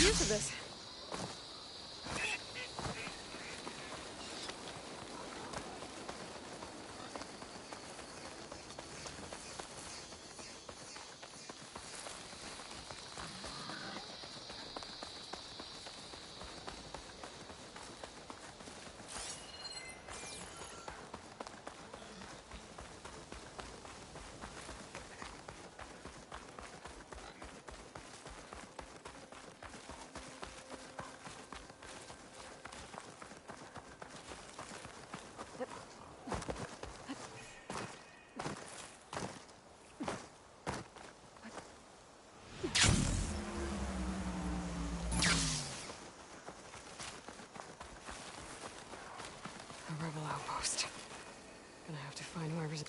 use of this. Outpost. Gonna have to find whoever's in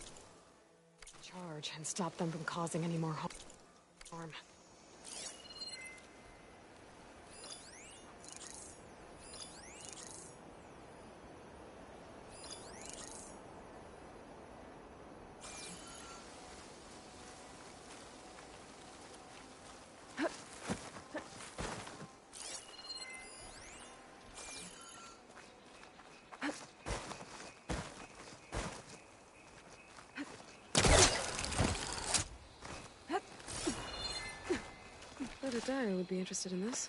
charge and stop them from causing any more harm. A dyer would be interested in this.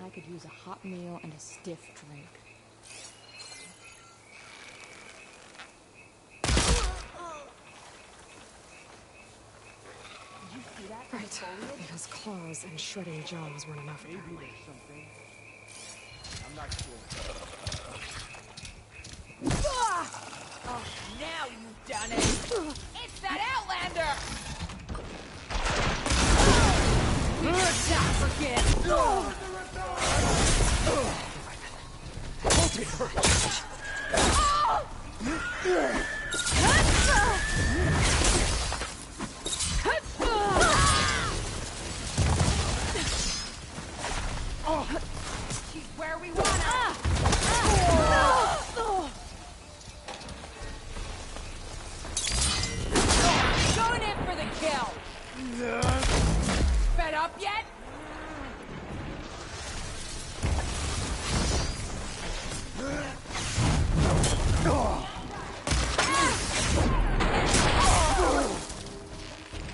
I could use a hot meal and a stiff drink. Did you see that? Right. Because claws and shredding jaws weren't enough, apparently. Something. I'm not sure. Oh, now you've done it! It's that Outlander! Not forget! She's where we want her! Going in for the kill! Fed up yet?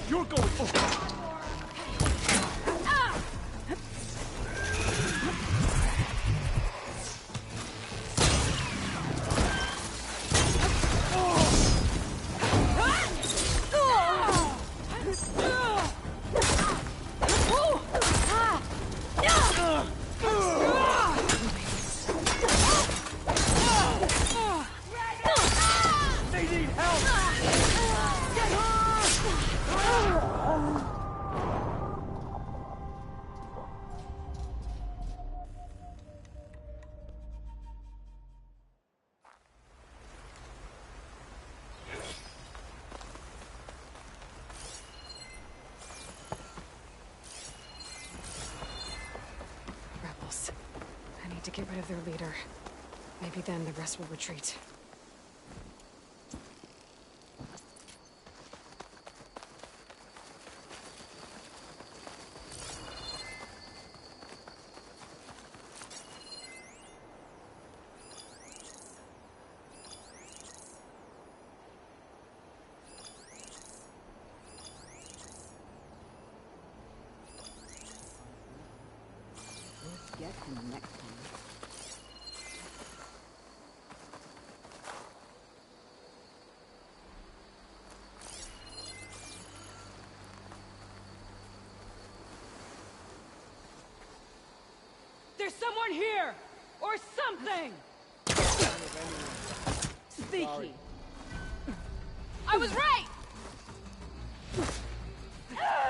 You're going. Rebels. I need to get rid of their leader. Maybe then the rest will retreat. Get him next time. There's someone here! Or something! sneaky. Sorry. I was right!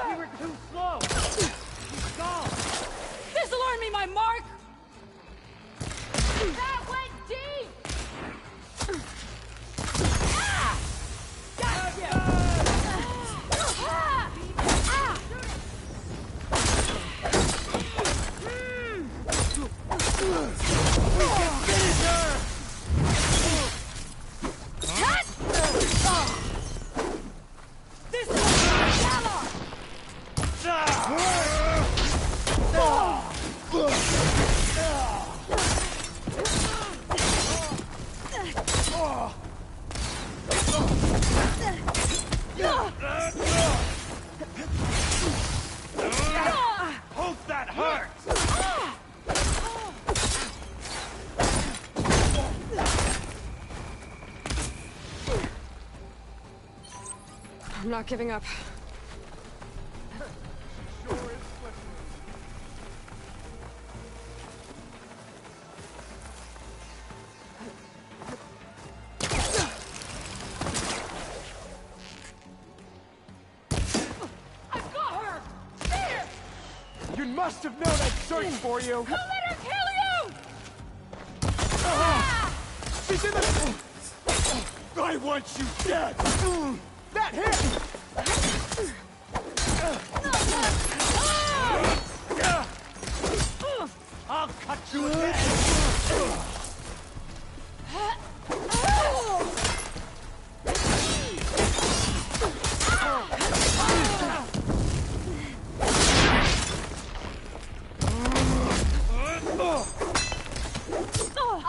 We were too slow. She's gone. This'll earn me my mark! That went deep! Ah! Gotcha! Finish her! This is a yellow! Hope that hurts! I'm not giving up. Sure is slippery. I've got her! Here! You must have known I'd search for you! Who let her kill you? She's in the... I want you dead! That hit! I'll cut you again!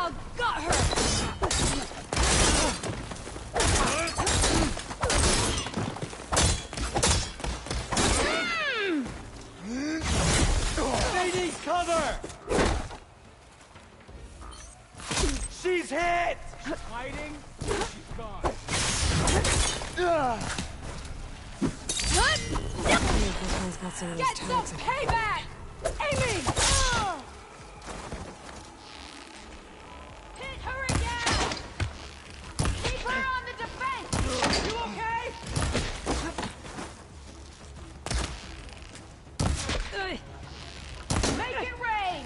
I've got her! They need cover! She's hit! She's hiding? She's gone. This one's got some of those Get some tags in it. payback! Amy! Hit her again! Keep her on the defense! You okay? Make it rain!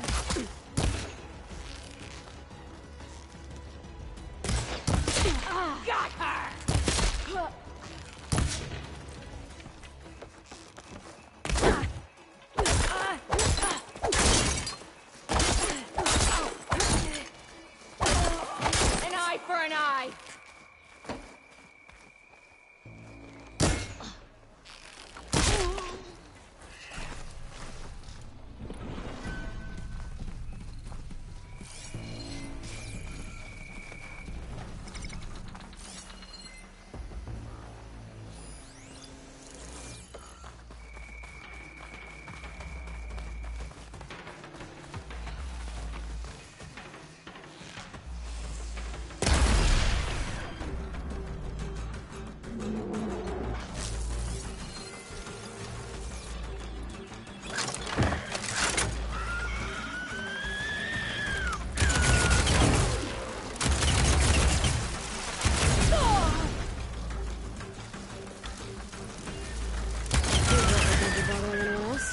Got her! An eye for an eye! Did you bother anyone else?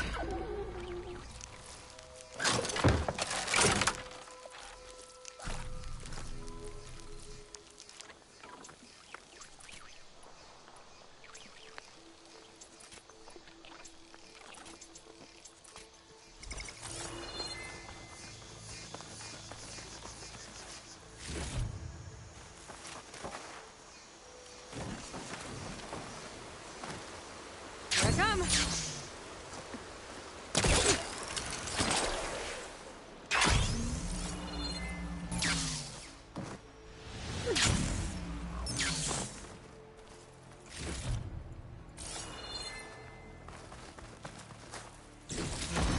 Here I come.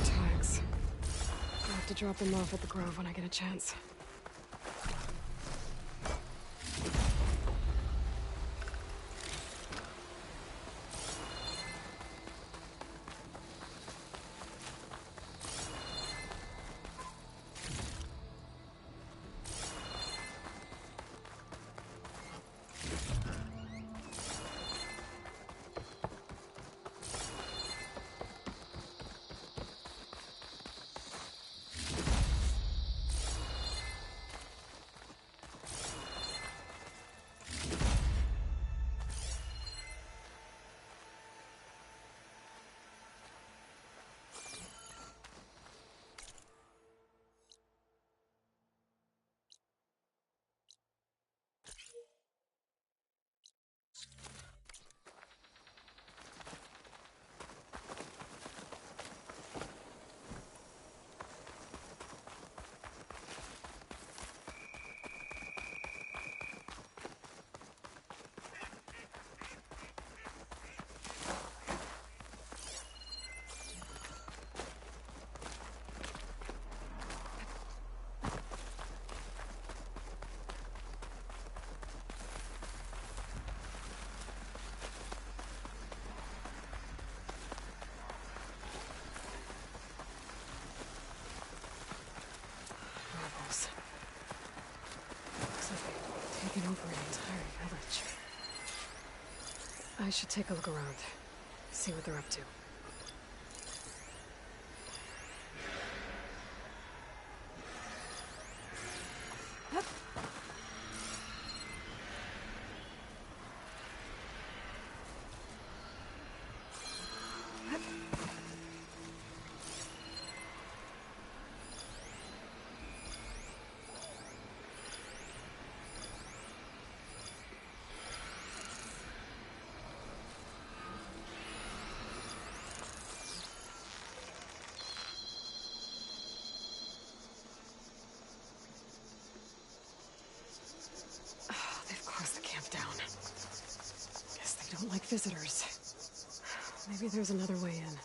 Tags. I'll have to drop them off at the Grove when I get a chance. should take a look around. See what they're up to. They've closed the camp down. Guess they don't like visitors. Maybe there's another way in.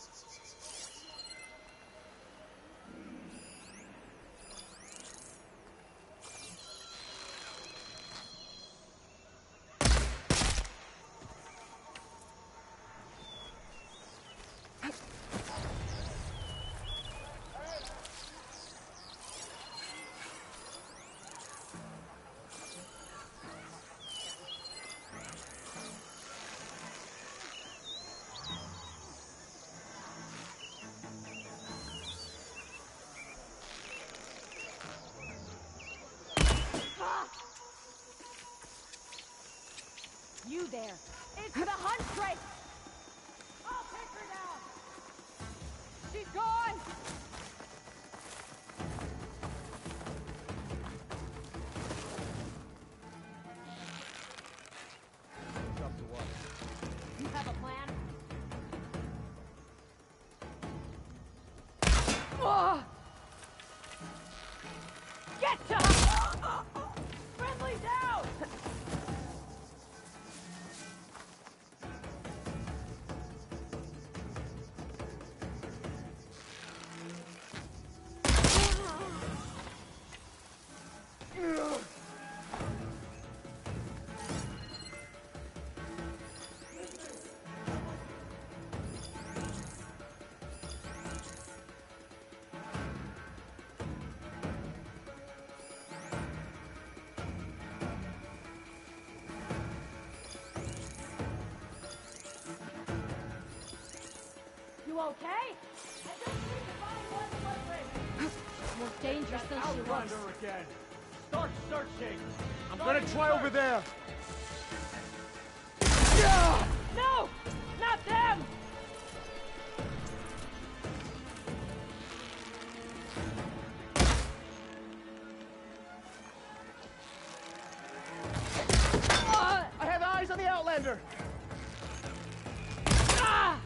You there. It's the huntress! I'll take her down! She's gone! Up to what? You have a plan? Get to her! Friendly's out! You okay? I don't seem to find one footprint. More dangerous than she Outrun looks. her again. Start searching. I'm gonna try over there. No! Not them! I have eyes on the Outlander. Ah!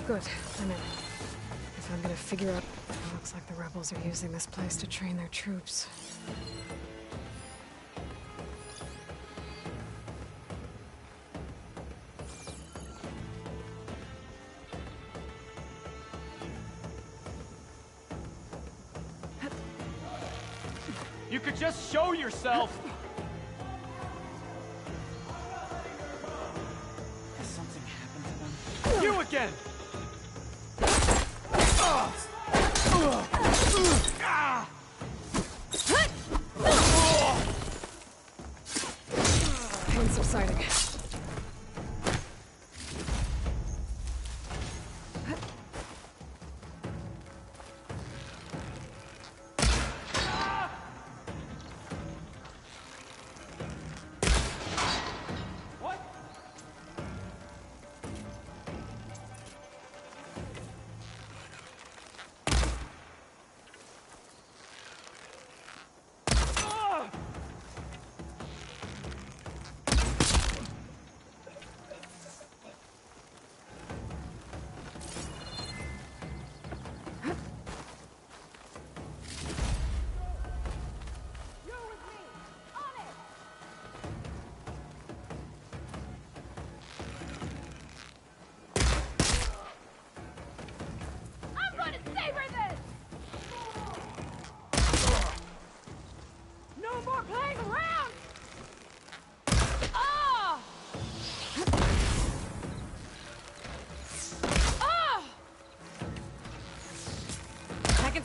Good, I'm in. If I'm gonna figure out... It looks like the rebels are using this place to train their troops. You could just show yourself! Has something happened to them? You again! Pain subsiding.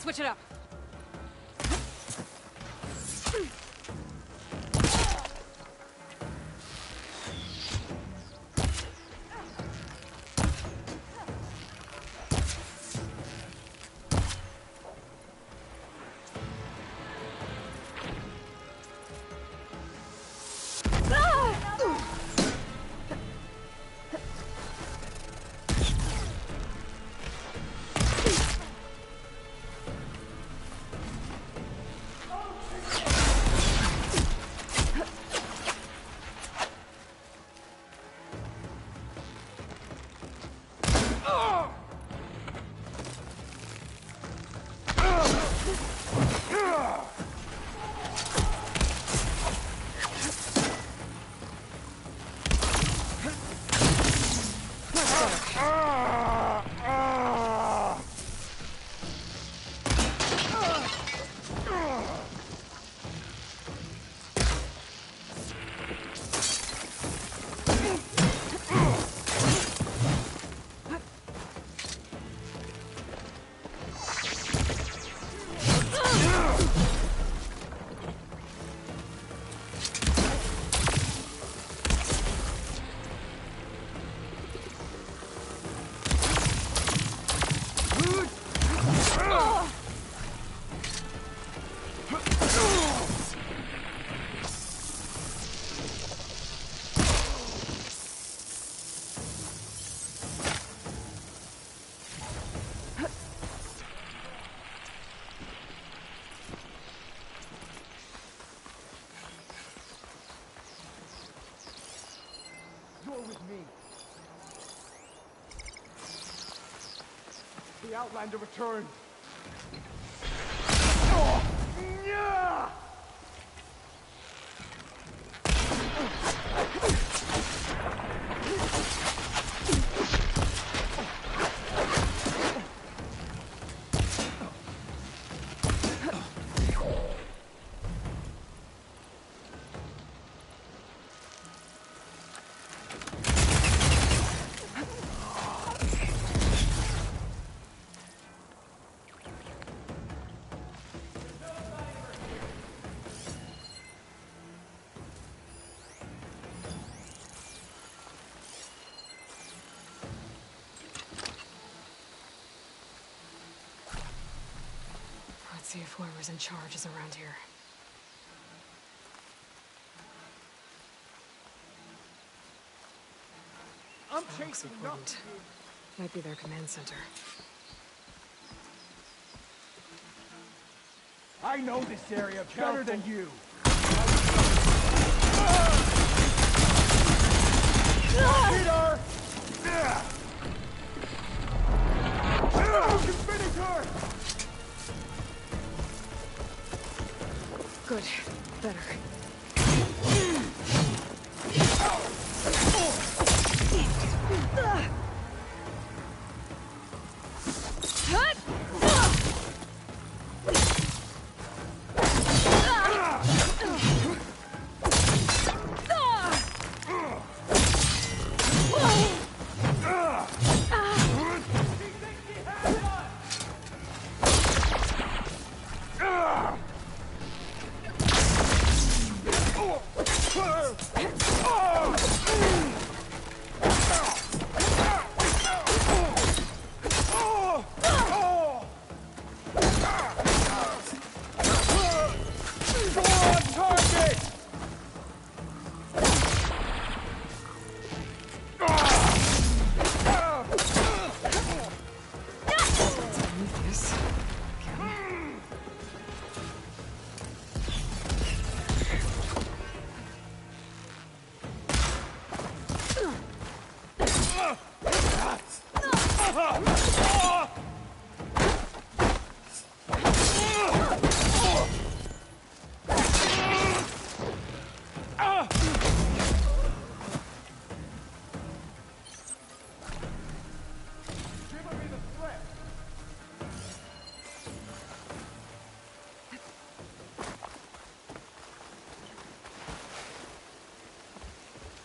Switch it up. With me. The Outlander returned. Oh, yeah! Let's see if whoever's in charge is around here. I'm Looks chasing important. nothing. Might be their command center. I know this area better than you. Peter!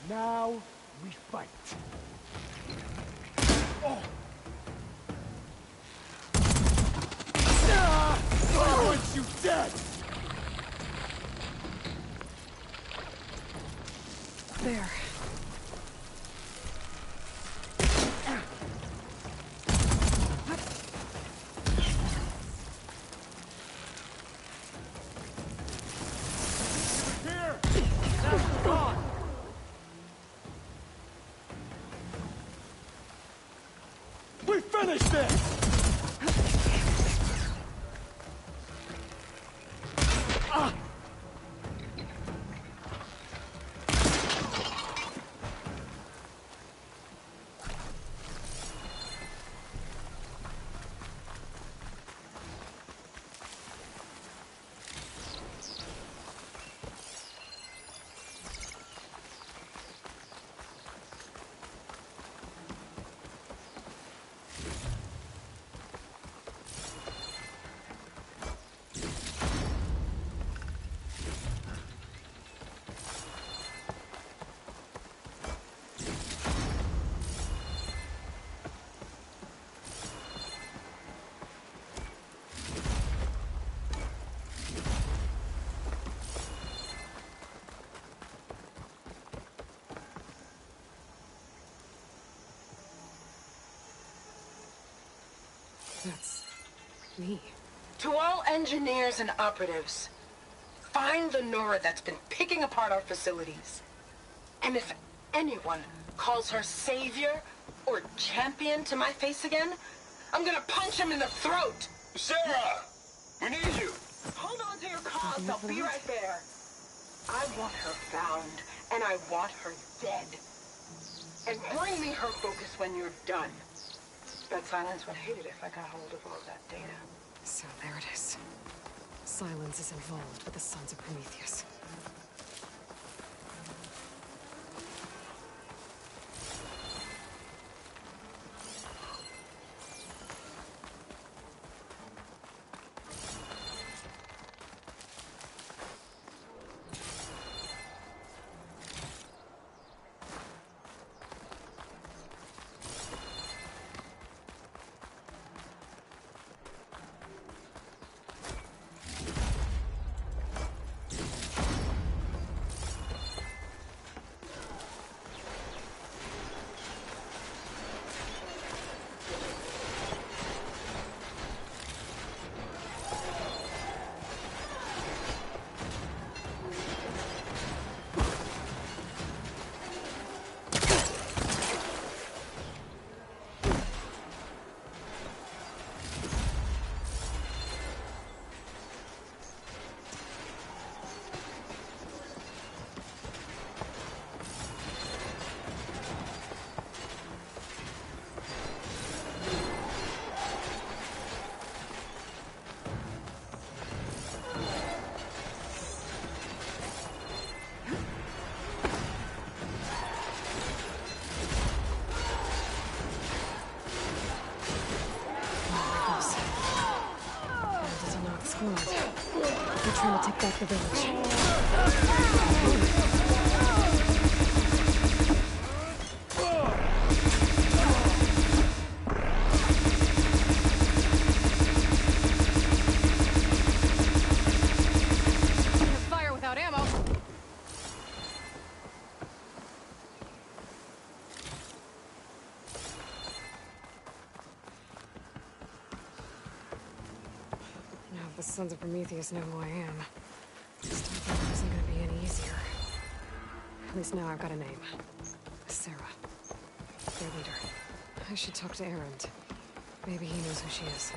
Now we fight. Oh. I want you dead! There. Here! That's gone! We finished this! That's me. To all engineers and operatives, find the Nora that's been picking apart our facilities. And if anyone calls her savior or champion to my face again, I'm gonna punch him in the throat! Sarah! We need you! Hold on to your cause, I'll be right there. I want her found, and I want her dead. And bring me her focus when you're done. Bet Silence would hate it if I got hold of all that data. So there it is. Silence is involved with the Sons of Prometheus. They're trying to take back the village. Can't fire without ammo. Now the Sons of Prometheus know who I am. Stopping them isn't gonna be any easier. At least now I've got a name. Sarah. Their leader. I should talk to Erend. Maybe he knows who she is.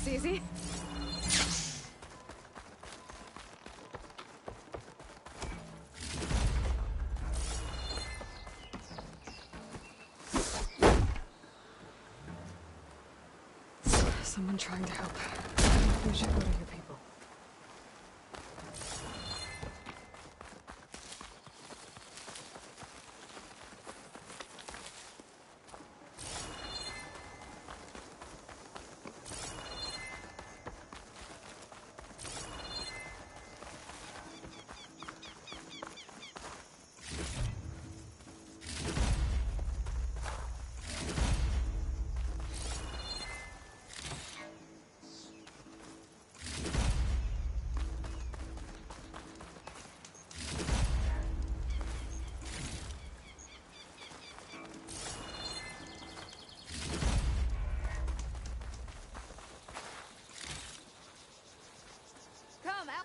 easy. Someone trying to help. You should go to your people.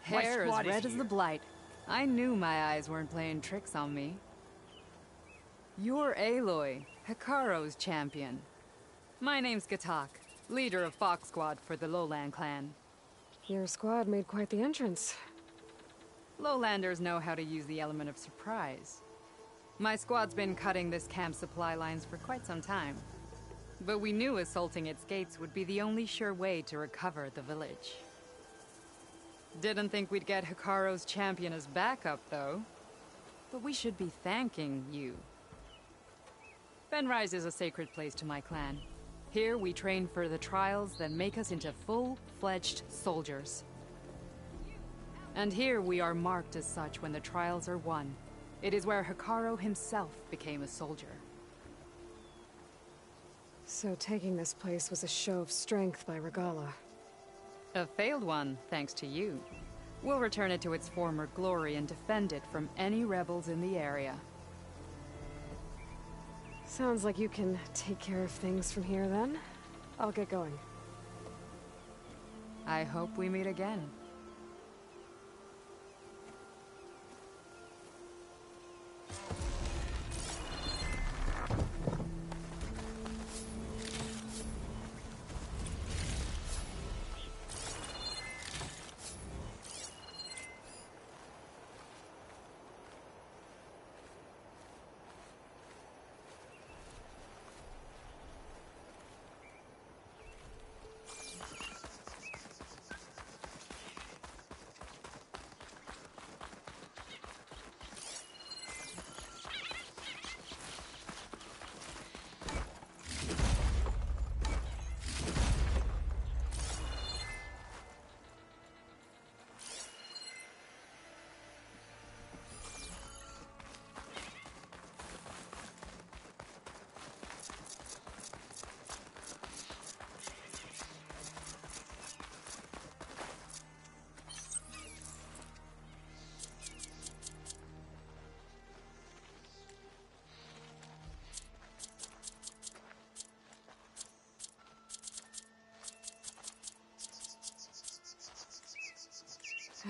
Hair squad as is red as here. the blight. I knew my eyes weren't playing tricks on me. You're Aloy, Hikaru's champion. My name's Gatak, leader of Fox Squad for the Lowland clan. Your squad made quite the entrance. Lowlanders know how to use the element of surprise. My squad's been cutting this camp's supply lines for quite some time. But we knew assaulting its gates would be the only sure way to recover the village. Didn't think we'd get Hikaru's champion as backup, though. But we should be thanking you. Fenrise is a sacred place to my clan. Here we train for the trials that make us into full-fledged soldiers. And here we are marked as such when the trials are won. It is where Hikaru himself became a soldier. So taking this place was a show of strength by Regala. A failed one, thanks to you. We'll return it to its former glory and defend it from any rebels in the area. Sounds like you can take care of things from here then. I'll get going. I hope we meet again.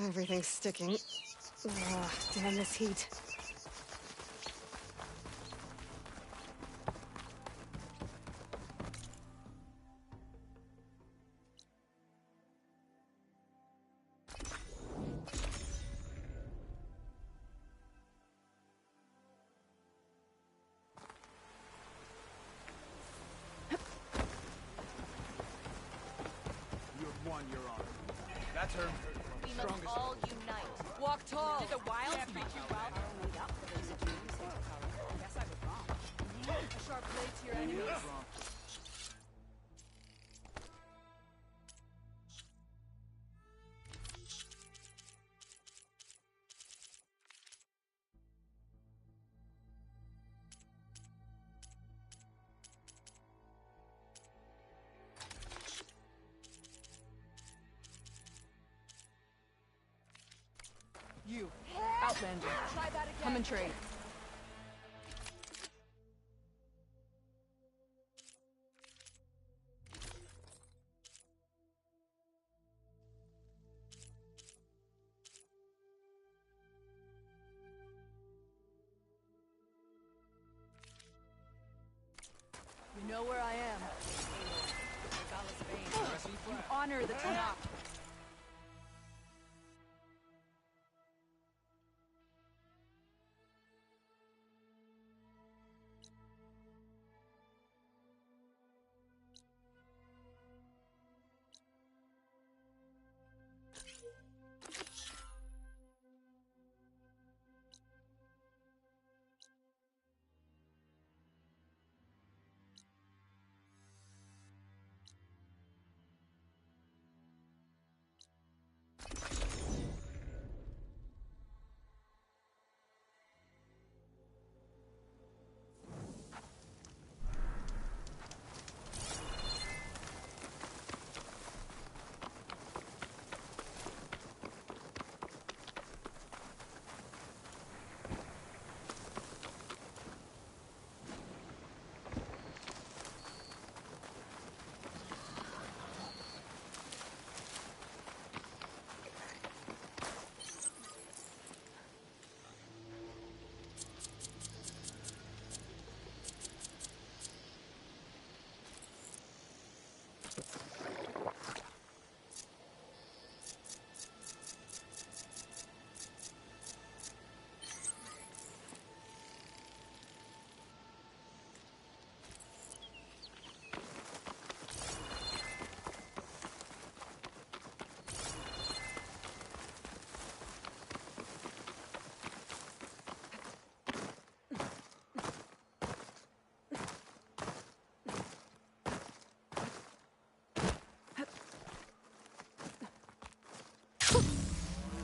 Everything's sticking. Ugh, damn this heat. You have won, Your Honor. That's her. We must Strongest. all unite. Walk tall. Is it a wild? Can't be too wild. Guess I was wrong. A sharp blade to your enemies. You, Outlander, Try that again. come and trade. You know where I am. You honor the Tanakh.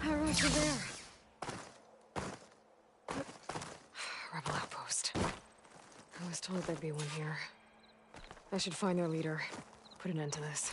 How right you're there. Rebel outpost. I was told there'd be one here. I should find their leader. Put an end to this.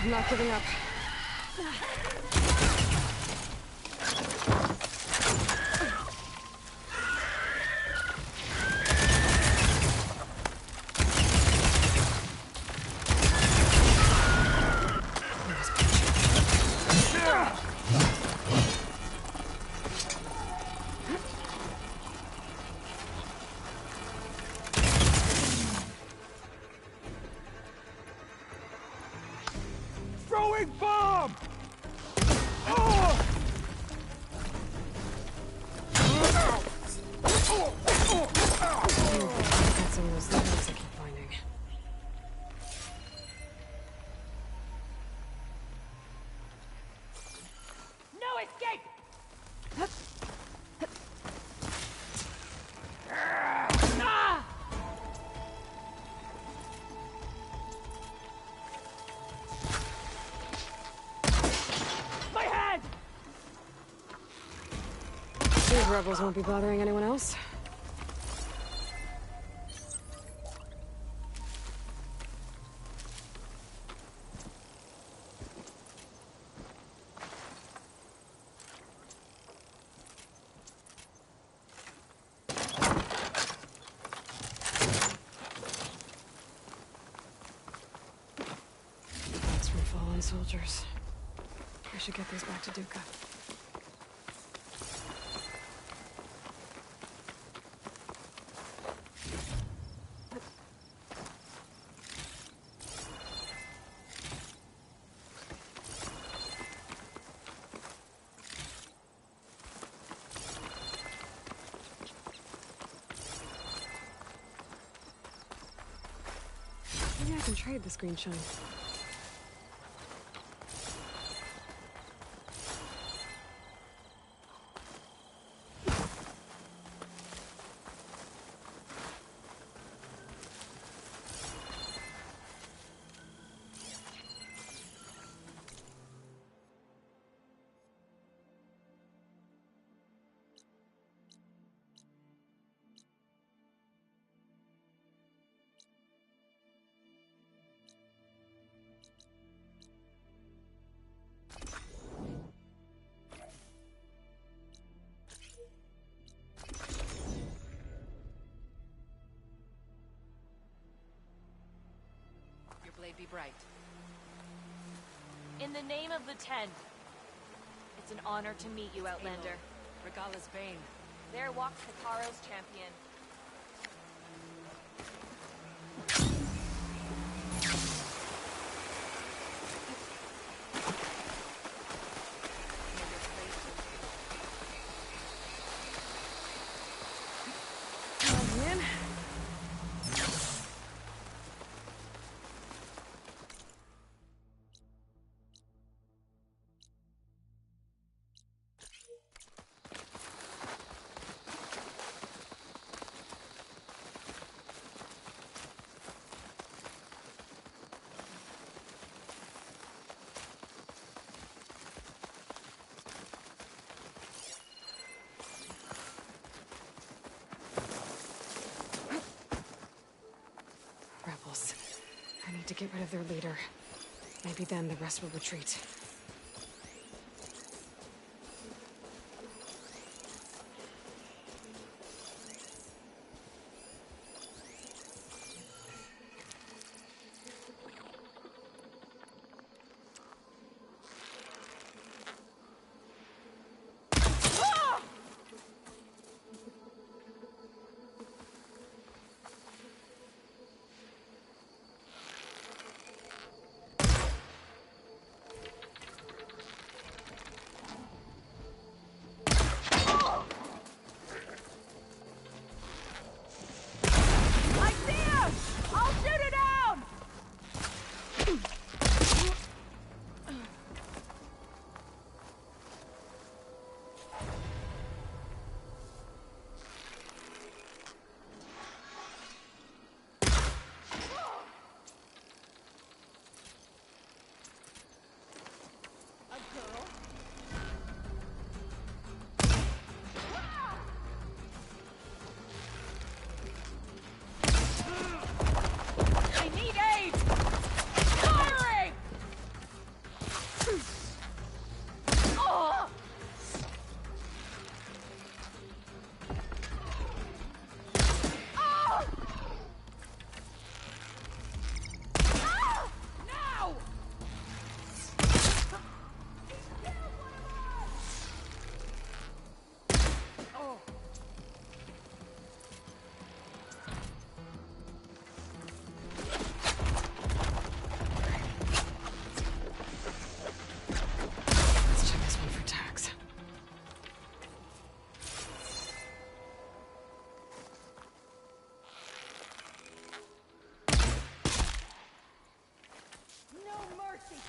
I'm not giving up. Throwing bomb! Oh! Got some of those leads I keep finding. No escape! Ah! My head! These rebels won't be bothering anyone else. That's from fallen soldiers. I should get these back to Duca. Maybe I can trade this green shine. Your blade be bright. In the name of the Ten, it's an honor to meet you, Outlander. Regala's Bane. There walks Hikaro's champion. Rebels. I need to get rid of their leader. Maybe then the rest will retreat.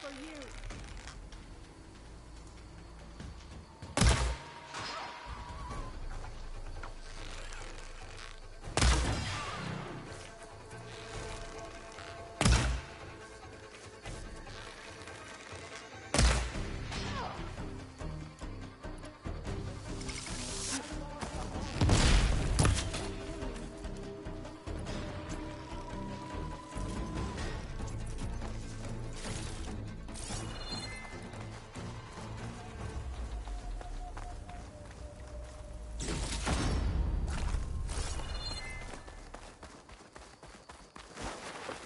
for you.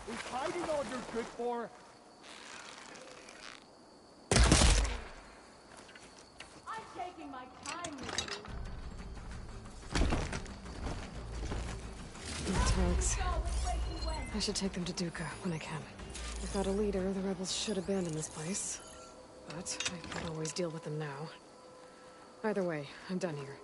Is hiding all you're good for? I'm taking my time with you. Tanks. Go which way she went. I should take them to Duca when I can. Without a leader, the rebels should abandon this place. But I can't always deal with them now. Either way, I'm done here.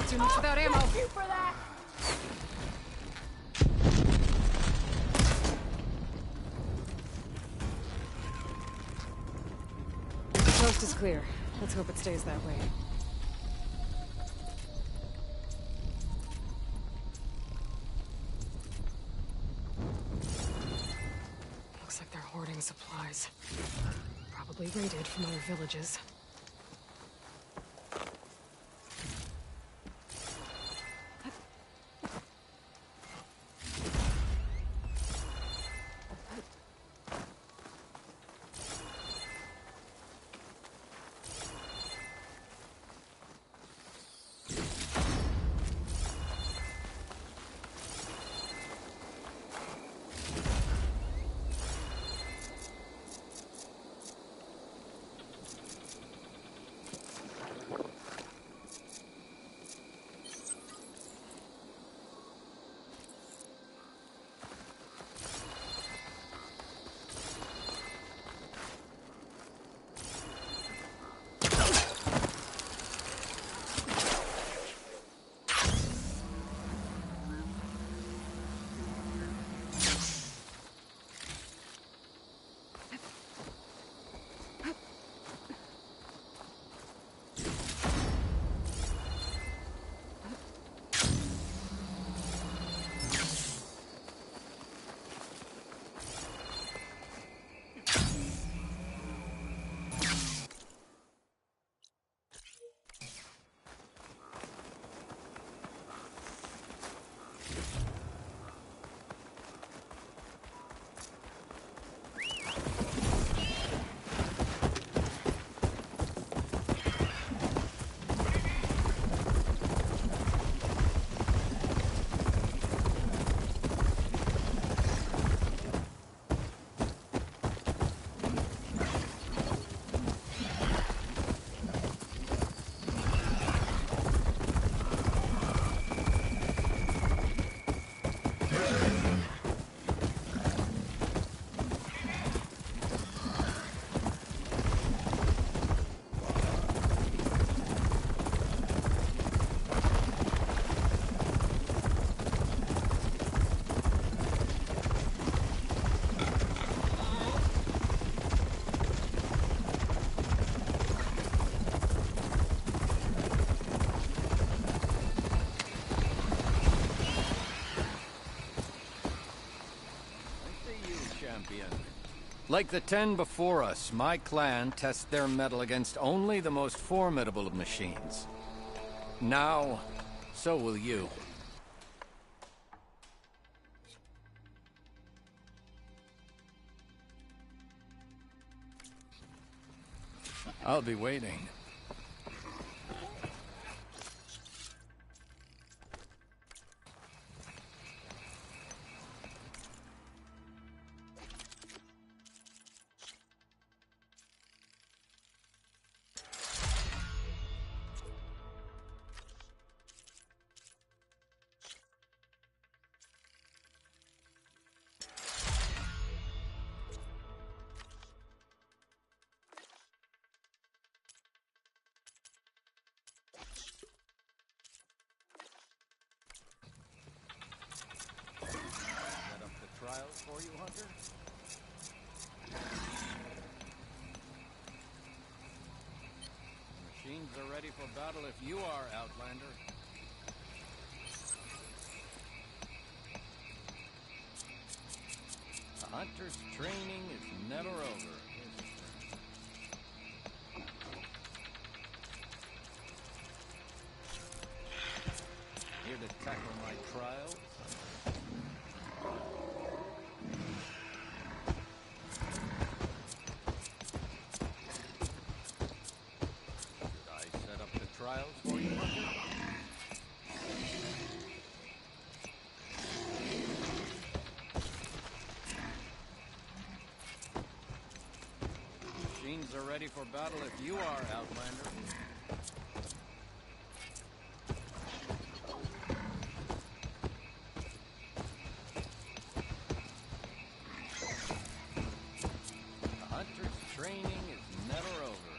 Too much without ammo. Thank you for that. The coast is clear. Let's hope it stays that way. Looks like they're hoarding supplies. Probably raided from other villages. Like the 10 before us, my clan tests their mettle against only the most formidable of machines. Now, so will you. I'll be waiting. for you, Hunter? Machines are ready for battle if you are, Outlander. The hunter's training is never over. Here to tackle my trials. Should I set up the trials for you, Hunter? Machines are ready for battle if you are, Outlander. The hunter's training is never over.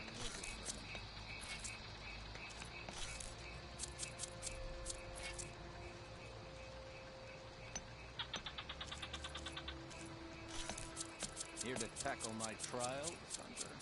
Here to tackle my trials, Hunter.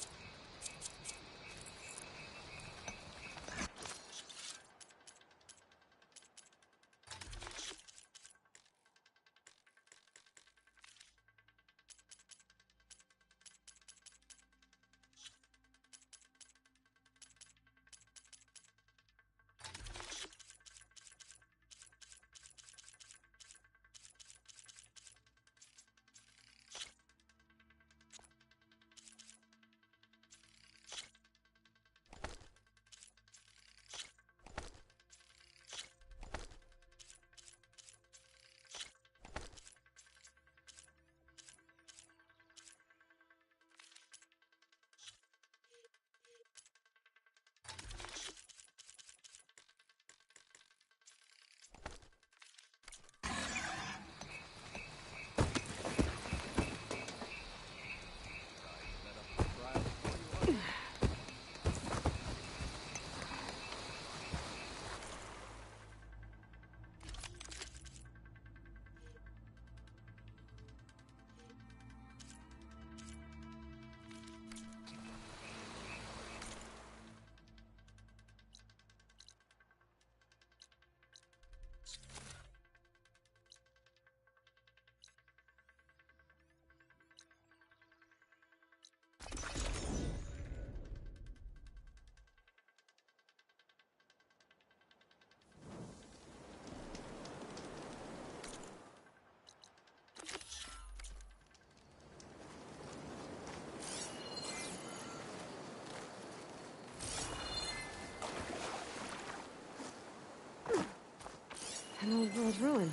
An old world ruin.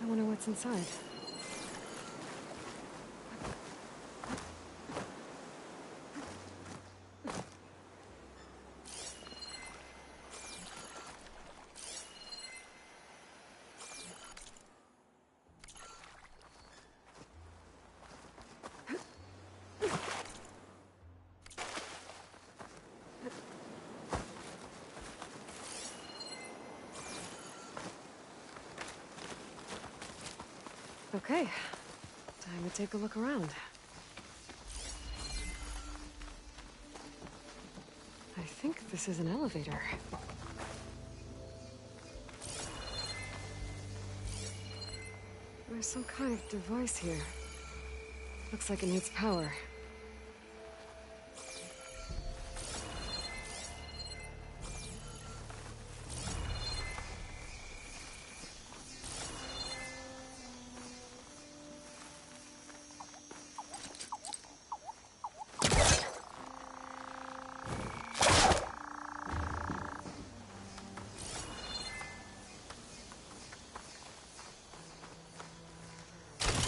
I wonder what's inside. Okay, time to take a look around. I think this is an elevator. There's some kind of device here. Looks like it needs power.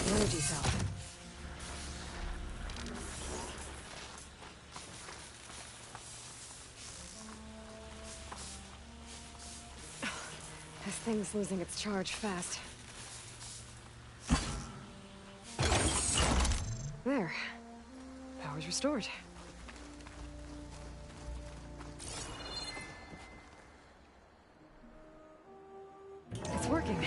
Energy cell. This thing's losing its charge fast. There. Power's restored. It's working.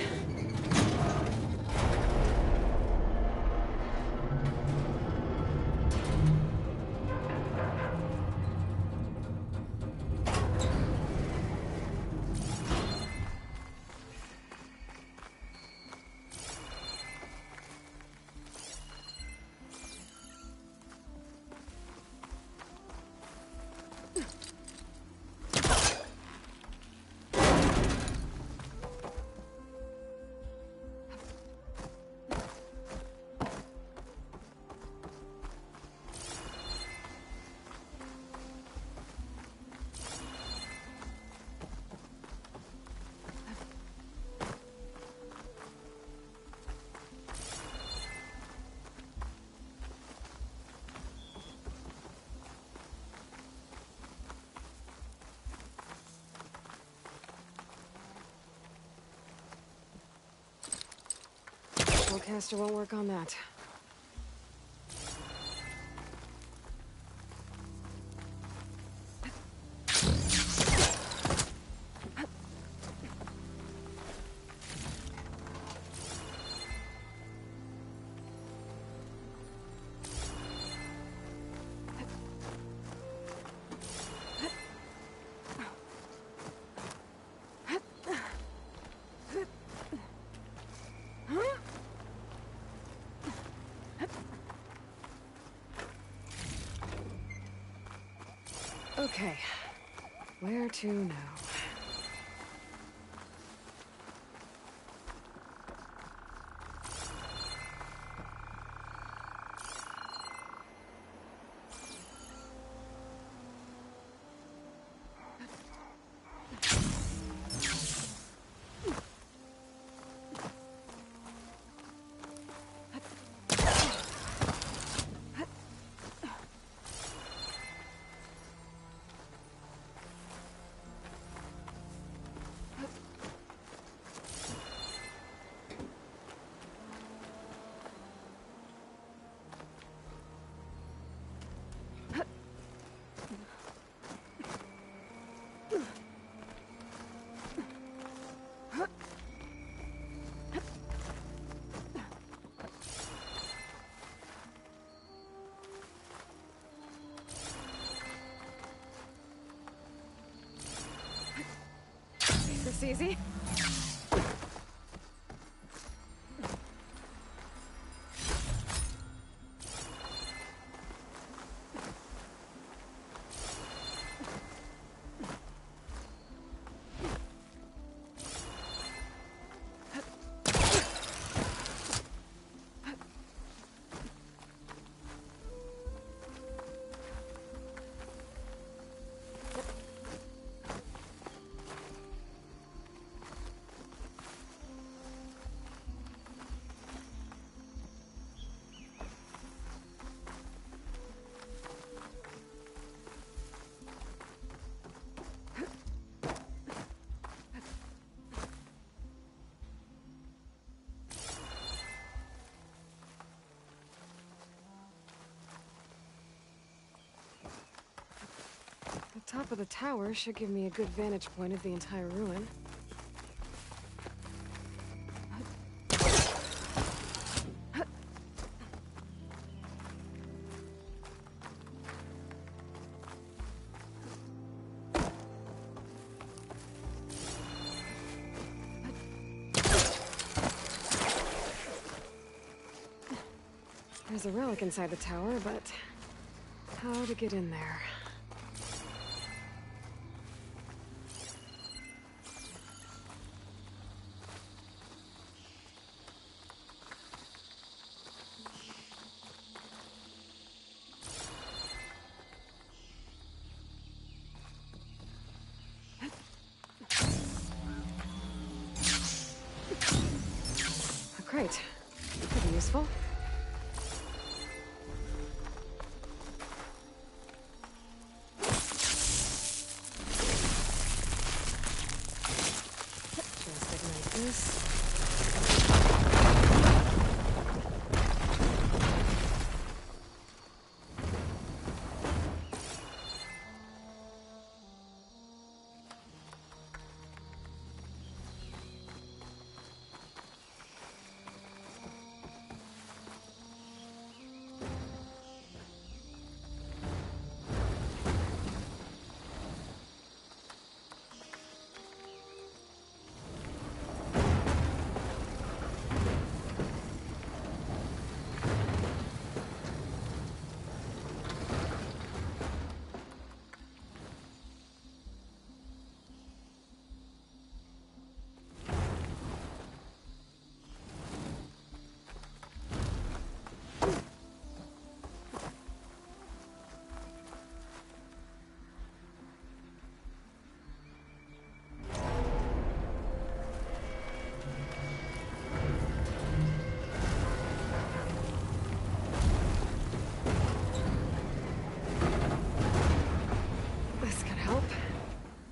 spellcaster won't work on that. Okay, where to now? This easy? The top of the tower should give me a good vantage point of the entire ruin. There's a relic inside the tower, but how to get in there? Great. Could be useful. Just ignite this.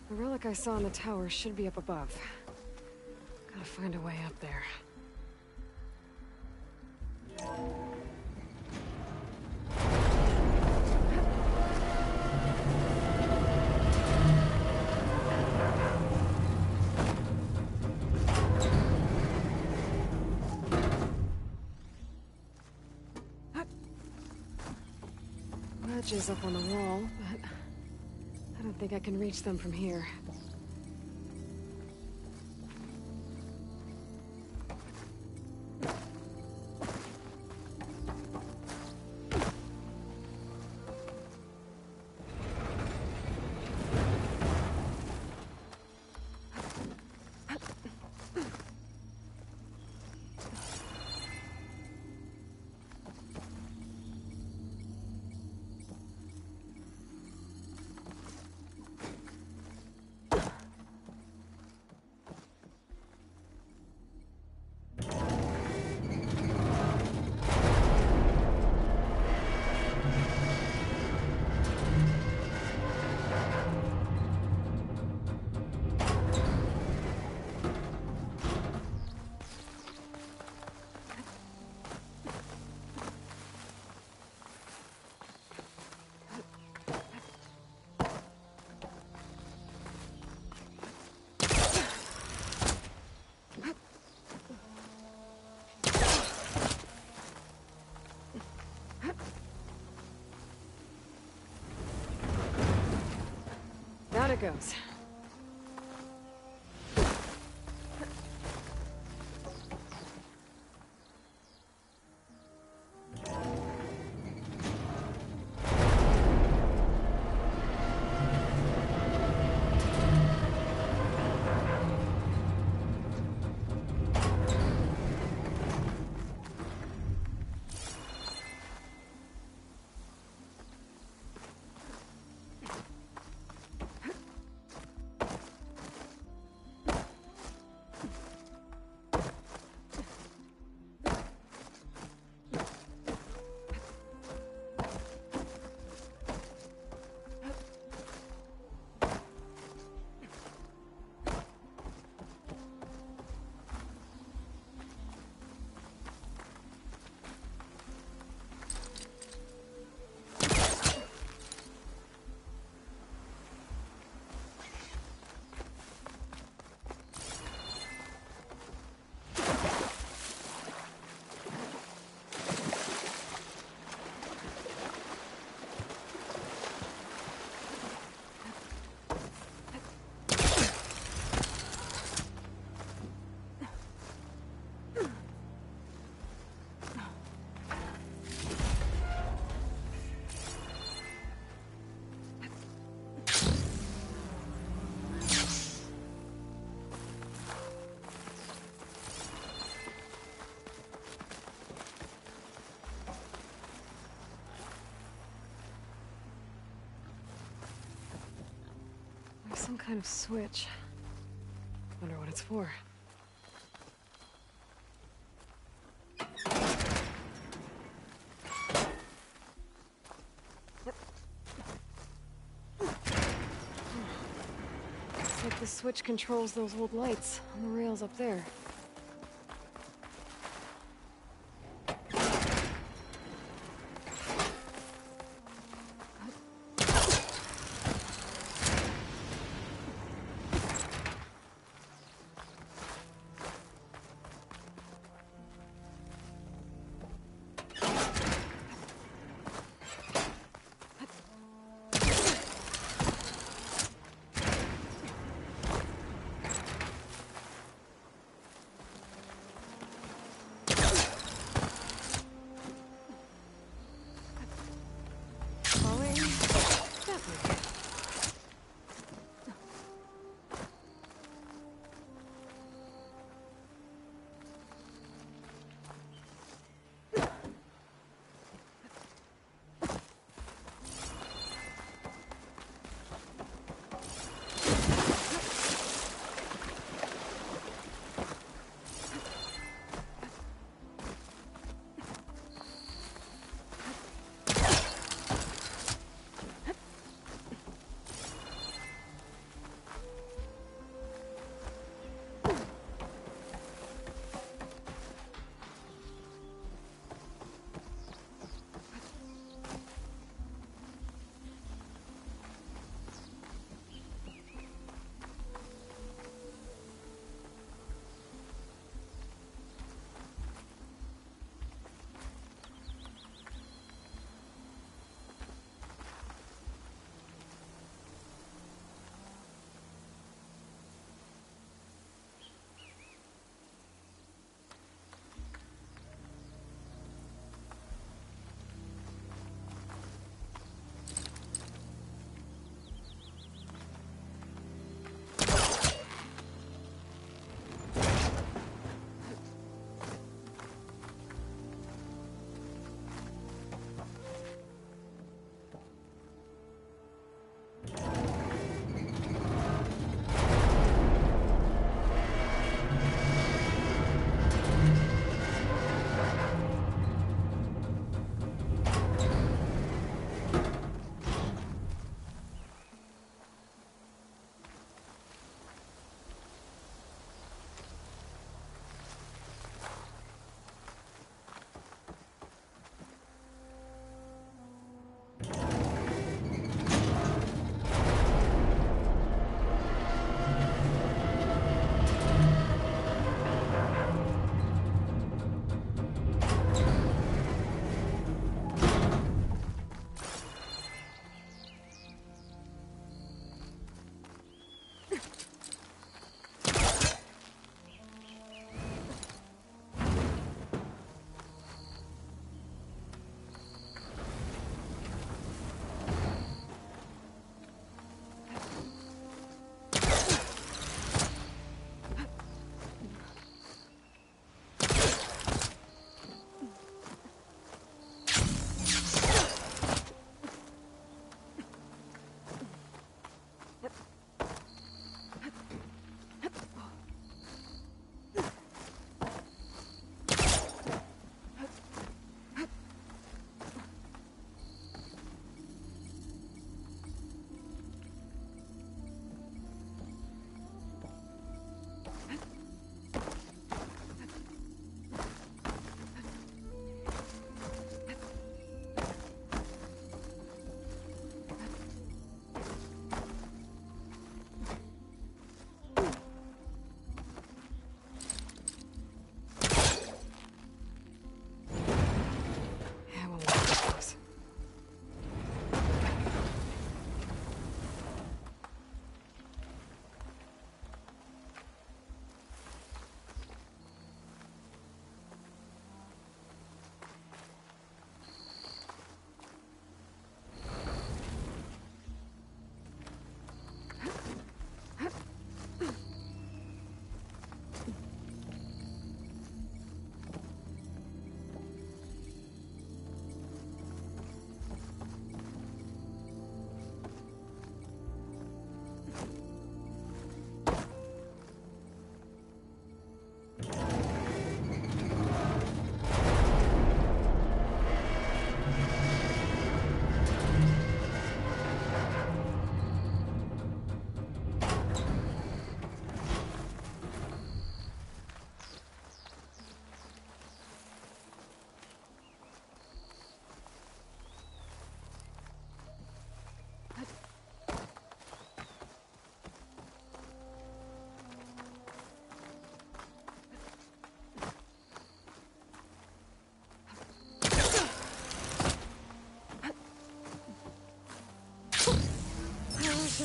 The relic I saw in the tower should be up above. Gotta find a way up there. hatches up on the wall, but I don't think I can reach them from here. Down it goes. Some kind of switch. Wonder what it's for. Looks like the switch controls those old lights on the rails up there.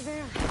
there.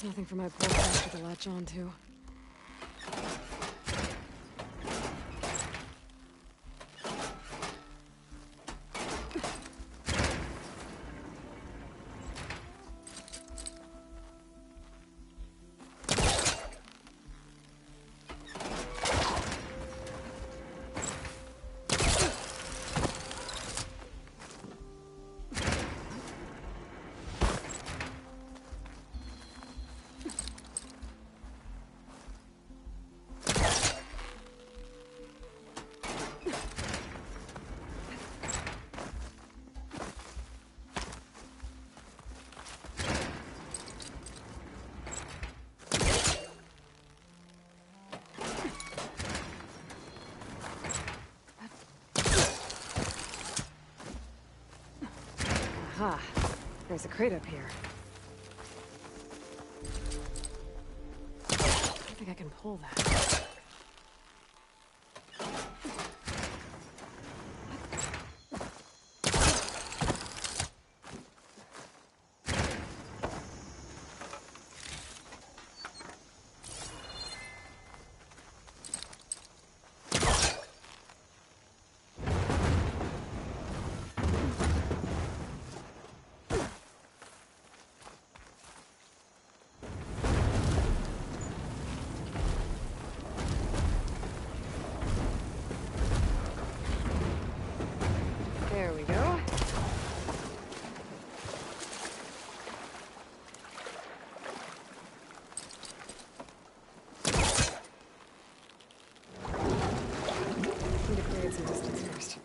There's nothing for my poor bastard to latch on to. Aha, there's a crate up here. I think I can pull that. There we go. Need to create some distance first.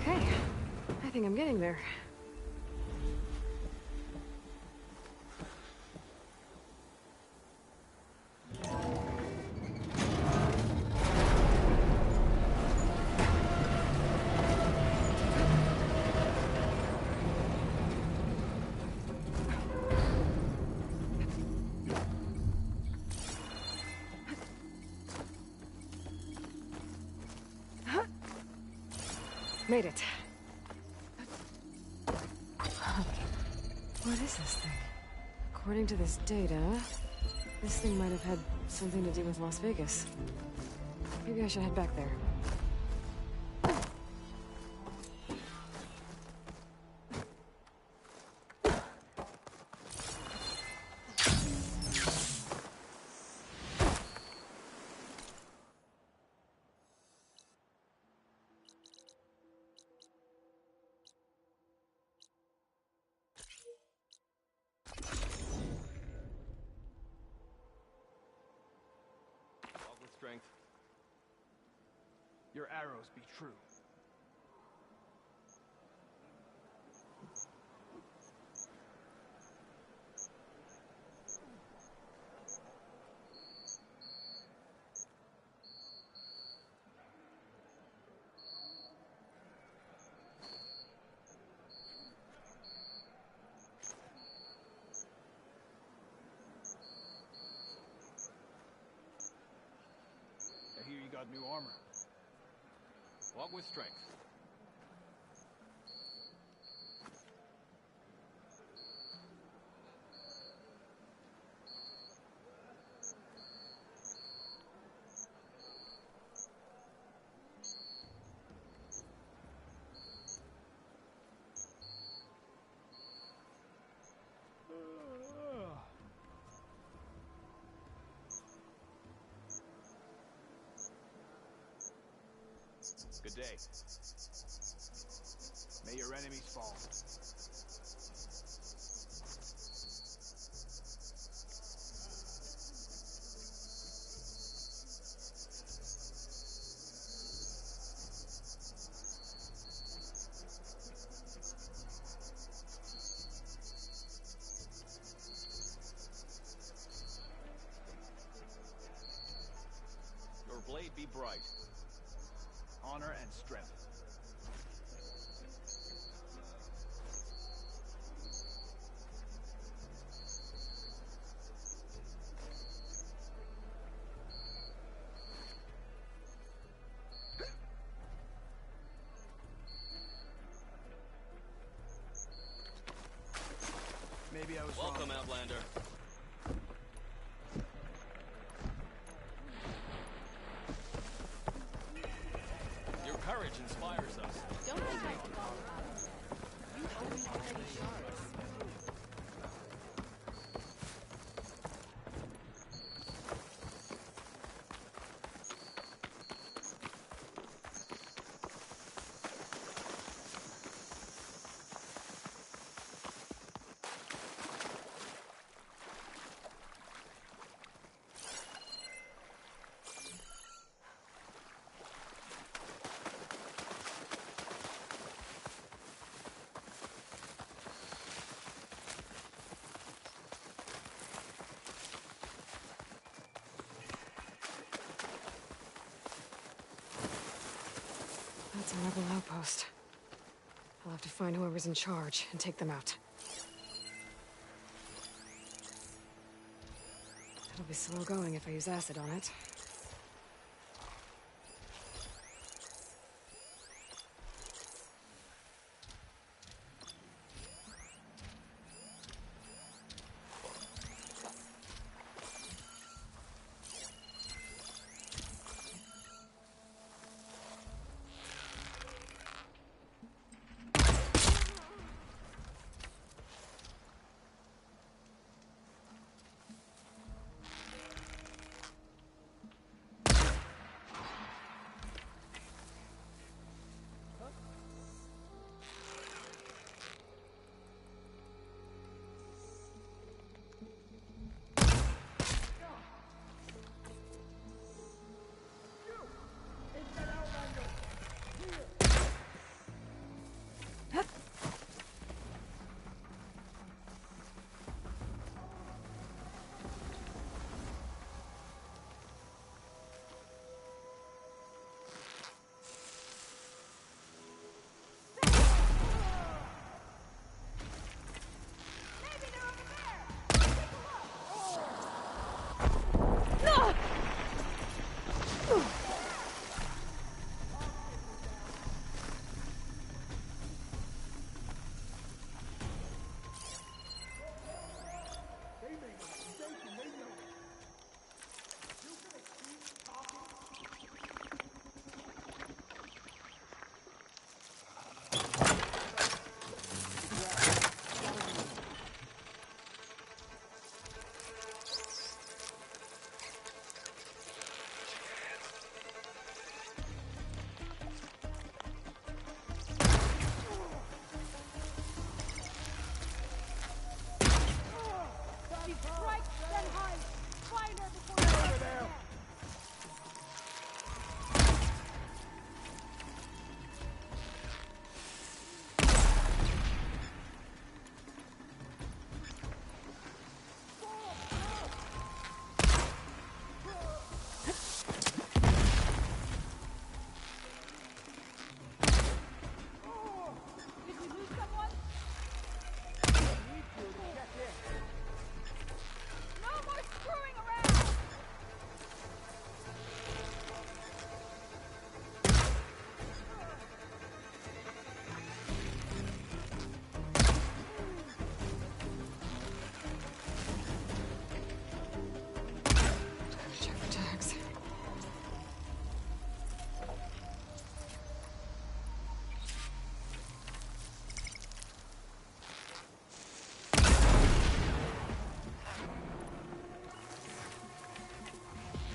Okay, I think I'm getting there. Made it. What is this thing? According to this data, this thing might have had something to do with Las Vegas. Maybe I should head back there. Strength. Your arrows be true. I hear you got new armor. Walk with strength. Good day. May your enemies fall. bright. Honor and strength. Maybe I was Welcome, wrong. Outlander. Your courage inspires us. Don't think I fall out of it. You always carry shards. That's a rebel outpost. I'll have to find whoever's in charge and take them out. It'll be slow going if I use acid on it.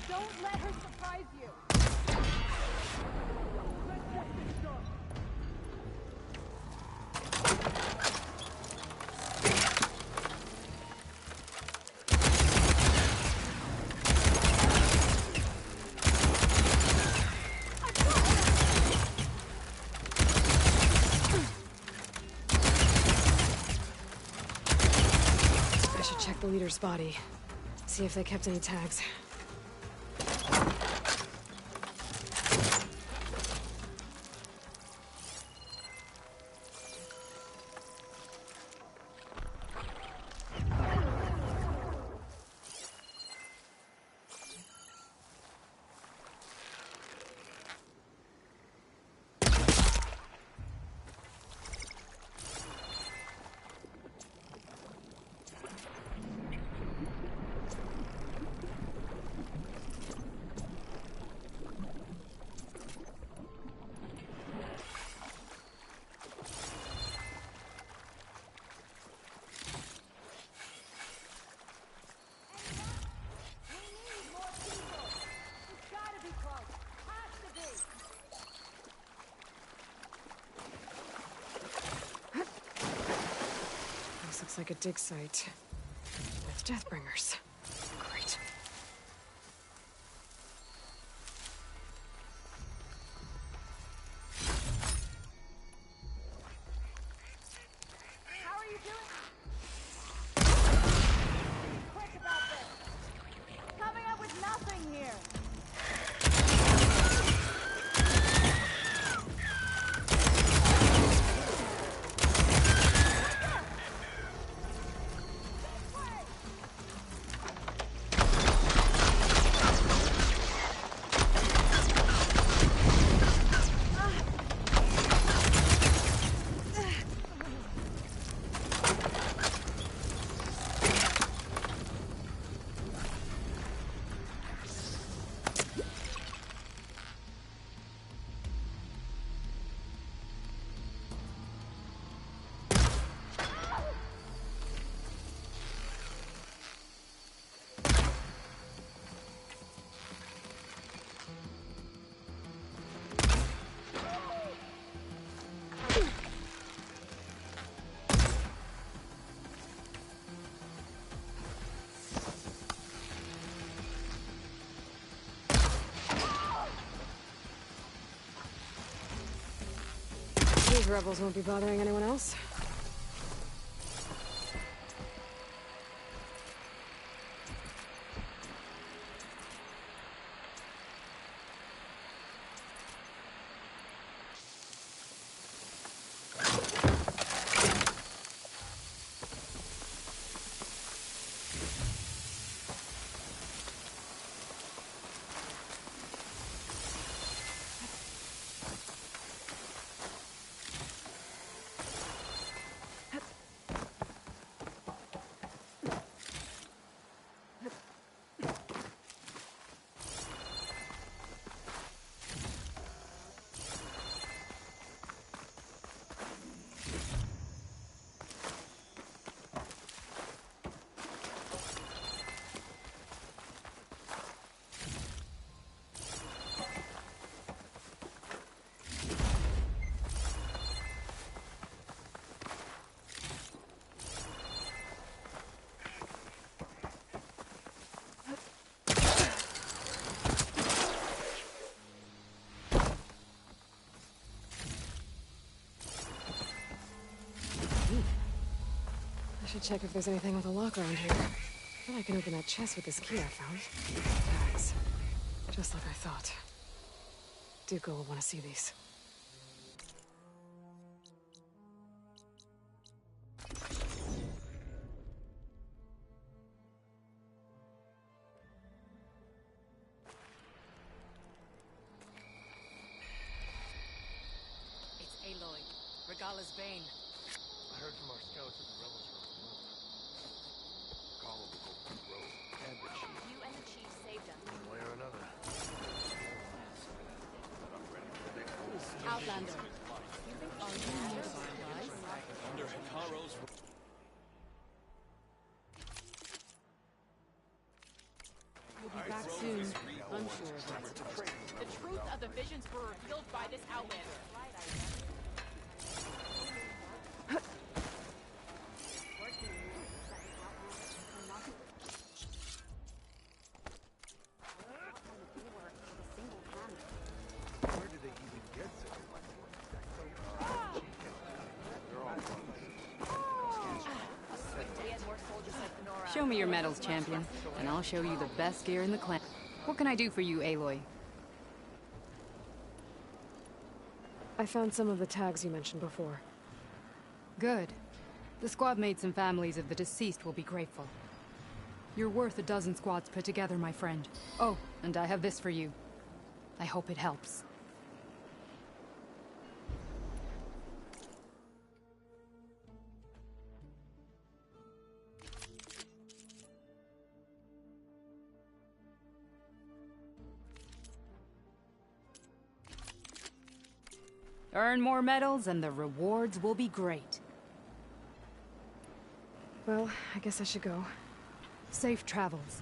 Don't let her surprise you. I should check the leader's body. See if they kept any tags. Looks like a dig site. With Deathbringers. Great. How are you doing? Quick about this. Coming up with nothing here. These rebels won't be bothering anyone else. I should check if there's anything with a lock around here. I bet I can open that chest with this key I found. Tags. Just like I thought. Dooku will want to see these. It's Aloy, Regala's Bane. I heard from our scouts that the rebels are up north. Carl will go through the road and the chief. You and the chief saved us. One way or another. But I'm ready for the big move. Outlander. Under Hikaro's We'll be back soon. I'm sure of it. The truth of the visions were revealed by this Outlander. Where did they even get such a weapon? They're all brothers. Show me your medals, champion, and I'll show you the best gear in the clan. What can I do for you, Aloy? I found some of the tags you mentioned before. Good. The squad mates and families of the deceased will be grateful. You're worth a dozen squads put together, my friend. Oh, and I have this for you. I hope it helps. Earn more medals and the rewards will be great. Well, I guess I should go. Safe travels.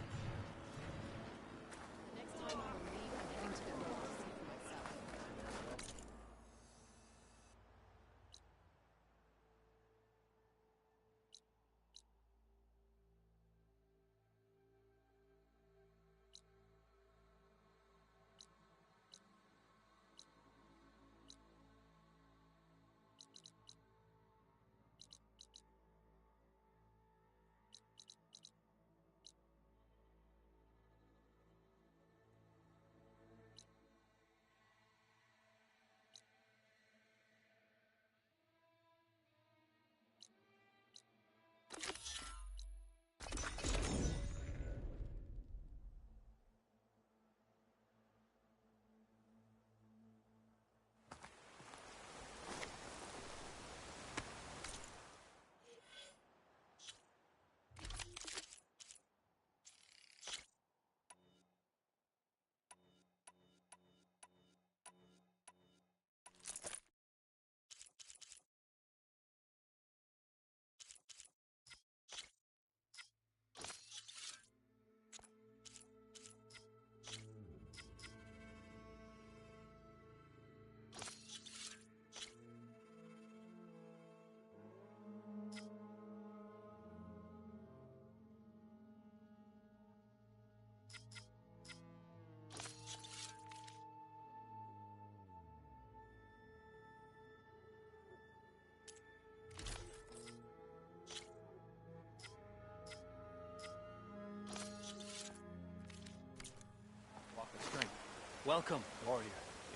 Welcome, Warrior.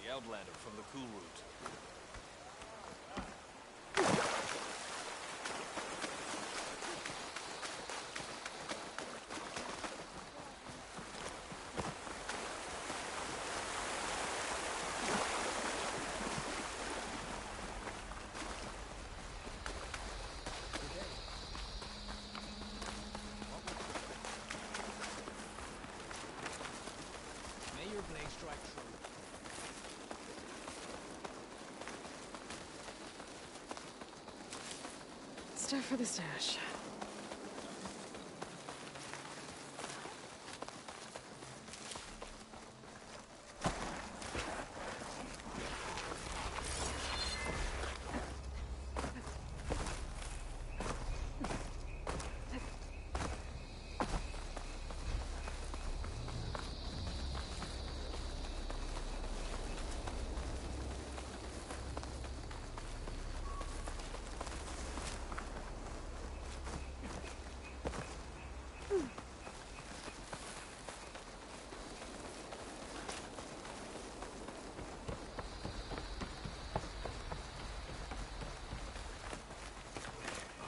the Outlander from the Cool Route. May your blade strike true. Stuff for the stash.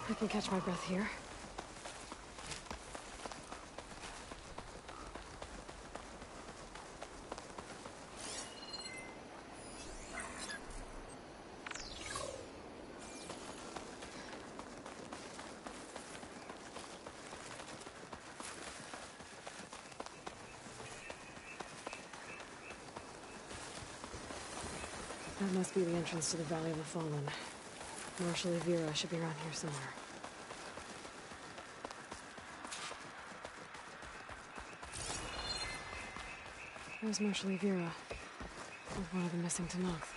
I can catch my breath here. That must be the entrance to the Valley of the Fallen. Marshal Vera should be around here somewhere. There's Marshal Vera, with one of the missing Tanakh.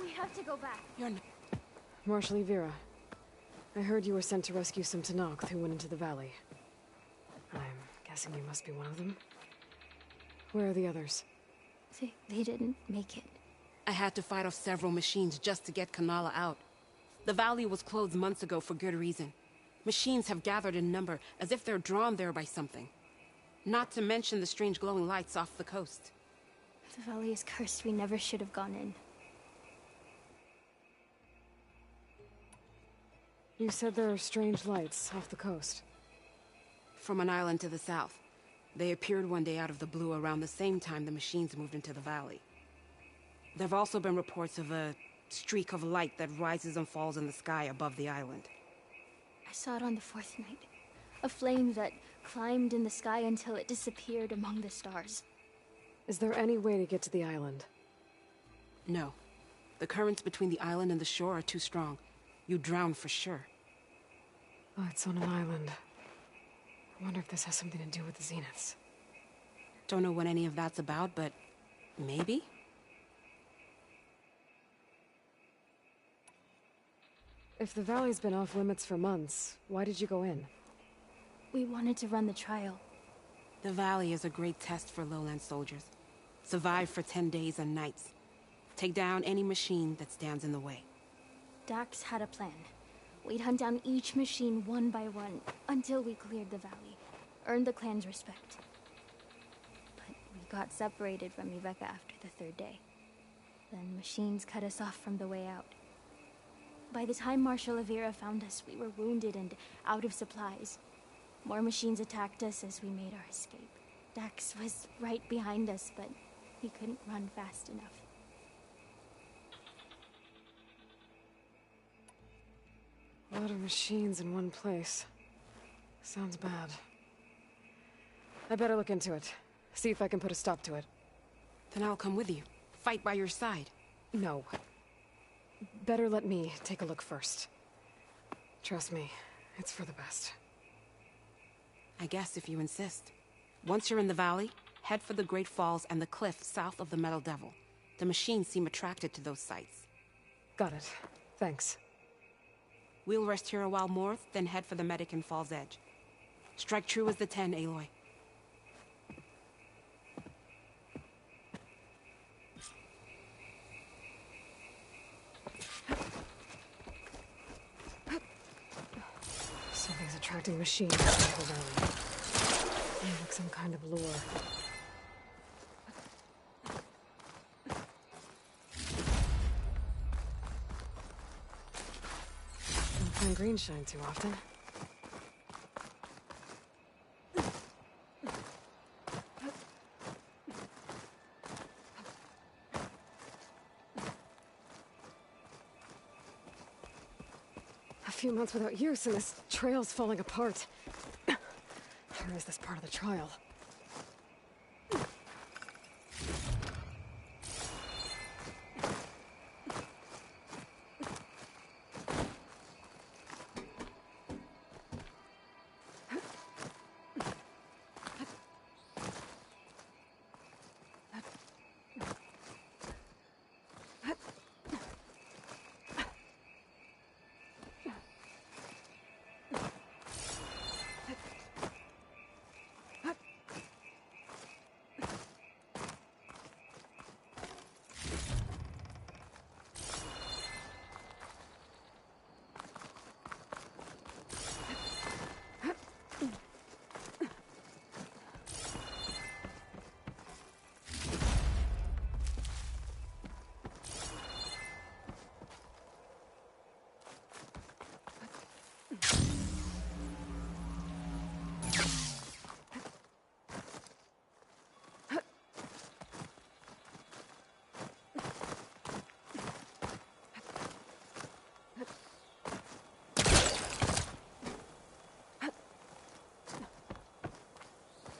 We have to go back. Marshal Vera, I heard you were sent to rescue some Tanakh who went into the valley. I'm guessing you must be one of them. Where are the others? They didn't make it. I had to fight off several machines just to get Kanala out. The valley was closed months ago for good reason. Machines have gathered in number, as if they're drawn there by something. Not to mention the strange glowing lights off the coast. The valley is cursed. We never should have gone in. You said there are strange lights off the coast. From an island to the south. They appeared one day out of the blue around the same time the machines moved into the valley. There have also been reports of a streak of light that rises and falls in the sky above the island. I saw it on the fourth night. A flame that climbed in the sky until it disappeared among the stars. Is there any way to get to the island? No. The currents between the island and the shore are too strong. You'd drown for sure. Oh, it's on an island. I wonder if this has something to do with the Zeniths. Don't know what any of that's about, but maybe? If the valley's been off limits for months, why did you go in? We wanted to run the trial. The valley is a great test for lowland soldiers. Survive for 10 days and nights. Take down any machine that stands in the way. Dax had a plan. We'd hunt down each machine one by one until we cleared the valley. Earned the clan's respect. But we got separated from Rebecca after the third day. Then machines cut us off from the way out. By the time Marshal Vera found us, we were wounded and out of supplies. More machines attacked us as we made our escape. Dax was right behind us, but he couldn't run fast enough. A lot of machines in one place. Sounds bad. I better look into it. See if I can put a stop to it. Then I'll come with you. Fight by your side. No. Better let me take a look first. Trust me, it's for the best. I guess if you insist. Once you're in the valley, head for the Great Falls and the cliff south of the Metal Devil. The machines seem attracted to those sites. Got it. Thanks. We'll rest here a while more, then head for the medic in Fall's Edge. Strike true as the 10, Aloy. Something's attracting machines to the valley. Some kind of lure. Don't find green shine too often. A few months without use and this trail's falling apart. Or is this part of the trial?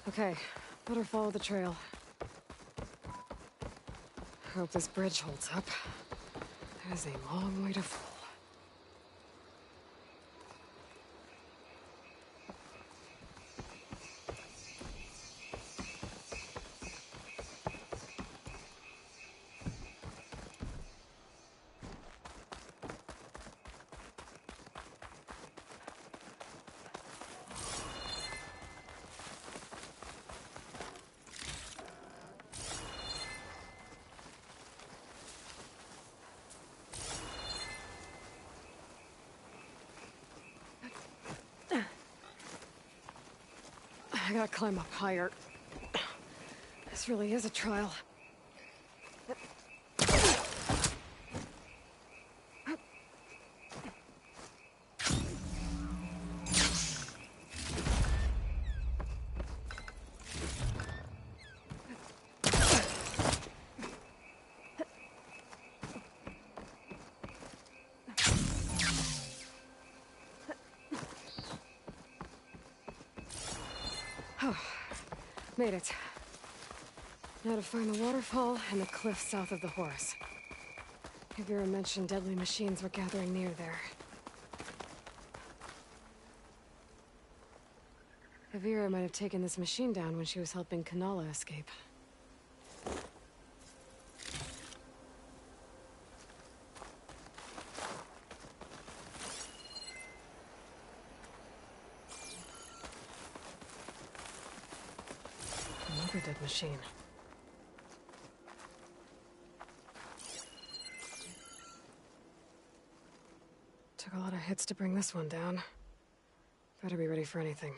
Okay, better follow the trail. Hope this bridge holds up. There's a long way to fall. I gotta climb up higher. This really is a trial. Oh, made it. Now to find the waterfall and the cliff south of the Horus. Vera mentioned deadly machines were gathering near there. Vera might have taken this machine down when she was helping Kanala escape. Another dead machine. Took a lot of hits to bring this one down. Better be ready for anything.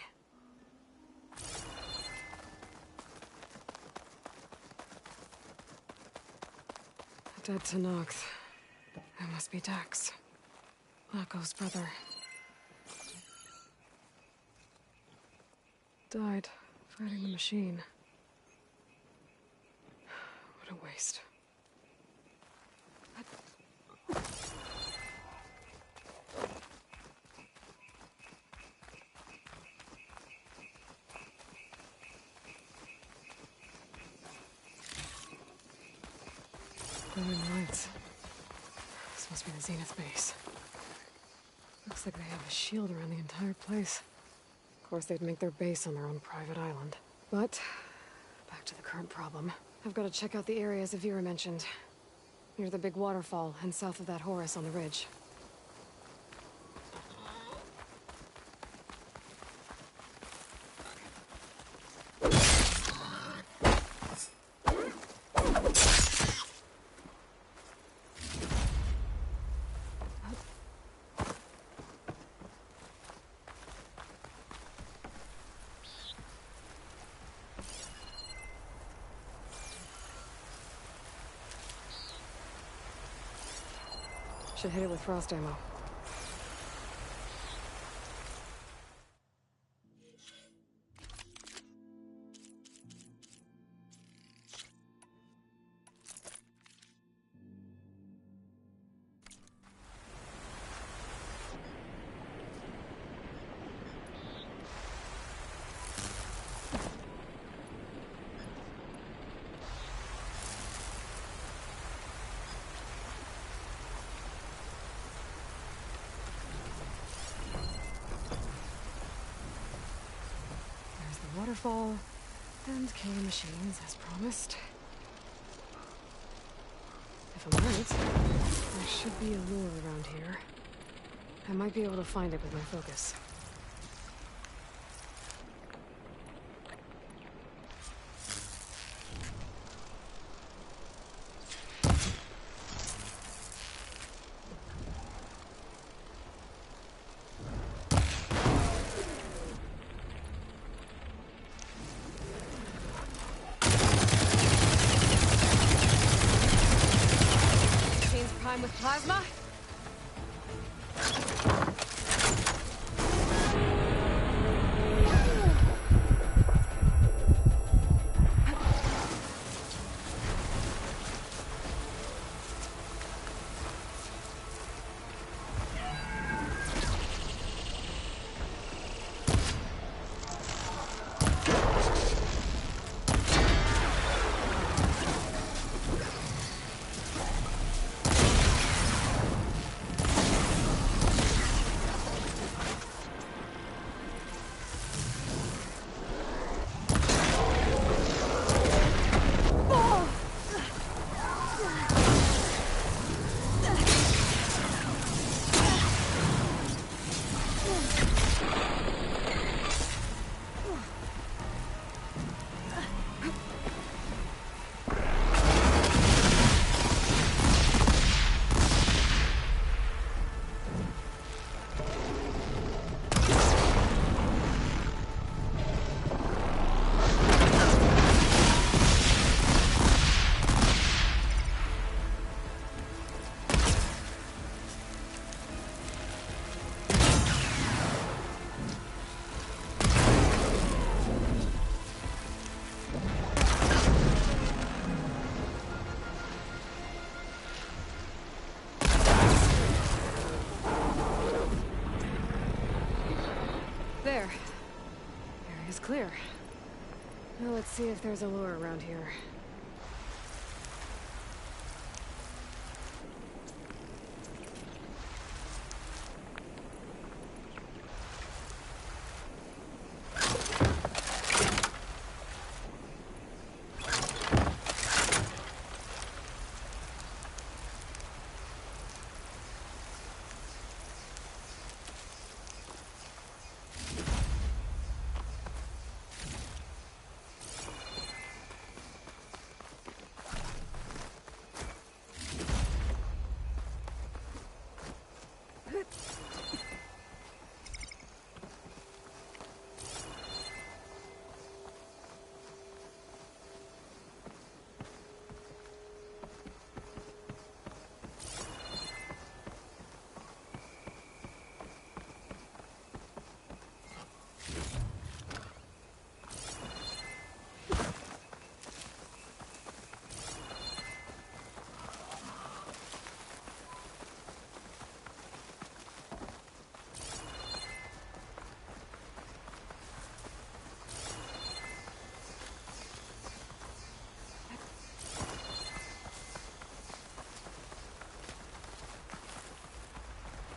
Dead Tanox. That must be Dax. Lako's brother. Died fighting the machine. What a waste. Glowing lights. This must be the Zenith base. Looks like they have a shield around the entire place. Of course, they'd make their base on their own private island. But, back to the current problem. I've got to check out the areas Vera mentioned. Near the big waterfall and south of that Horus on the ridge. Should hit it with frost ammo. Waterfall and killing machines as promised. If I'm right, there should be a lure around here. I might be able to find it with my focus. With plasma? There. Area's clear. Now let's see if there's a lure around here.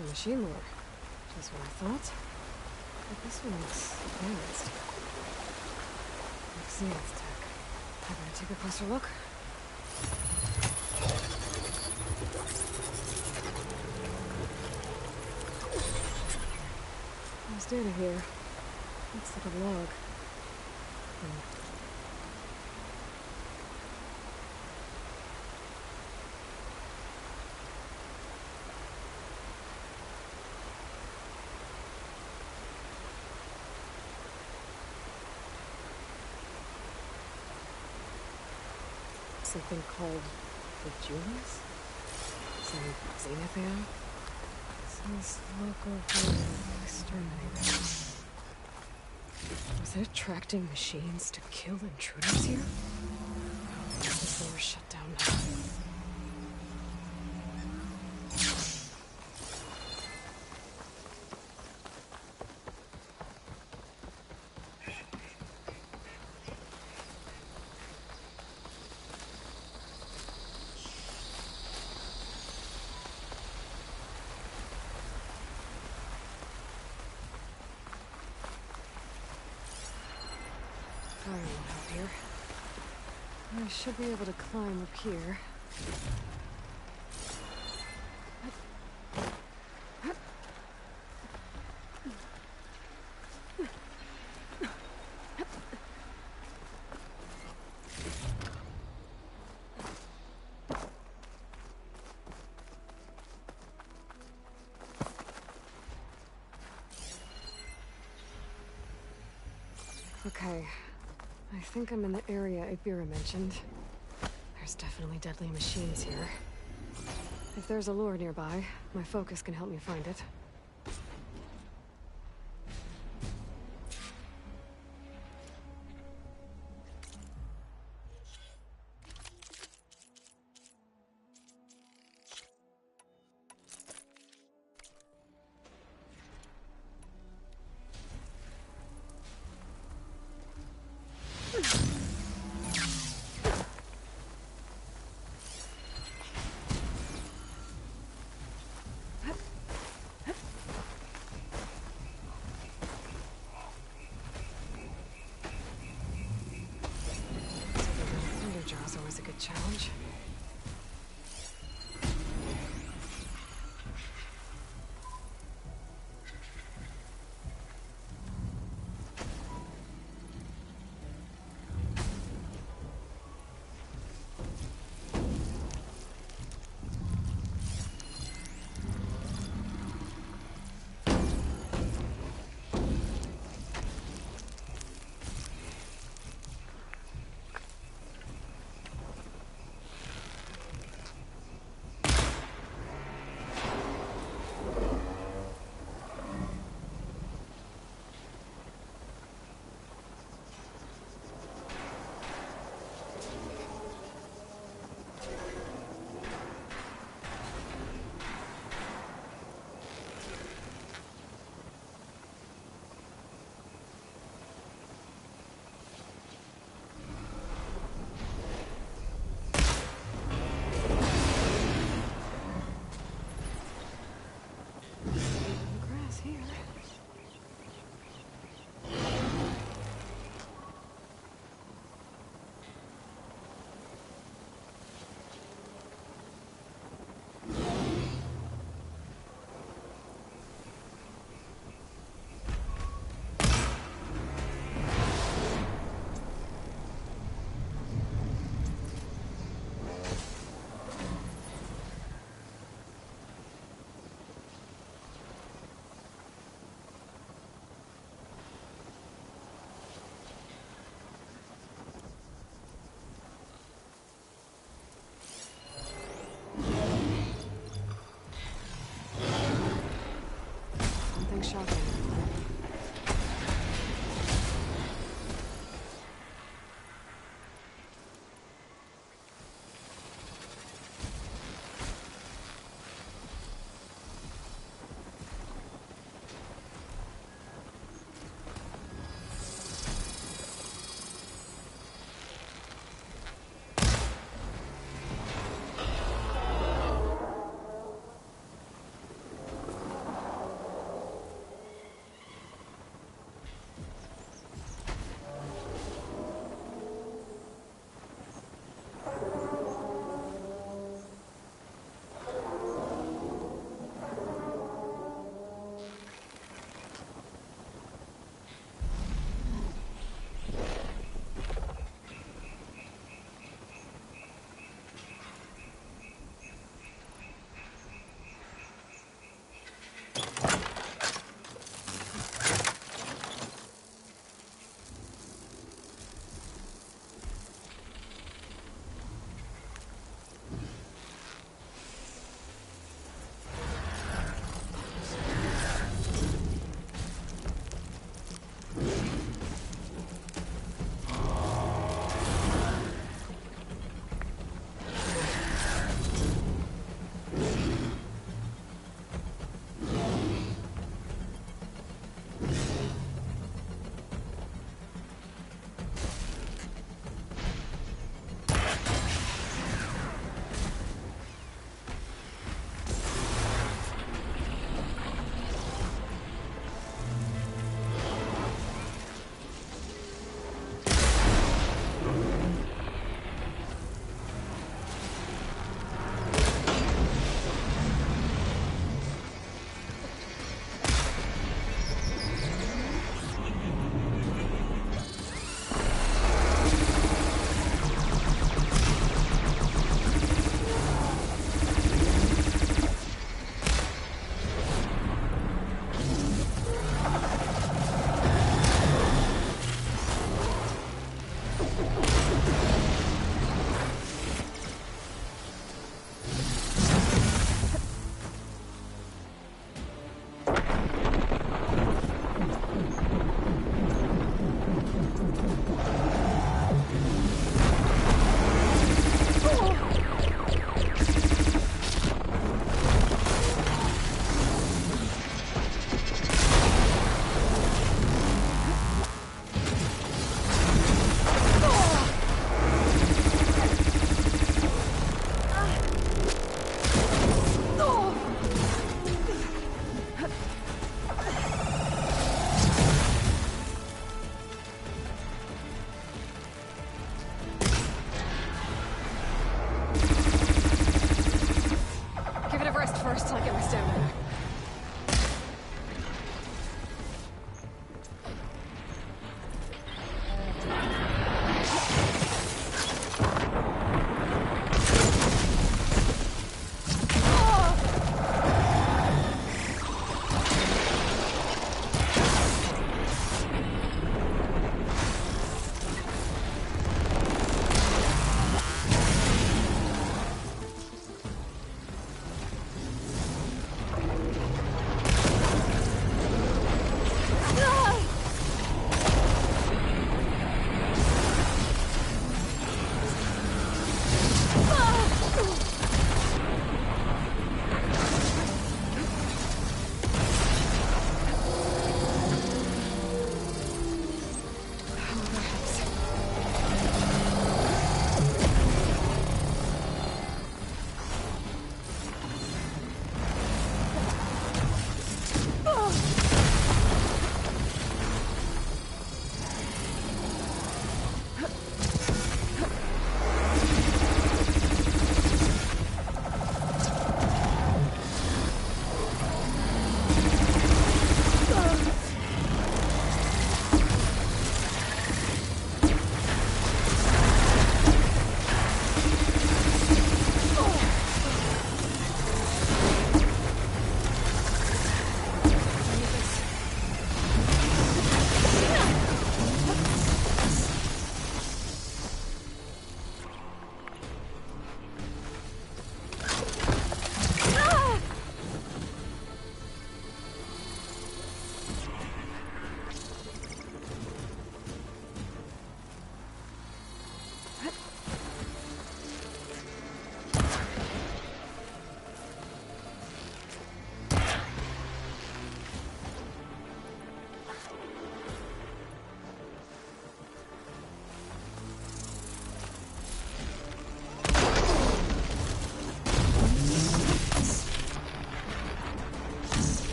The machine lure. Just what I thought. But this one looks advanced. Like Zenith tech. I better take a closer look. Who's data here? Looks like a log. Something called the Jewels? Some Zenithan? Says local exterminator. Was it attracting machines to kill intruders here? Oh, the door's shut down now. I should be able to climb up here. Okay. I think I'm in the area Ibira mentioned. There's definitely deadly machines here. If there's a lure nearby, my focus can help me find it. Thunderjaw's always a good challenge. first till I get my stamina.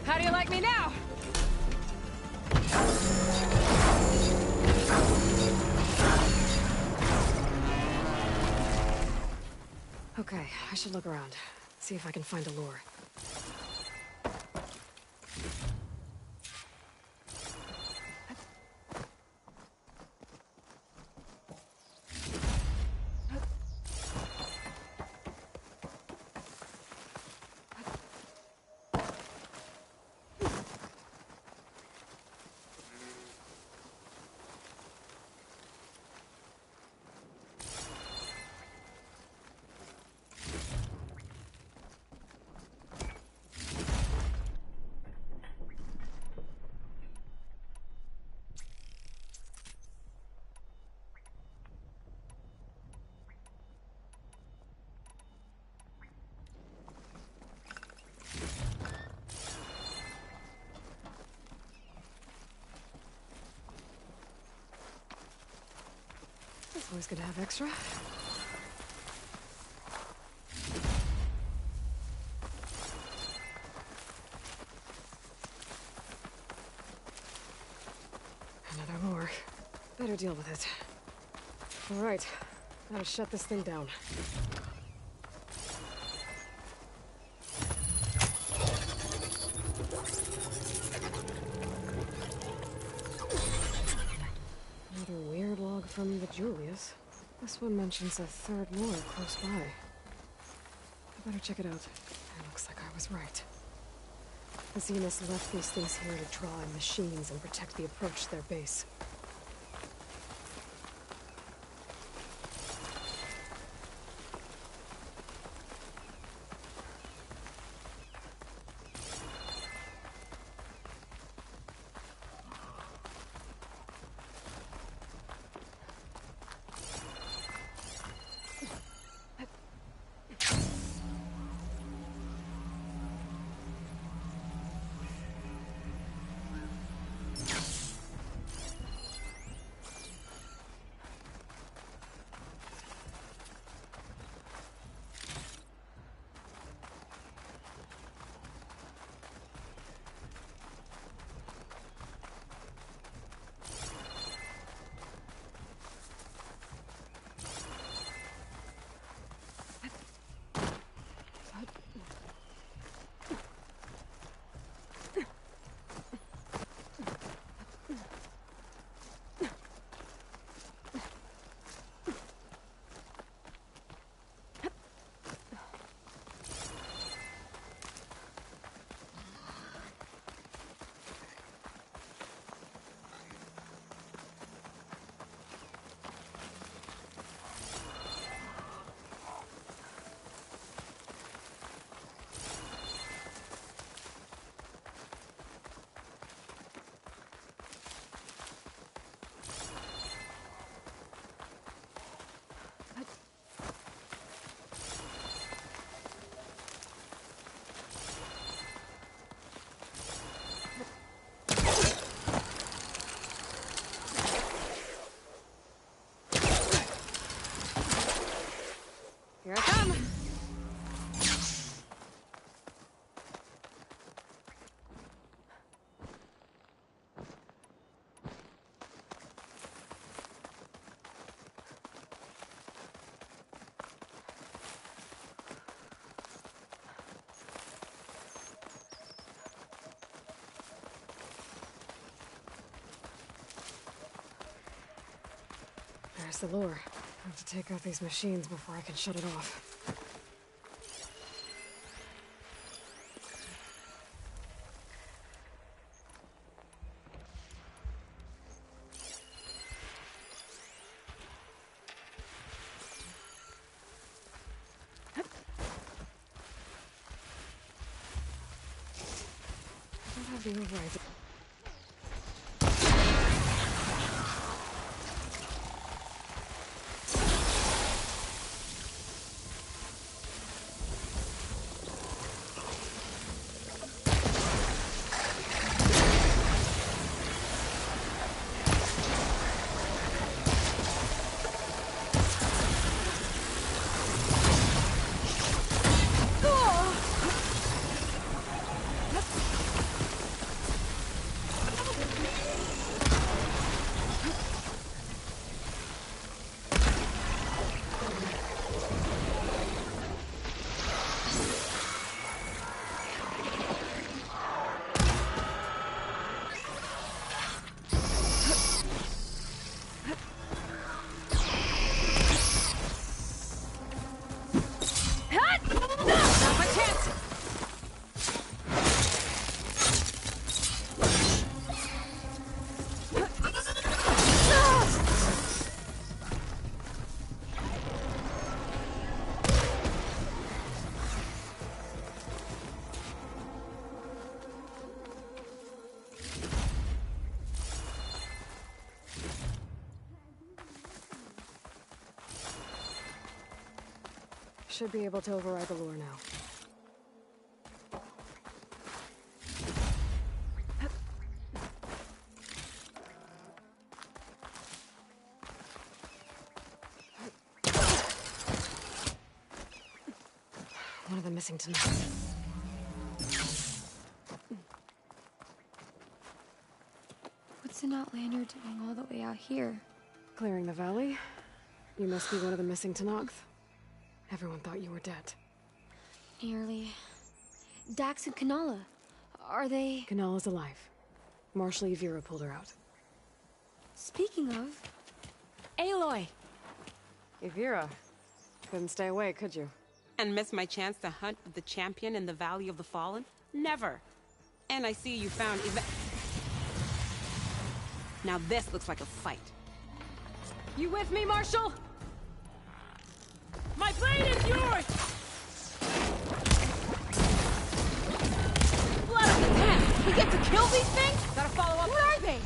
How do you like me now? Okay, I should look around. See if I can find a lure. It's always good to have extra. Another lure. Better deal with it. All right, gotta shut this thing down. Another weird log from the Julius. This one mentions a third lure close by. I better check it out. It looks like I was right. The Zeniths left these things here to draw in machines and protect the approach to their base. Here I come! There's the lure. I have to take out these machines before I can shut it off. I don't have the override. Should be able to override the lure now. One of them missing tonight. What's the Not Lanyard doing all the way out here? Clearing the valley? You must be one of the missing Tenakth. Everyone thought you were dead. Nearly. Dax and Kanala. Are they... Kanala's alive. Marshal Yvira pulled her out. Speaking of... Aloy! Yvira. Couldn't stay away, could you? And miss my chance to hunt with the champion in the Valley of the Fallen? Never. And I see you found Now this looks like a fight. You with me, Marshall? My blade is yours! Blood of the Ten! We get to kill these things? Gotta follow up. Where are they?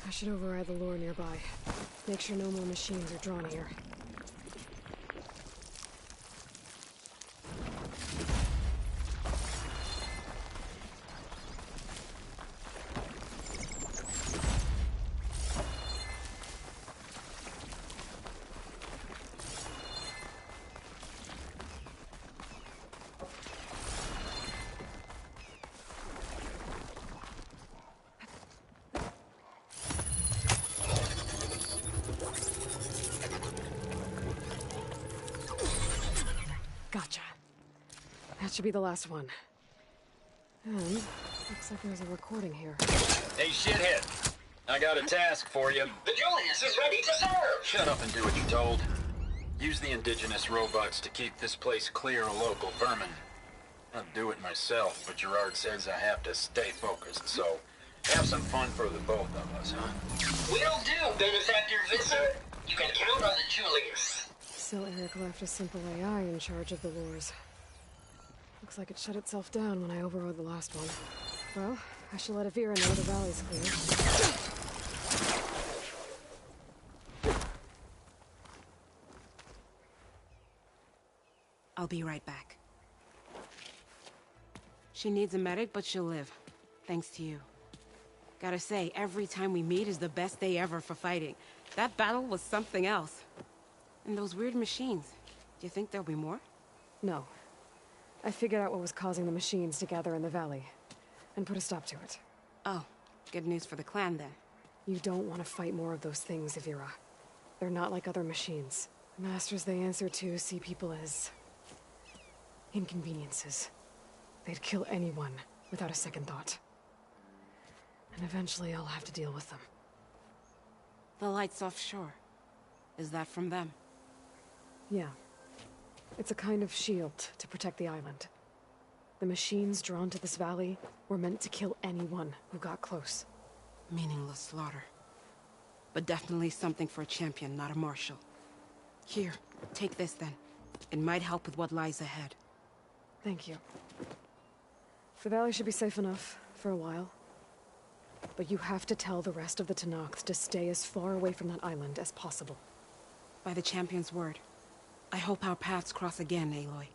I should override the lure nearby. Make sure no more machines are drawn here. Gotcha. That should be the last one. And looks like there's a recording here. Hey, shithead. I got a task for you. The Julius is ready to serve! Shut up and do what you're told. Use the indigenous robots to keep this place clear of local vermin. I'd do it myself, but Gerard says I have to stay focused, so have some fun for the both of us, huh? Will do, benefactor visitor. You can count on the Julius. So Eric left a simple AI in charge of the lures. Looks like it shut itself down when I overrode the last one. Well, I shall let Avira know the valley's clear. I'll be right back. She needs a medic, but she'll live. Thanks to you. Gotta say, every time we meet is the best day ever for fighting. That battle was something else. And those weird machines. Do you think there'll be more? No. I figured out what was causing the machines to gather in the valley, and put a stop to it. Oh, good news for the clan then. You don't want to fight more of those things, Evira. They're not like other machines. The masters they answer to see people as... inconveniences. They'd kill anyone without a second thought. And eventually I'll have to deal with them. The lights offshore. Is that from them? Yeah. It's a kind of shield to protect the island. The machines drawn to this valley were meant to kill anyone who got close. Meaningless slaughter. But definitely something for a champion, not a marshal. Here, take this then. It might help with what lies ahead. Thank you. The valley should be safe enough for a while. But you have to tell the rest of the Tenakths to stay as far away from that island as possible. By the champion's word. I hope our paths cross again, Aloy.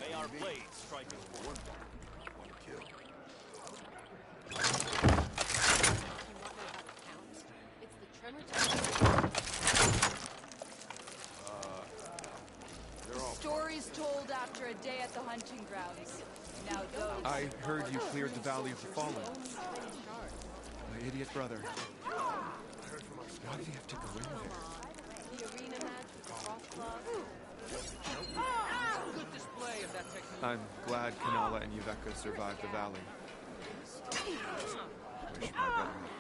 May our blades strike as one. One kill. Stories told after a day at the hunting grounds. Now those... I heard you cleared the Valley of the Fallen. My idiot brother. Why do you have to go in there? The arena match with the crossclaws. Good display of that technique. I'm glad Kanala and Yuveka survived the valley. Wish my brother had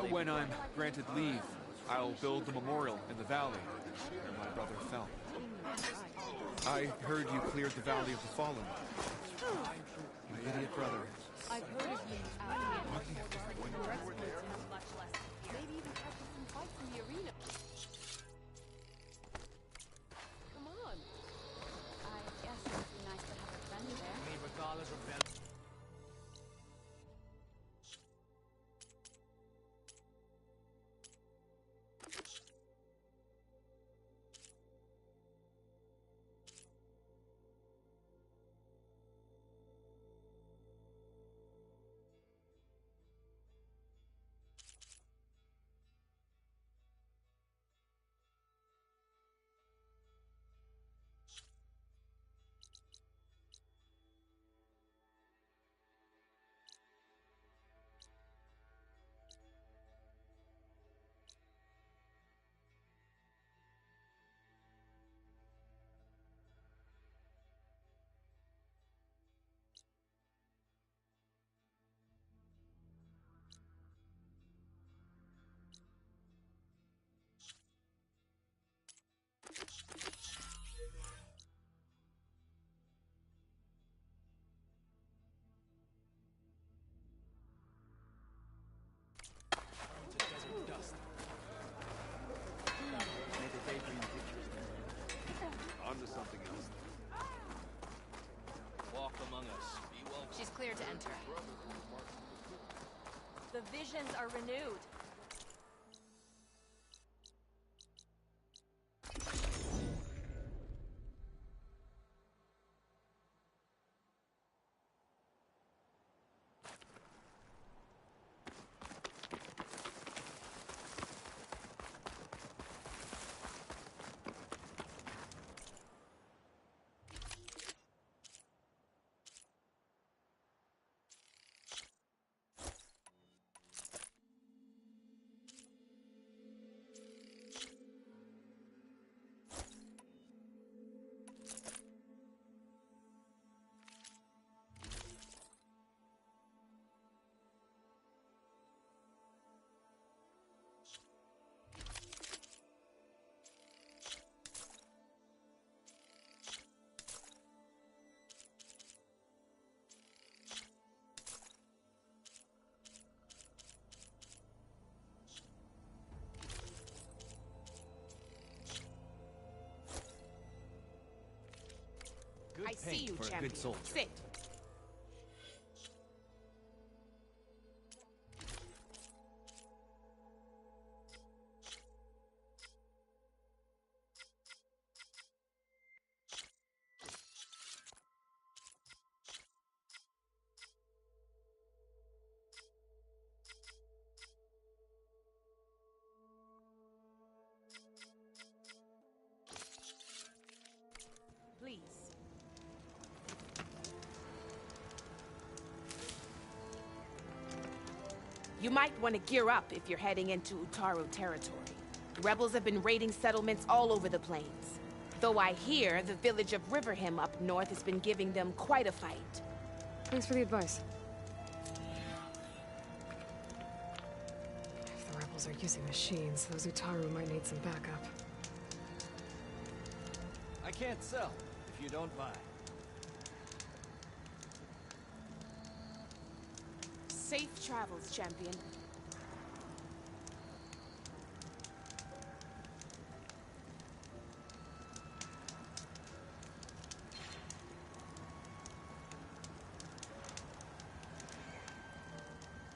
too. When I'm granted leave, I'll build the memorial in the valley where my brother fell. I heard you cleared the Valley of the Fallen. My idiot brother. I've heard of you out Why do you have to go in there? much less. Maybe even catching some fights in the arena. Come on. I guess it would be nice to have a friend there. I mean, regardless of them. She's clear to enter. The visions are renewed. I see you, champion. Sit. Please. You might want to gear up if you're heading into Utaru territory. Rebels have been raiding settlements all over the plains. Though I hear the village of Riverham up north has been giving them quite a fight. Thanks for the advice. If the rebels are using machines, those Utaru might need some backup. I can't sell, if you don't buy. Safe travels, champion.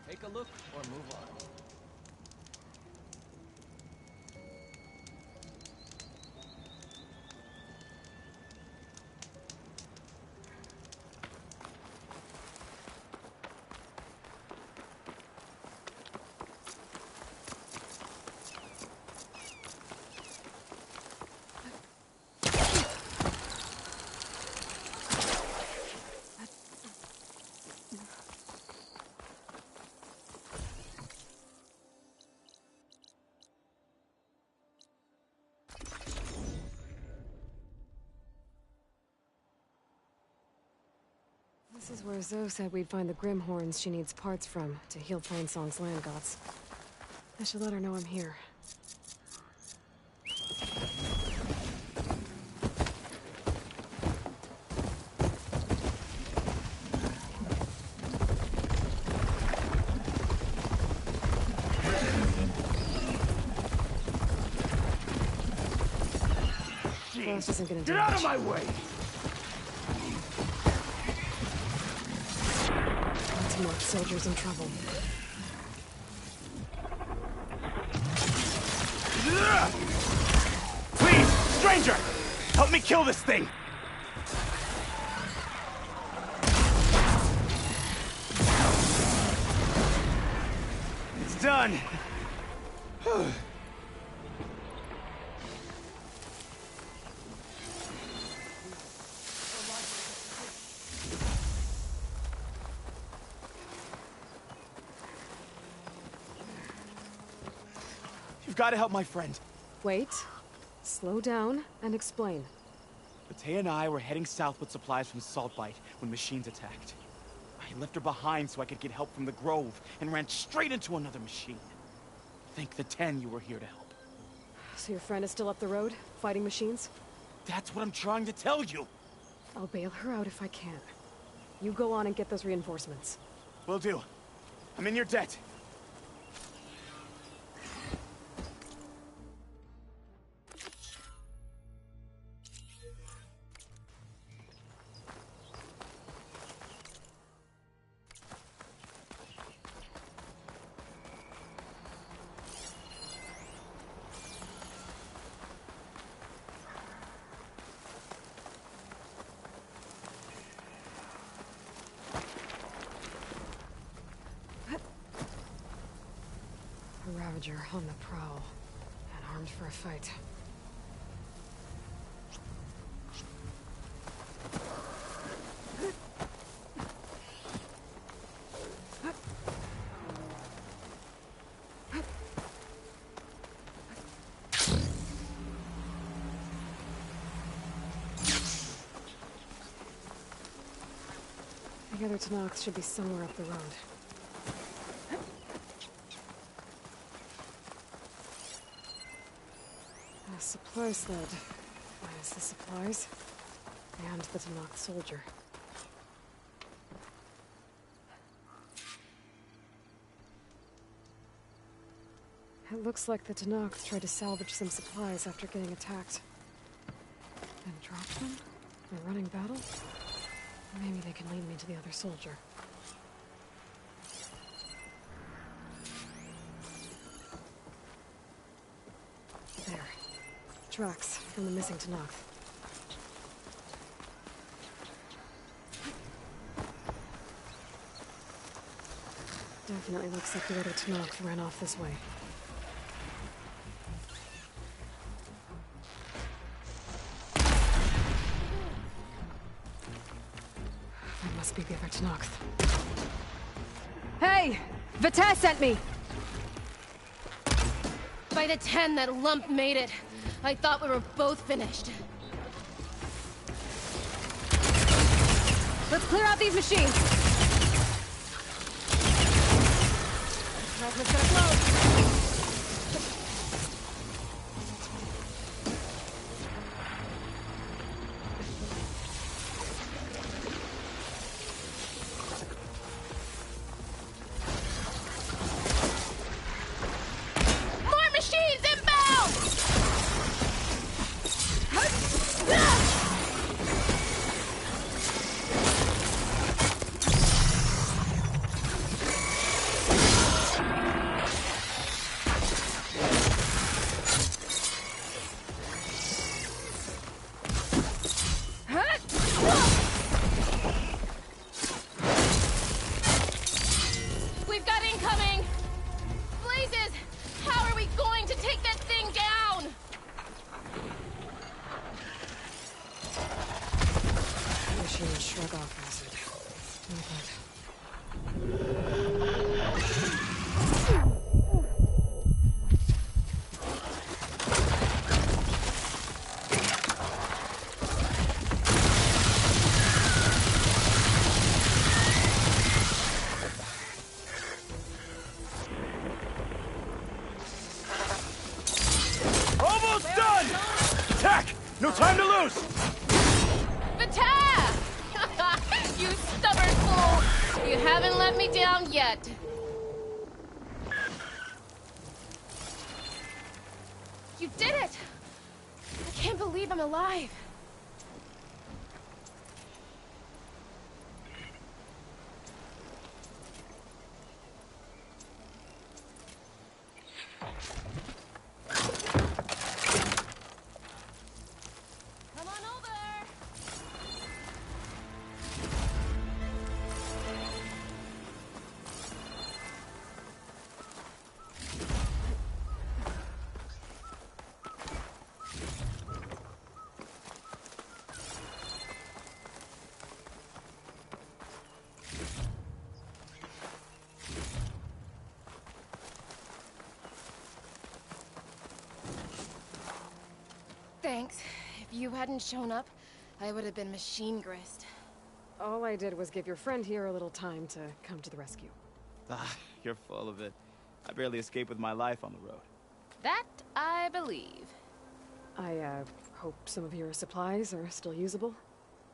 Take a look or move on. This is where Zoe said we'd find the Grimhorns she needs parts from to heal Plainsong's land gods. I should let her know I'm here. Frost isn't gonna do Get out much. of my way! More soldiers in trouble. Please, stranger! Help me kill this thing! It's done! You've got to help my friend. Wait. Slow down and explain. Matei and I were heading south with supplies from Saltbite when machines attacked. I left her behind so I could get help from the Grove and ran straight into another machine. Thank the 10 you were here to help. So your friend is still up the road, fighting machines? That's what I'm trying to tell you. I'll bail her out if I can. You go on and get those reinforcements. Will do. I'm in your debt. soldier on the prowl, and armed for a fight. The other Tanox should be somewhere up the road. A supply sled. Minus the supplies. And the Tanox soldier. It looks like the Tanox tried to salvage some supplies after getting attacked. And dropped them? In a running battle? Maybe they can lead me to the other soldier. There. Tracks from the missing Tanox. Definitely looks like the other Tanox ran off this way. Must be the other Tanox. Hey! Vita sent me! By the 10, that lump made it. I thought we were both finished. Let's clear out these machines! Plasma's gonna blow! Shrug off acid. Almost done! Attack! No time to lose! You stubborn fool! You haven't let me down yet. You did it! I can't believe I'm alive. Thanks. If you hadn't shown up, I would have been machine grist. All I did was give your friend here a little time to come to the rescue. Ah, you're full of it. I barely escaped with my life on the road. That I believe. I, hope some of your supplies are still usable.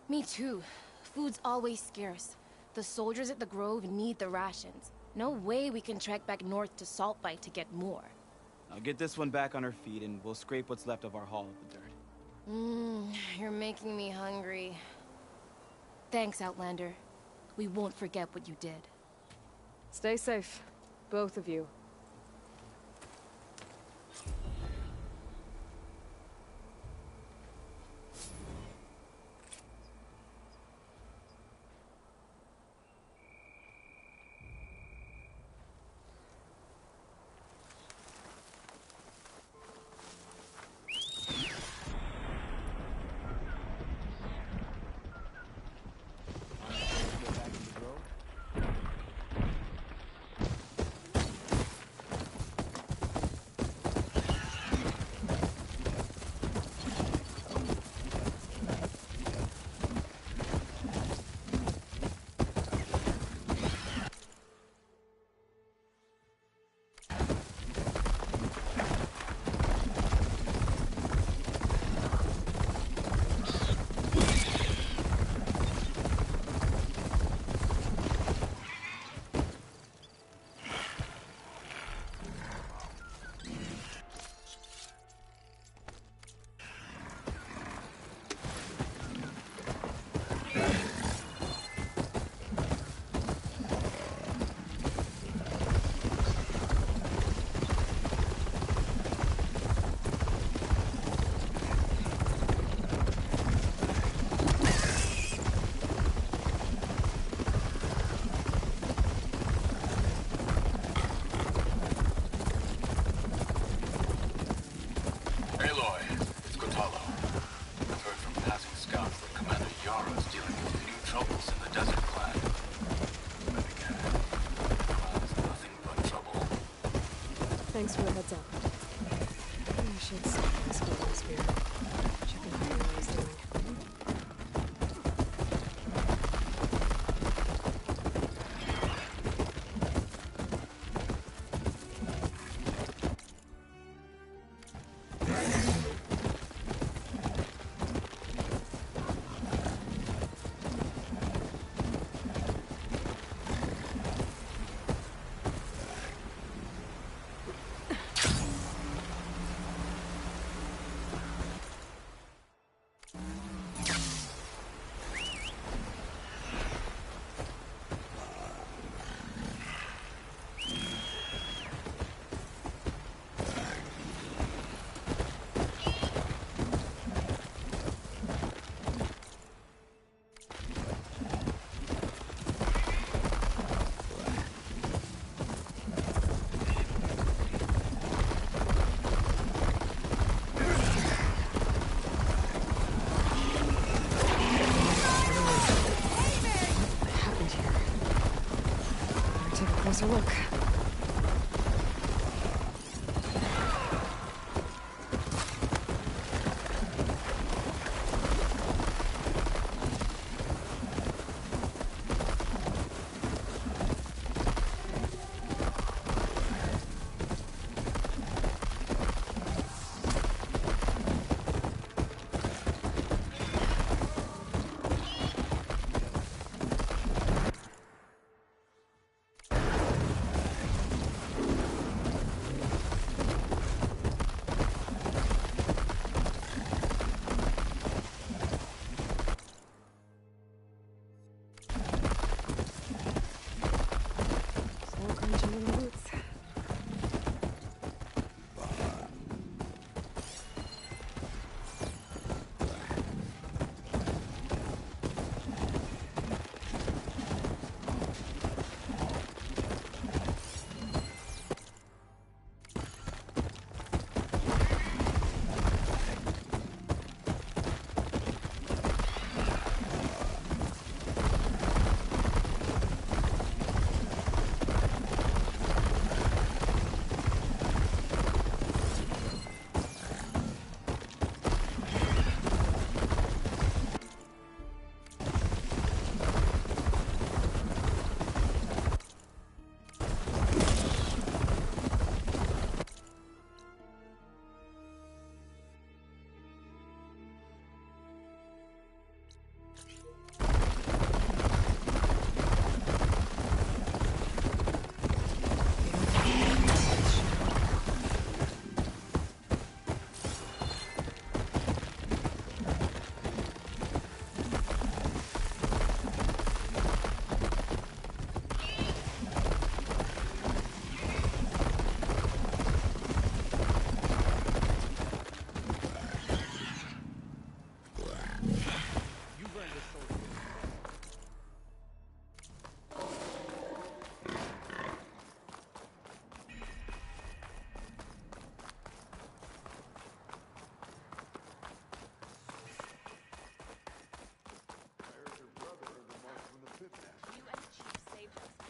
Me too. Food's always scarce. The soldiers at the Grove need the rations. No way we can trek back north to Saltbite to get more. I'll get this one back on her feet and we'll scrape what's left of our haul of the dirt. You're making me hungry. Thanks, Outlander. We won't forget what you did. Stay safe, both of you. Thanks for the heads up. Maybe I should stop this atmosphere. Check in on what he's doing. Closer look.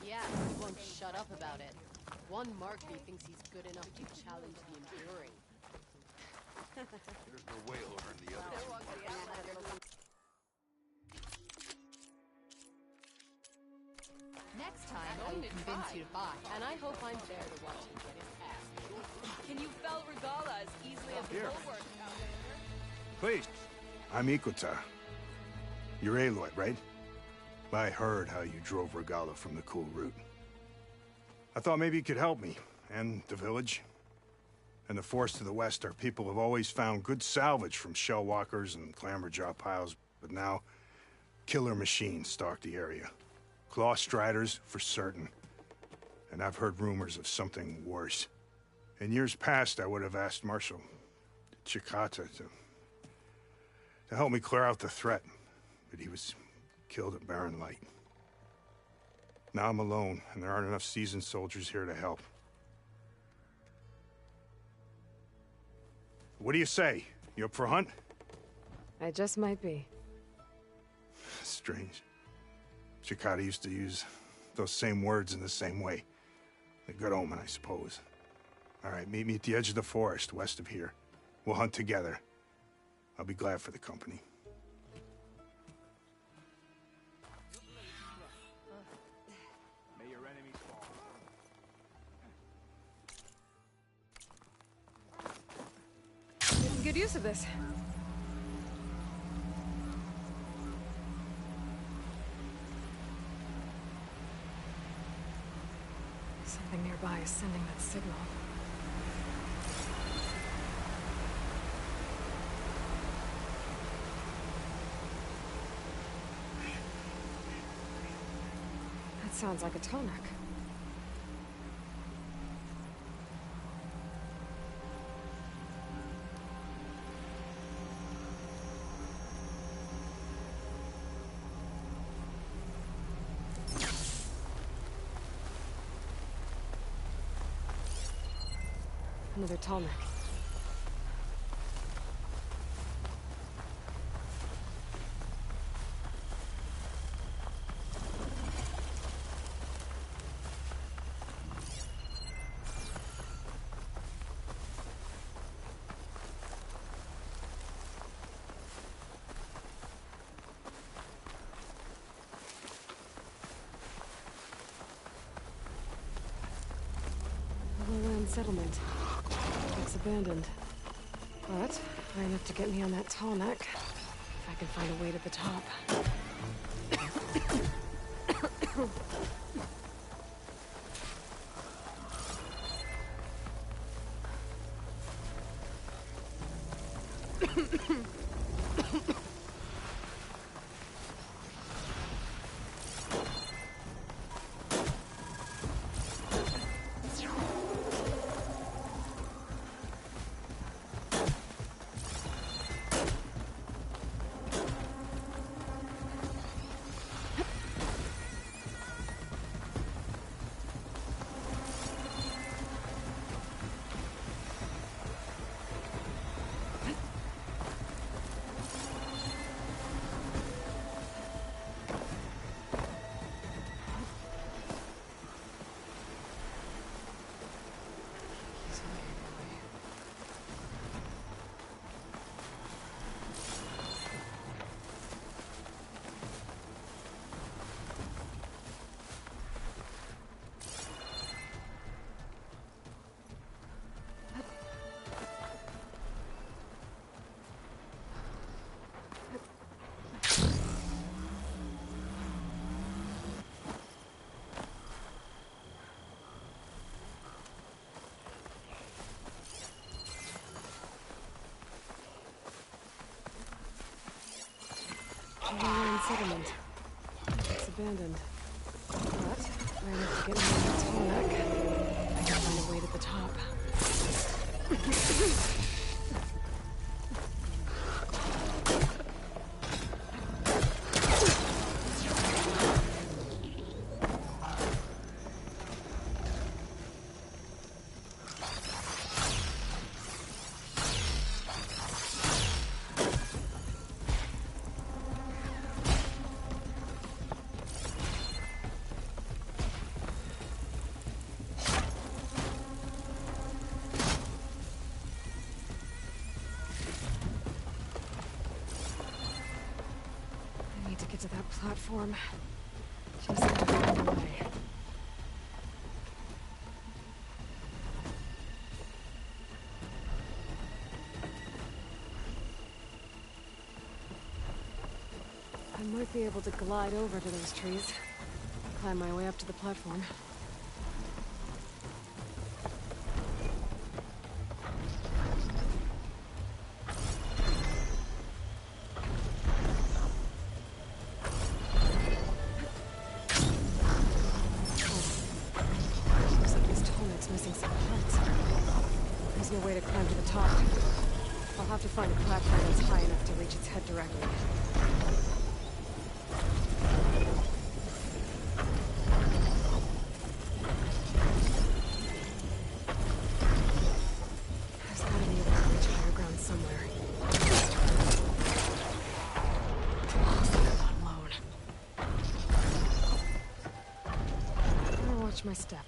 Yeah, he won't shut up about it. One Markby thinks he's good enough to challenge the Enduring. There's no whale over in the other. Next time, I will convince you to buy, and I hope I'm there to watch him get his ass. Can you fell Regala as easily as the Here. bulwark, Outlander? Please. I'm Ikuta. You're Aloy, right? I heard how you drove Regala from the cool route. I thought maybe you could help me, and the village. And the forest to the west, our people have always found good salvage from shellwalkers and clamberjaw piles, but now, killer machines stalk the area. Claw striders, for certain. And I've heard rumors of something worse. In years past, I would have asked Marshal Chikata to help me clear out the threat, but he was killed at Barren Light. Now I'm alone, and there aren't enough seasoned soldiers here to help. What do you say? You up for a hunt? I just might be. Strange. Chikata used to use those same words in the same way. A good omen, I suppose. All right, meet me at the edge of the forest, west of here. We'll hunt together. I'll be glad for the company. May your enemies fall. Making good use of this. Something nearby is sending that signal. That sounds like a Tonek. Another Tonek. A lowland settlement. Looks abandoned. But high enough to get me on that tall neck. If I can find a way to the top. Lowland settlement. It's abandoned. But I have to get me on the tall neck. I can find a way to the top. To that platform. Just gotta find a way. I might be able to glide over to those trees. Climb my way up to the platform. There's no way to climb to the top. I'll have to find a platform that's high enough to reach its head directly. There's gotta be a way to reach higher ground somewhere. I'm not alone. I'll watch my step.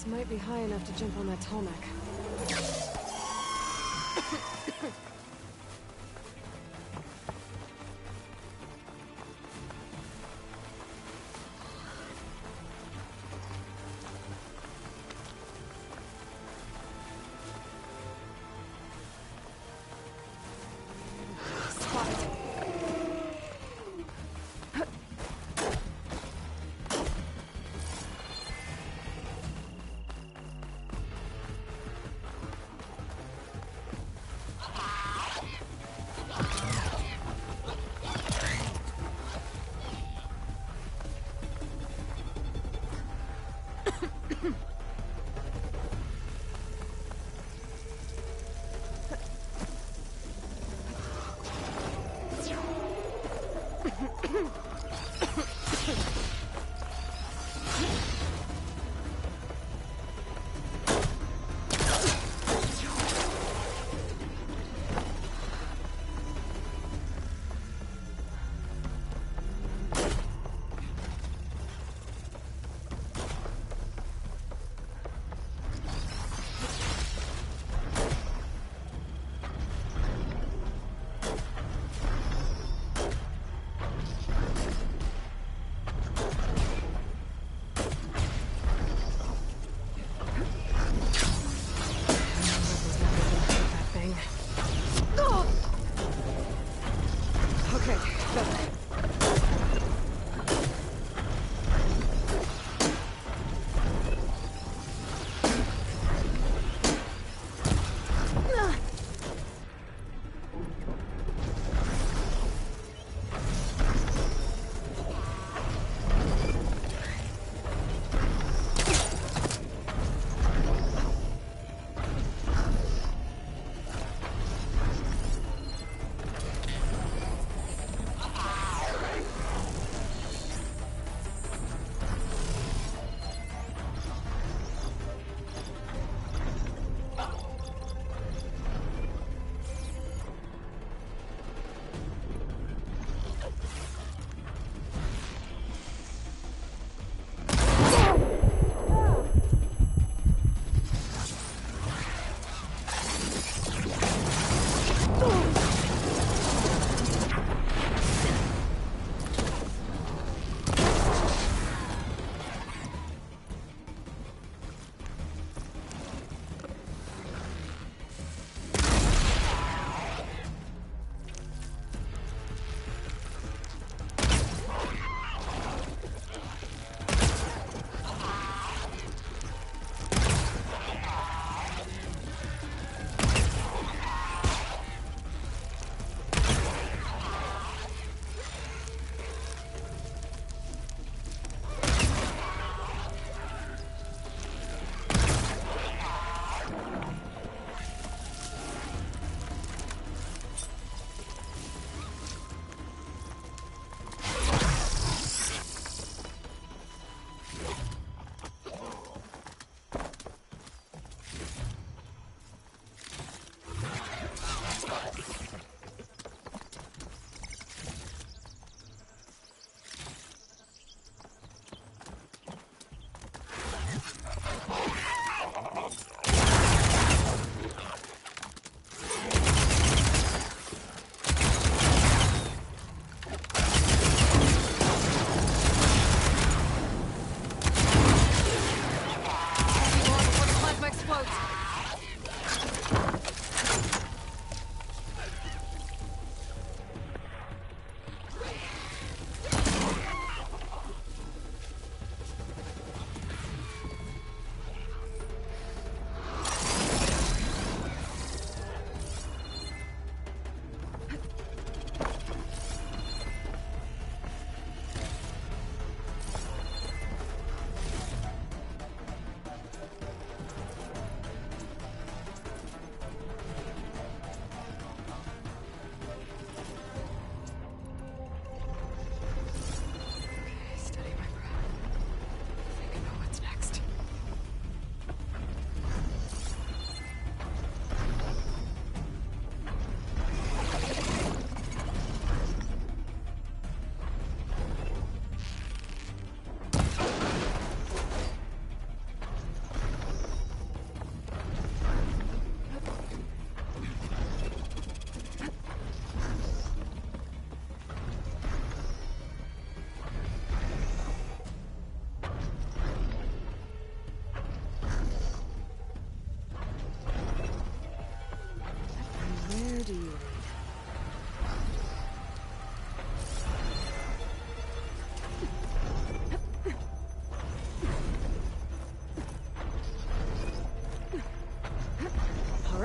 This might be high enough to jump on that Tolmec.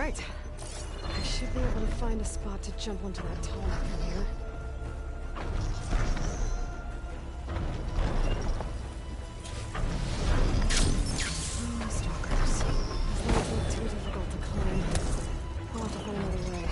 right. I should be able to find a spot to jump onto that tall from here. Stalkers. This might be too difficult to climb. I'll have to find another way.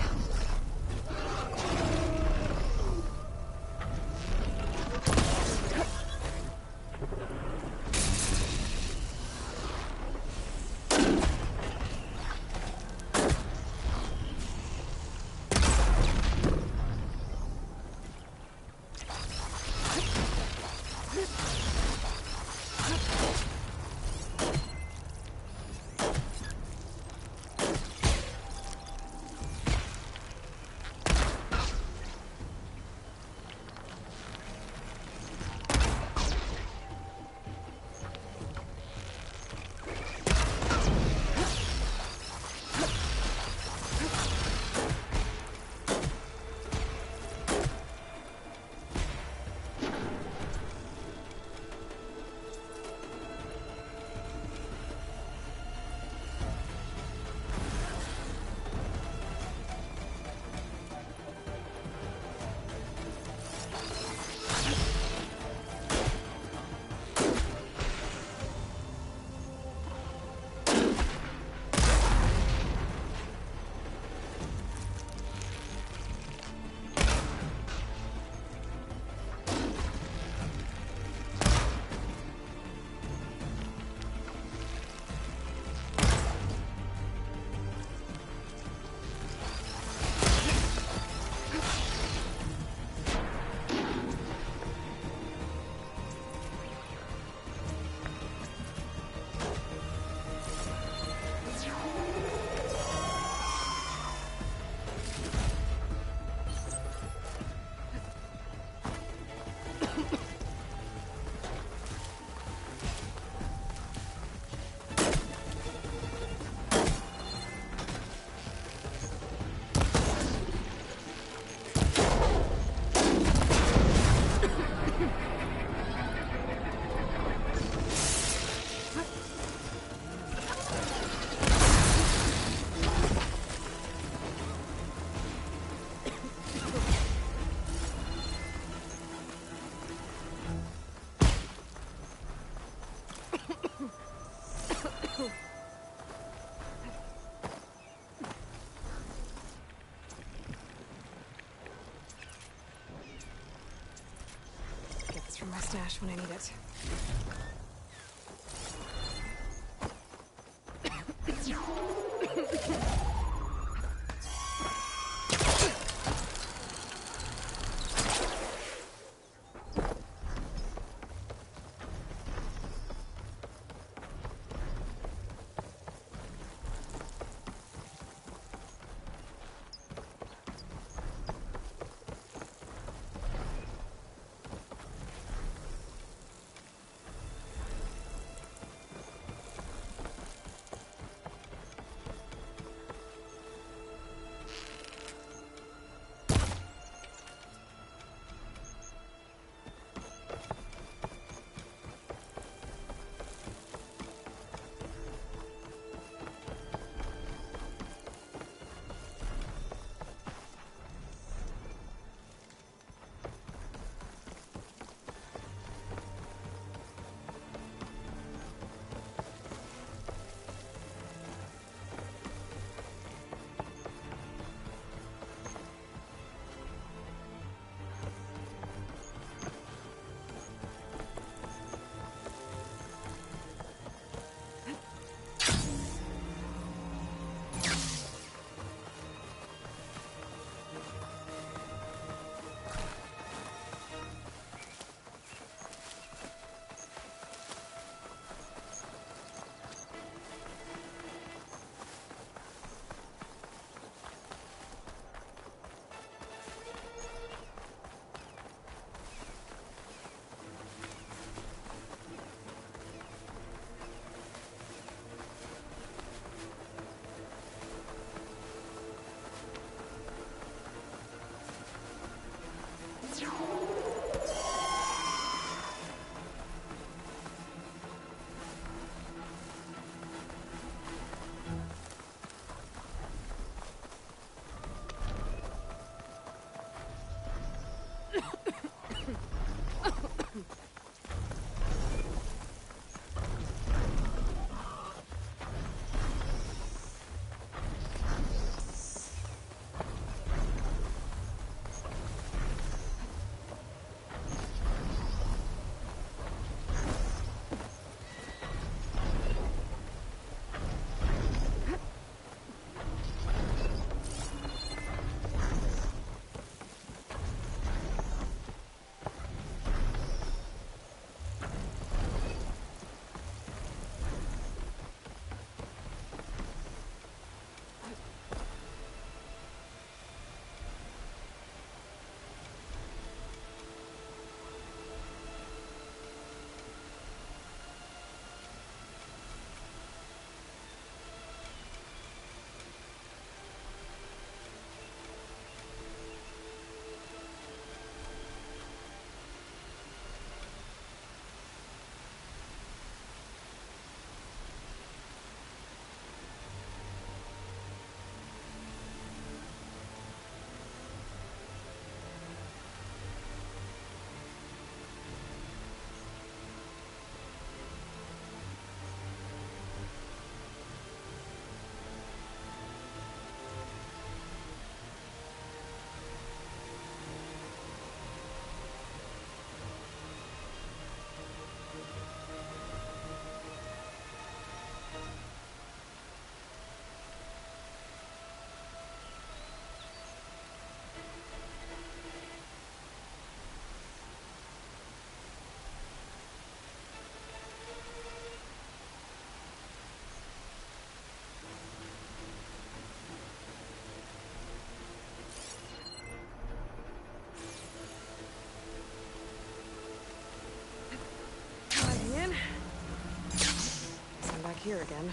From my stash when I need it. here again.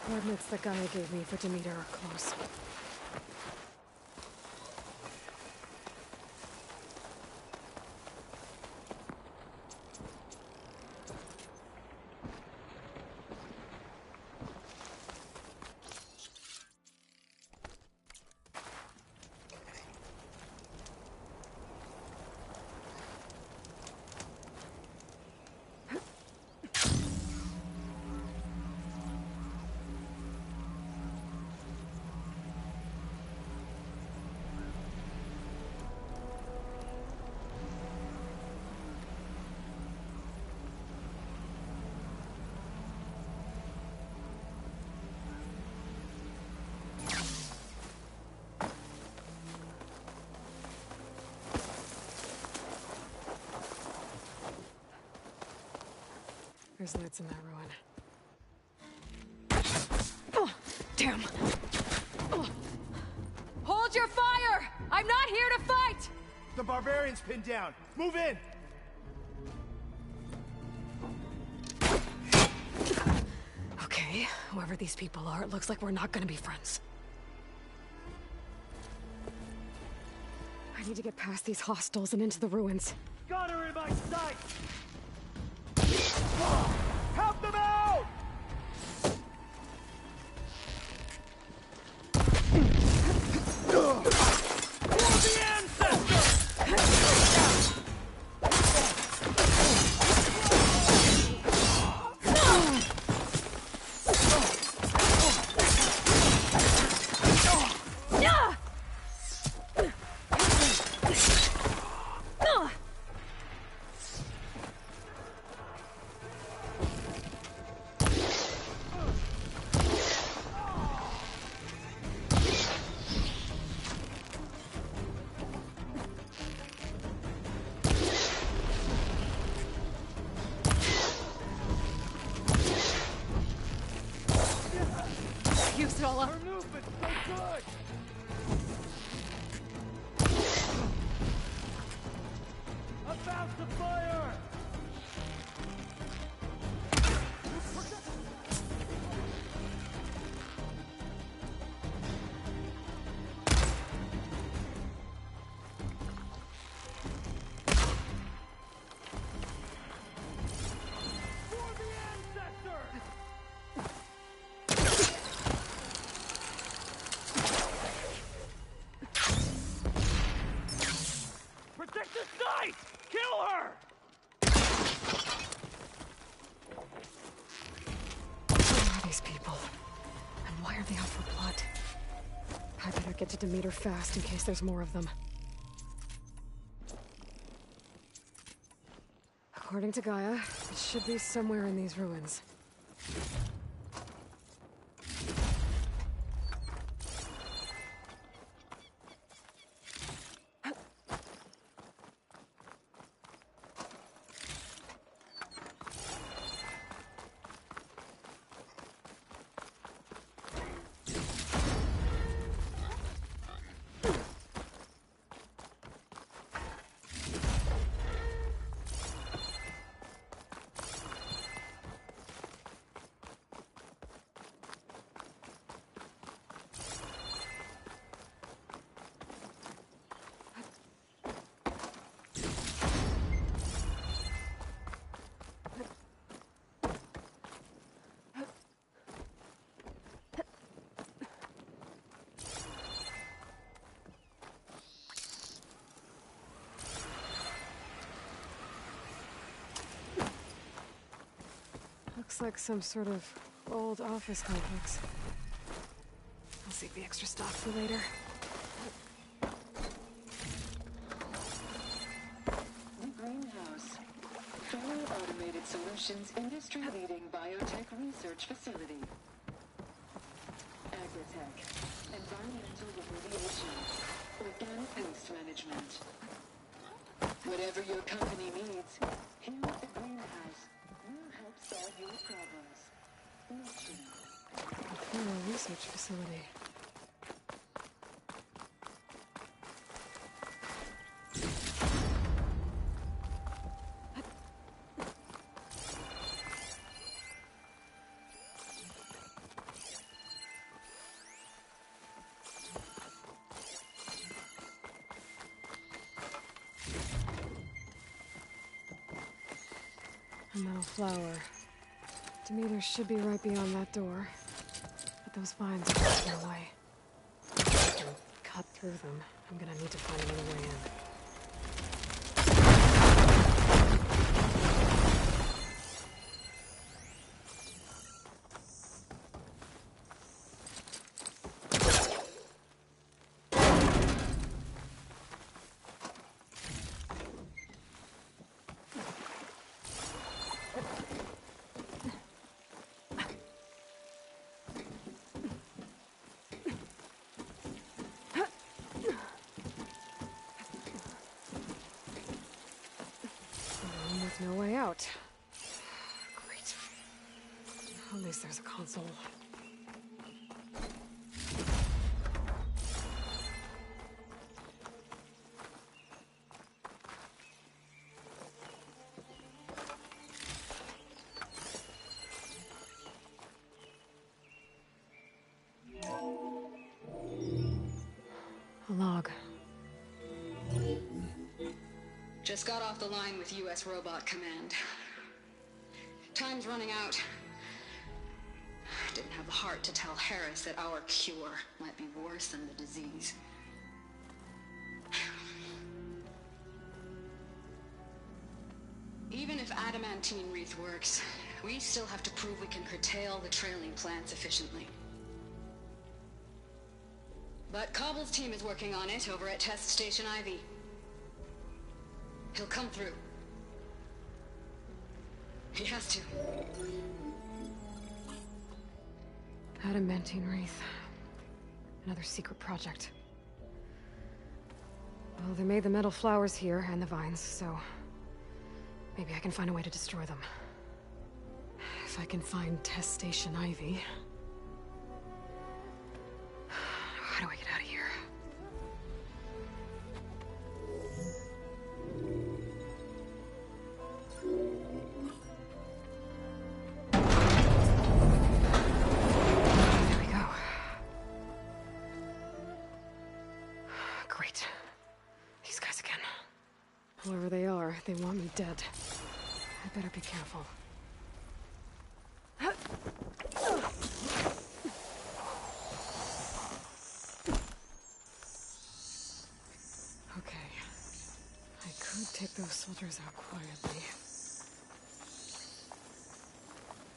Coordinates that Gaia gave me for Demeter are close. There's lights in that ruin. Oh, damn. Oh. Hold your fire! I'm not here to fight! The barbarian's pinned down. Move in! Okay, whoever these people are, it looks like we're not gonna be friends. I need to get past these hostiles and into the ruins. Got her in my sight! Help them out! For the ancestors! Use it all up. Her movement's so good! About to fire! For the ancestors! Protect the site! Kill her! Who are these people? And why are they out for blood? I better get to Demeter fast in case there's more of them. According to Gaia, it should be somewhere in these ruins. Looks like some sort of old office complex. I'll save the extra stock for later. The Greenhouse. Fully automated solutions industry-leading biotech research facility. Agritech. Environmental remediation. Organic waste management. Whatever your company needs, here at the Greenhouse, we'll help solve your problems. Mission. A research facility. A metal flower. Demeter should be right beyond that door. But those vines are blocking the way. If I can cut through them, I'm gonna need to find another way in. No way out. Great At least there's a console. A log. Just got off the line with U.S. Robot Command. Time's running out. Didn't have the heart to tell Harris that our cure might be worse than the disease. Even if adamantine wreath works, we still have to prove we can curtail the trailing plants efficiently. But Cobble's team is working on it over at Test Station Ivy. He'll come through. He has to. Adamantine wreath. Another secret project. Well, they made the metal flowers here and the vines, so maybe I can find a way to destroy them. If I can find Test Station Ivy. How do I get out of here? There we go. Great. These guys again. Whoever they are, they want me dead. I better be careful. Okay. I could take those soldiers out quietly.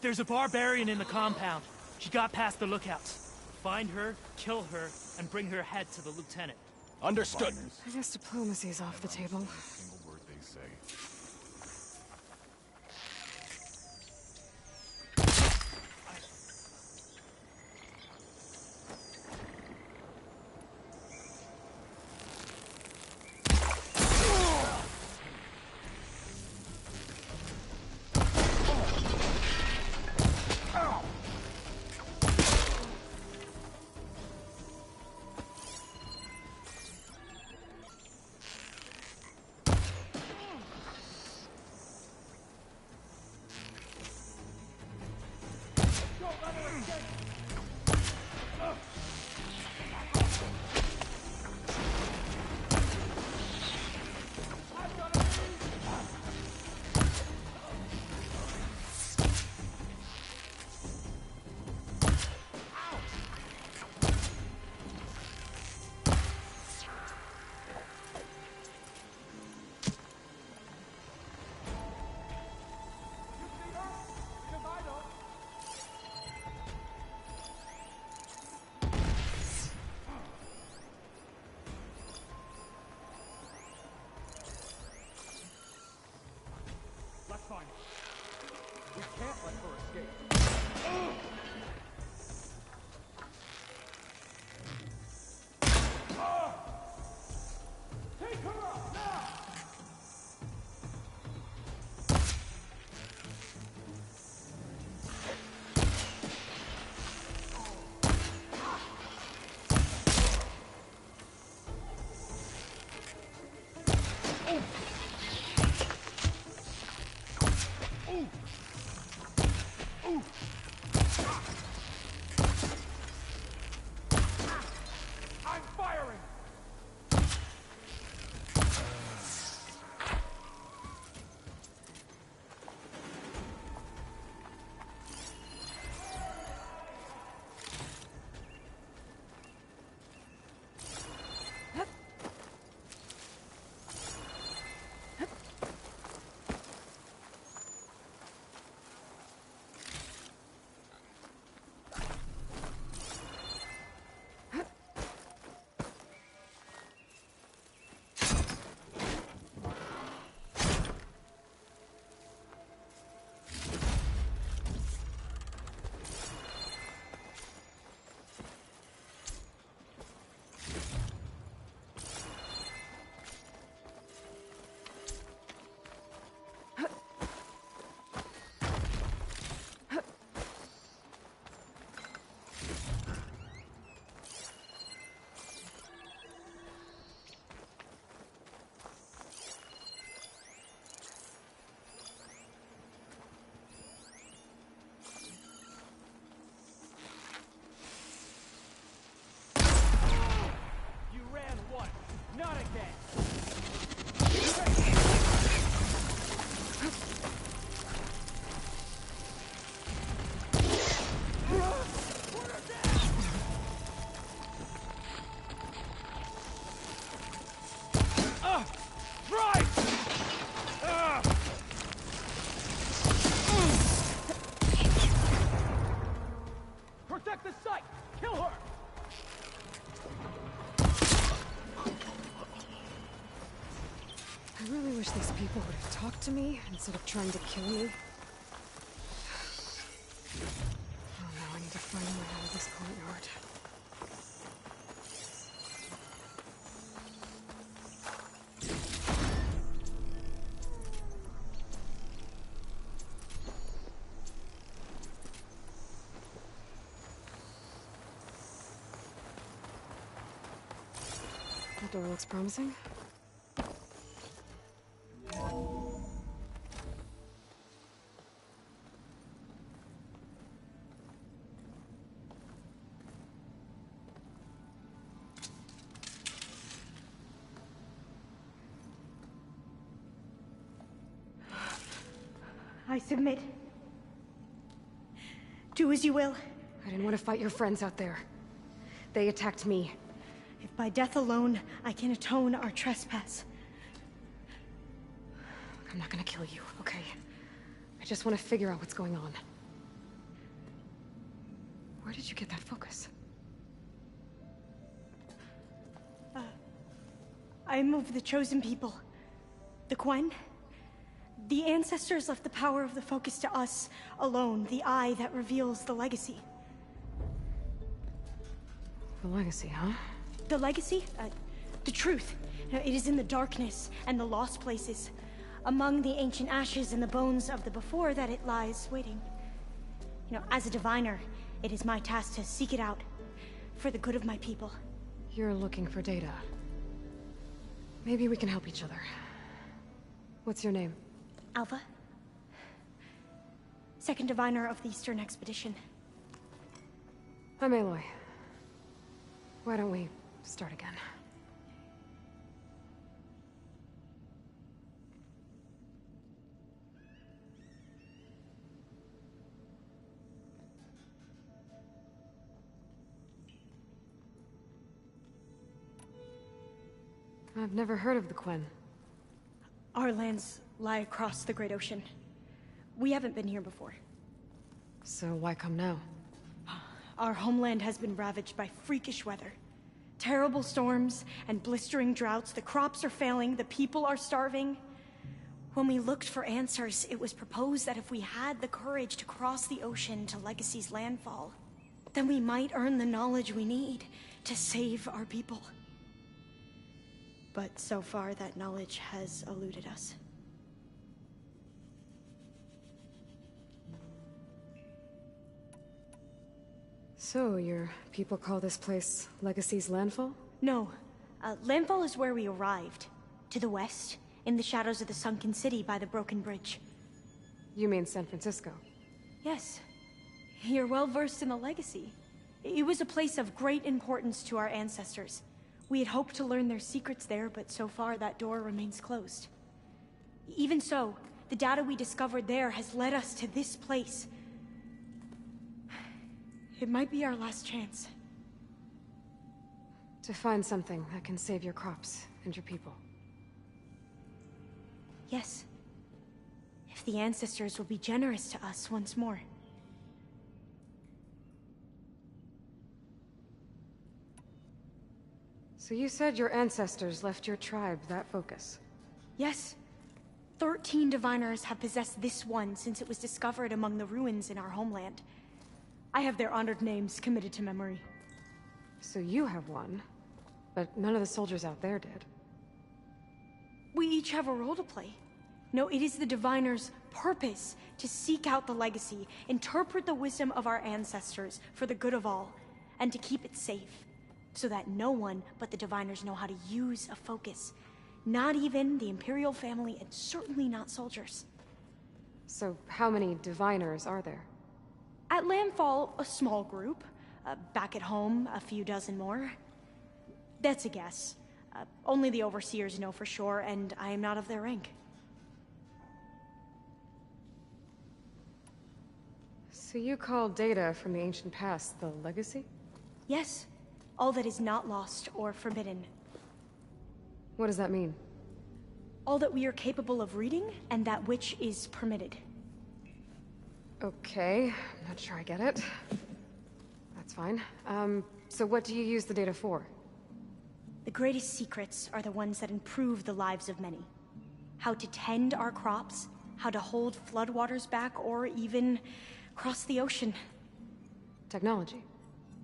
There's a barbarian in the compound. She got past the lookouts. Find her, kill her, and bring her head to the lieutenant. Understood. I guess diplomacy's off the table. Single word they say. That's fine. We can't let her escape. Take her out now! I'm firing! talk to me instead of trying to kill me? Oh, now I need to find my way out of this courtyard. That door looks promising. I submit. Do as you will. I didn't want to fight your friends out there. They attacked me. If by death alone I can atone our trespass. I'm not gonna kill you, okay? I just want to figure out what's going on. Where did you get that focus? I moved the chosen people. The Quen. The ancestors left the power of the focus to us alone, the eye that reveals the legacy. The legacy, huh? The legacy? The truth. It is in the darkness and the lost places, among the ancient ashes and the bones of the before that it lies waiting. As a diviner, it is my task to seek it out, for the good of my people. You're looking for data. Maybe we can help each other. What's your name? Alva. Second diviner of the Eastern Expedition. I'm Aloy. Why don't we start again? I've never heard of the Quen. Our lands lie across the Great Ocean. We haven't been here before. So why come now? Our homeland has been ravaged by freakish weather. Terrible storms and blistering droughts. The crops are failing, the people are starving. When we looked for answers, it was proposed that if we had the courage to cross the ocean to Legacy's landfall, then we might earn the knowledge we need to save our people. But so far, that knowledge has eluded us. So, your people call this place Legacy's landfall? No. Landfall is where we arrived. To the west, in the shadows of the sunken city by the broken bridge. You mean San Francisco? Yes. You're well versed in the Legacy. It was a place of great importance to our ancestors. We had hoped to learn their secrets there, but so far that door remains closed. Even so, the data we discovered there has led us to this place. It might be our last chance. To find something that can save your crops and your people. Yes. If the ancestors will be generous to us once more. So you said your ancestors left your tribe that focus? Yes. 13 diviners have possessed this one since it was discovered among the ruins in our homeland. I have their honored names committed to memory. So you have one, but none of the soldiers out there did. We each have a role to play. No, it is the diviner's purpose to seek out the legacy, interpret the wisdom of our ancestors for the good of all, and to keep it safe. So that no one but the diviners know how to use a focus. Not even the Imperial family, and certainly not soldiers. So how many diviners are there? At landfall, a small group. Back at home, a few dozen more. That's a guess. Only the overseers know for sure, and I am not of their rank. So you call data from the ancient past the legacy? Yes. All that is not lost or forbidden. What does that mean? All that we are capable of reading, and that which is permitted. Okay, I'm not sure I get it. That's fine. So what do you use the data for? The greatest secrets are the ones that improve the lives of many. how to tend our crops, how to hold floodwaters back, or even cross the ocean. Technology.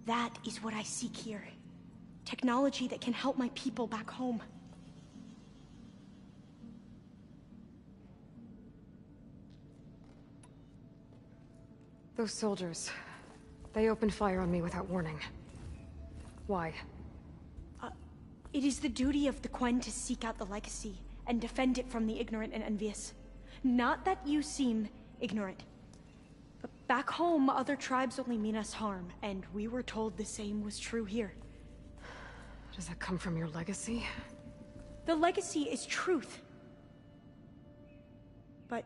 That is what I seek here. Technology that can help my people back home. Those soldiers, they opened fire on me without warning. Why? It is the duty of the Quen to seek out the legacy and defend it from the ignorant and envious. Not that you seem ignorant. But back home, other tribes only mean us harm, and we were told the same was true here. Does that come from your legacy? The legacy is truth. But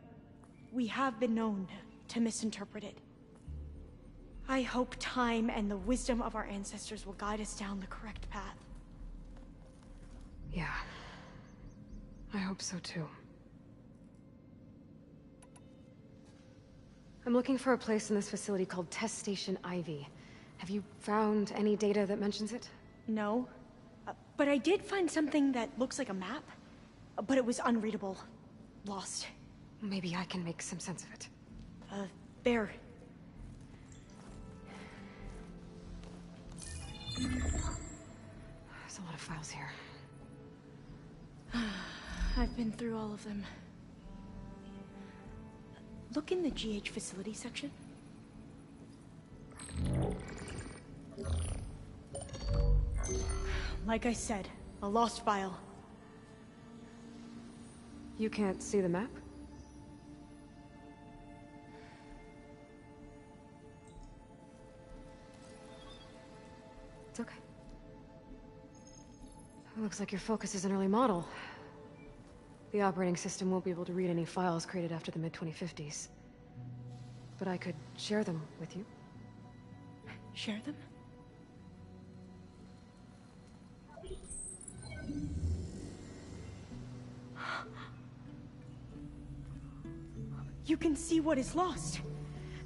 we have been known to misinterpret it. I hope time and the wisdom of our ancestors will guide us down the correct path. Yeah. I hope so too. I'm looking for a place in this facility called Test Station Ivy. Have you found any data that mentions it? No. But I did find something that looks like a map. But it was unreadable. Lost. Maybe I can make some sense of it. There. There's a lot of files here. I've been through all of them. Look in the GH facility section. Like I said, a lost file. You can't see the map? It's okay. It looks like your focus is an early model. The operating system won't be able to read any files created after the mid-2050s. But I could share them with you. Share them? You can see what is lost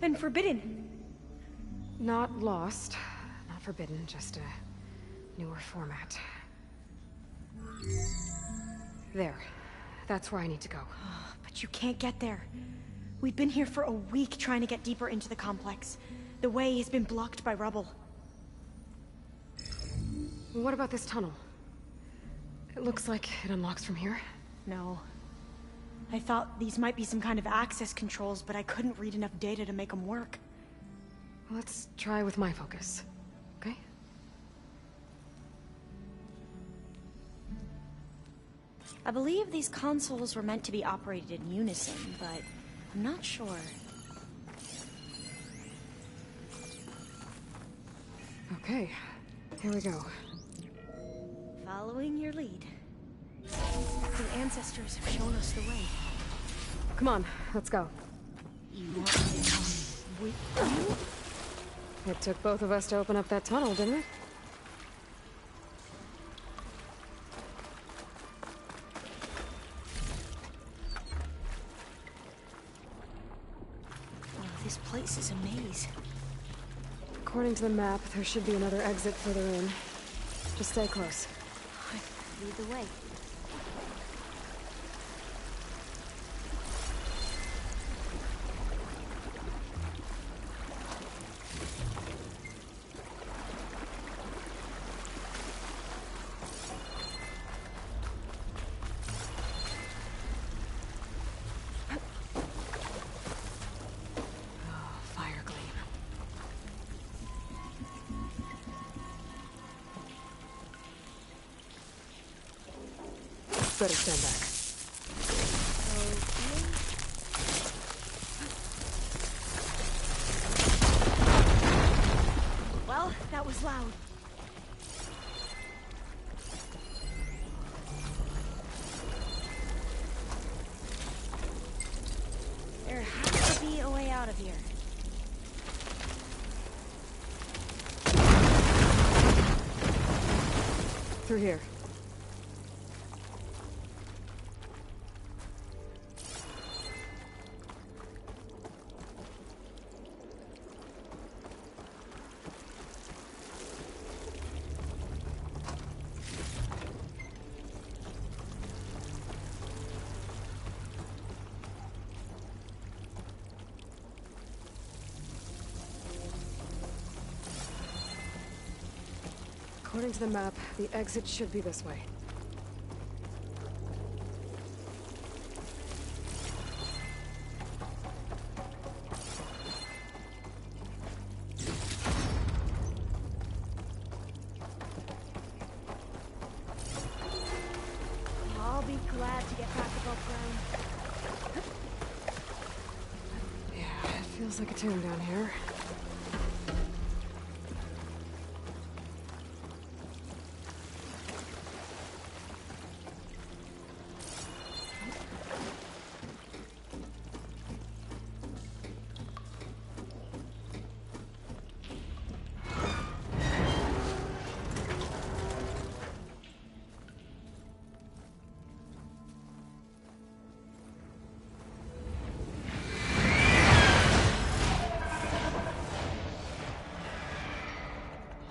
and forbidden. Not lost, not forbidden, just a newer format. There. That's where I need to go. But you can't get there. We've been here for a week trying to get deeper into the complex. The way has been blocked by rubble. What about this tunnel? It looks like it unlocks from here. No. I thought these might be some kind of access controls, but I couldn't read enough data to make them work. Let's try with my focus, okay? I believe these consoles were meant to be operated in unison, but I'm not sure. Okay, here we go. Following your lead. The ancestors have shown us the way. Come on, let's go. You want me to come with you? It took both of us to open up that tunnel, didn't it? This place is a maze. According to the map, there should be another exit further in. Just stay close. Lead the way. Better stand back. Okay. Well, that was loud. There has to be a way out of here. Through here. According to the map, the exit should be this way. I'll be glad to get back above ground. Yeah, it feels like a tomb down here.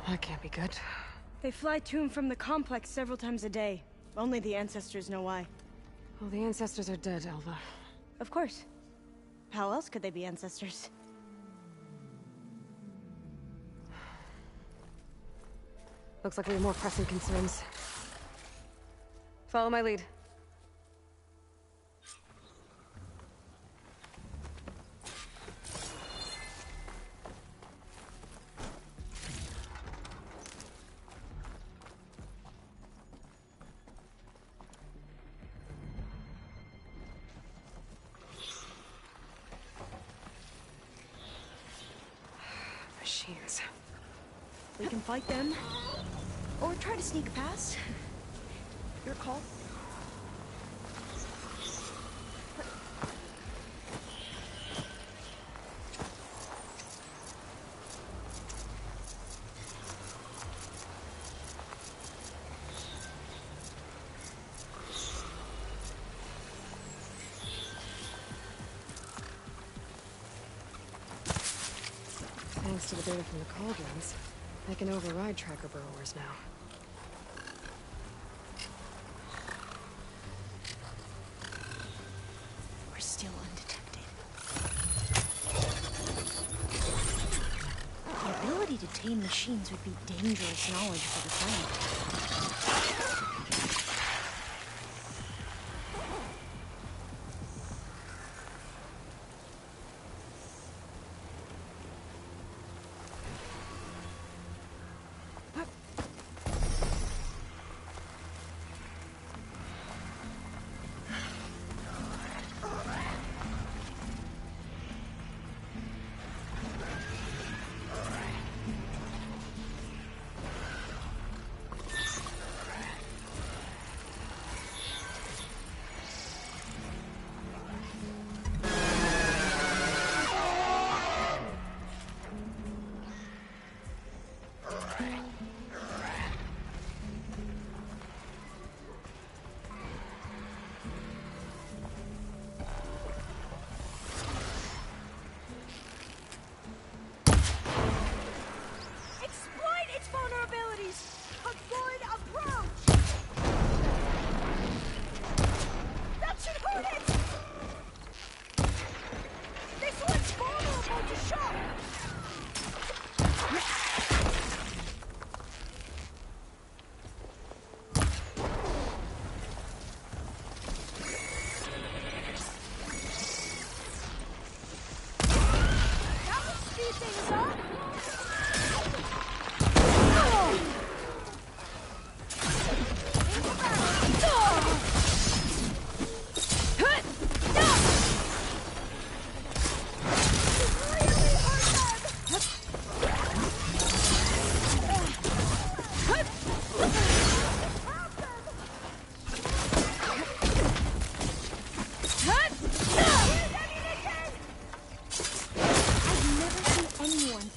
That can't be good. They fly to and from the complex several times a day. Only the ancestors know why. Well, the ancestors are dead, Elva. Of course. How else could they be ancestors? Looks like we have more pressing concerns. Follow my lead. Machines. We can fight them, or try to sneak past. Your call. Thanks to the data from the cauldrons, I can override tracker burrowers now. We're still undetected. The ability to tame machines would be dangerous knowledge for the scientist.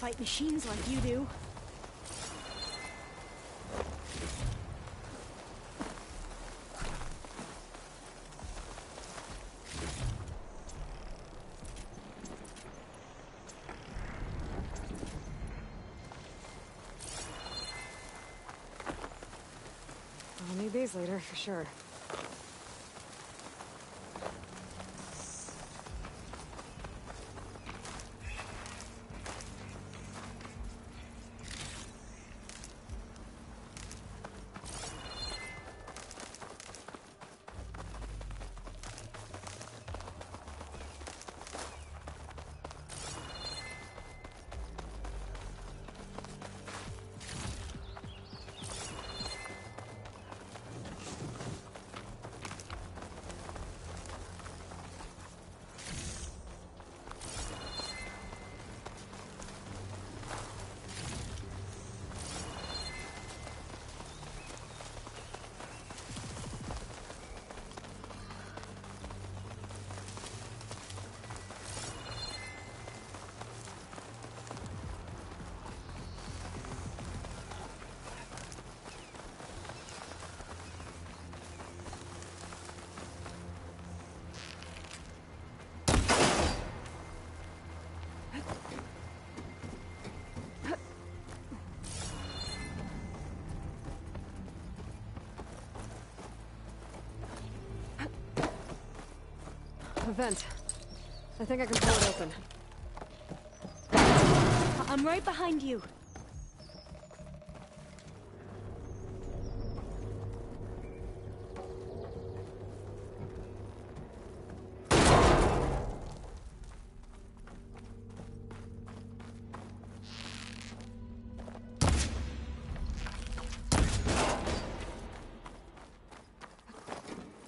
Fight machines like you do. I'll need these later, for sure. vent. I think I can pull it open. I'm right behind you.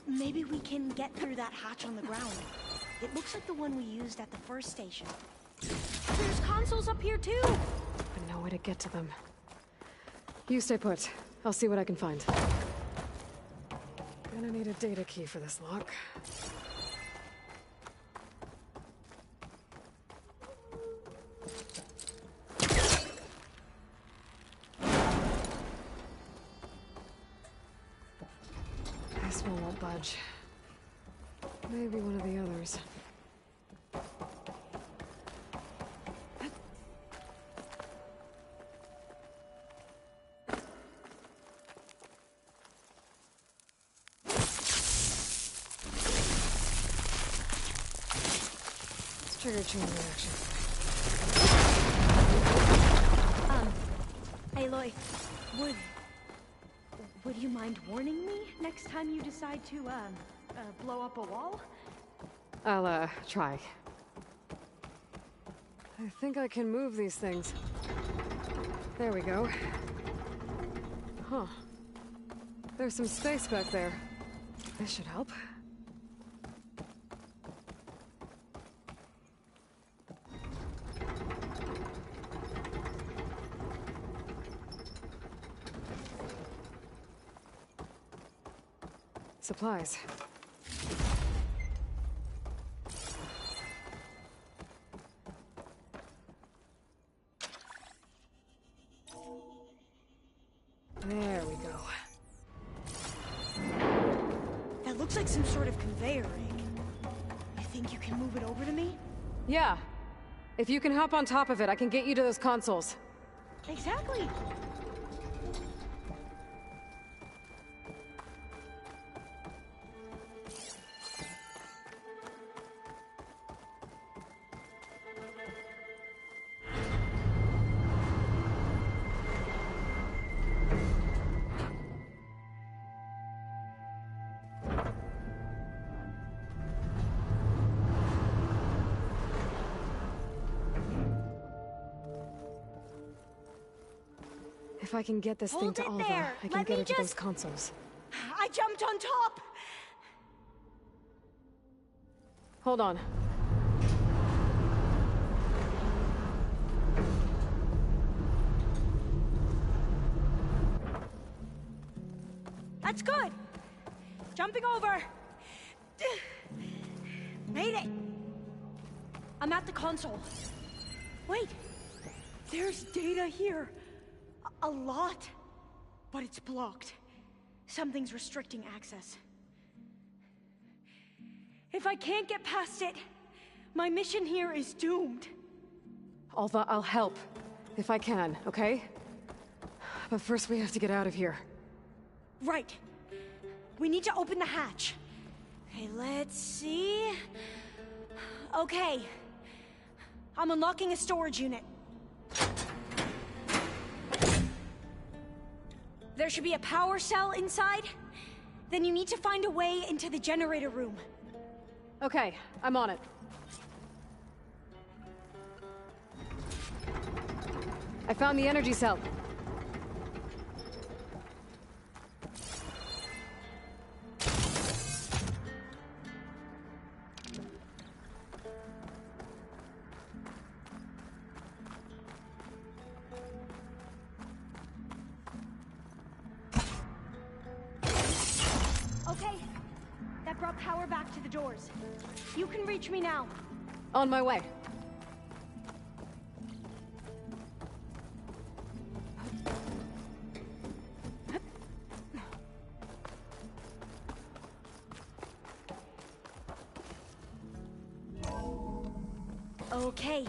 Maybe we can get through that hatch on the ground. It looks like the one we used at the first station. There's consoles up here too! But no way to get to them. You stay put. I'll see what I can find. Gonna need a data key for this lock. This one won't budge. Maybe one of the others. Let's trigger chain reaction. Aloy, would you mind warning me next time you decide to, blow up a wall? I'll, try. I think I can move these things. There we go. Huh. There's some space back there. This should help. Supplies. There we go. That looks like some sort of conveyor rig. You think you can move it over to me? Yeah. If you can hop on top of it, I can get you to those consoles. Exactly. If I can get this thing to Alva, I can get her to those consoles. I jumped on top! Hold on. That's good! Jumping over! Made it! I'm at the console. Wait! There's data here. A lot. But it's blocked. Something's restricting access. If I can't get past it, my mission here is doomed. Alva, I'll help. If I can, okay? But first we have to get out of here. Right. We need to open the hatch. Okay, let's see. Okay. I'm unlocking a storage unit. There should be a power cell inside. Then you need to find a way into the generator room. Okay, I'm on it. I found the energy cell. Okay, that brought power back to the doors. You can reach me now. On my way. Okay.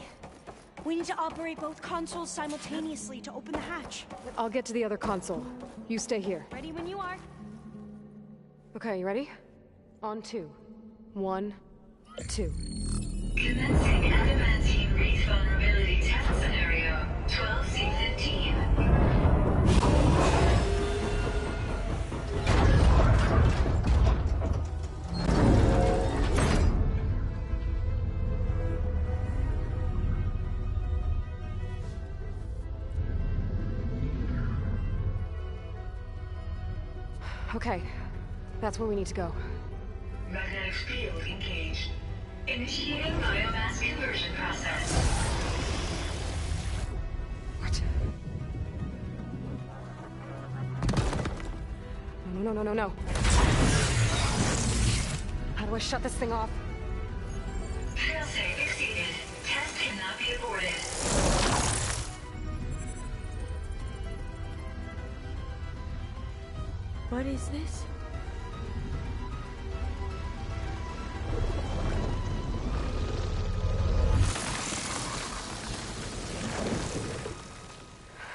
We need to operate both consoles simultaneously to open the hatch. I'll get to the other console. You stay here. Ready when you are. Okay, you ready? On 2. 1, 2. Commencing adamantine wreath vulnerability test scenario 12C15. Okay, that's where we need to go. Magnetic field engaged. Initiating biomass conversion process. What? No. How do I shut this thing off? Failsafe exceeded. Test cannot be aborted. What is this?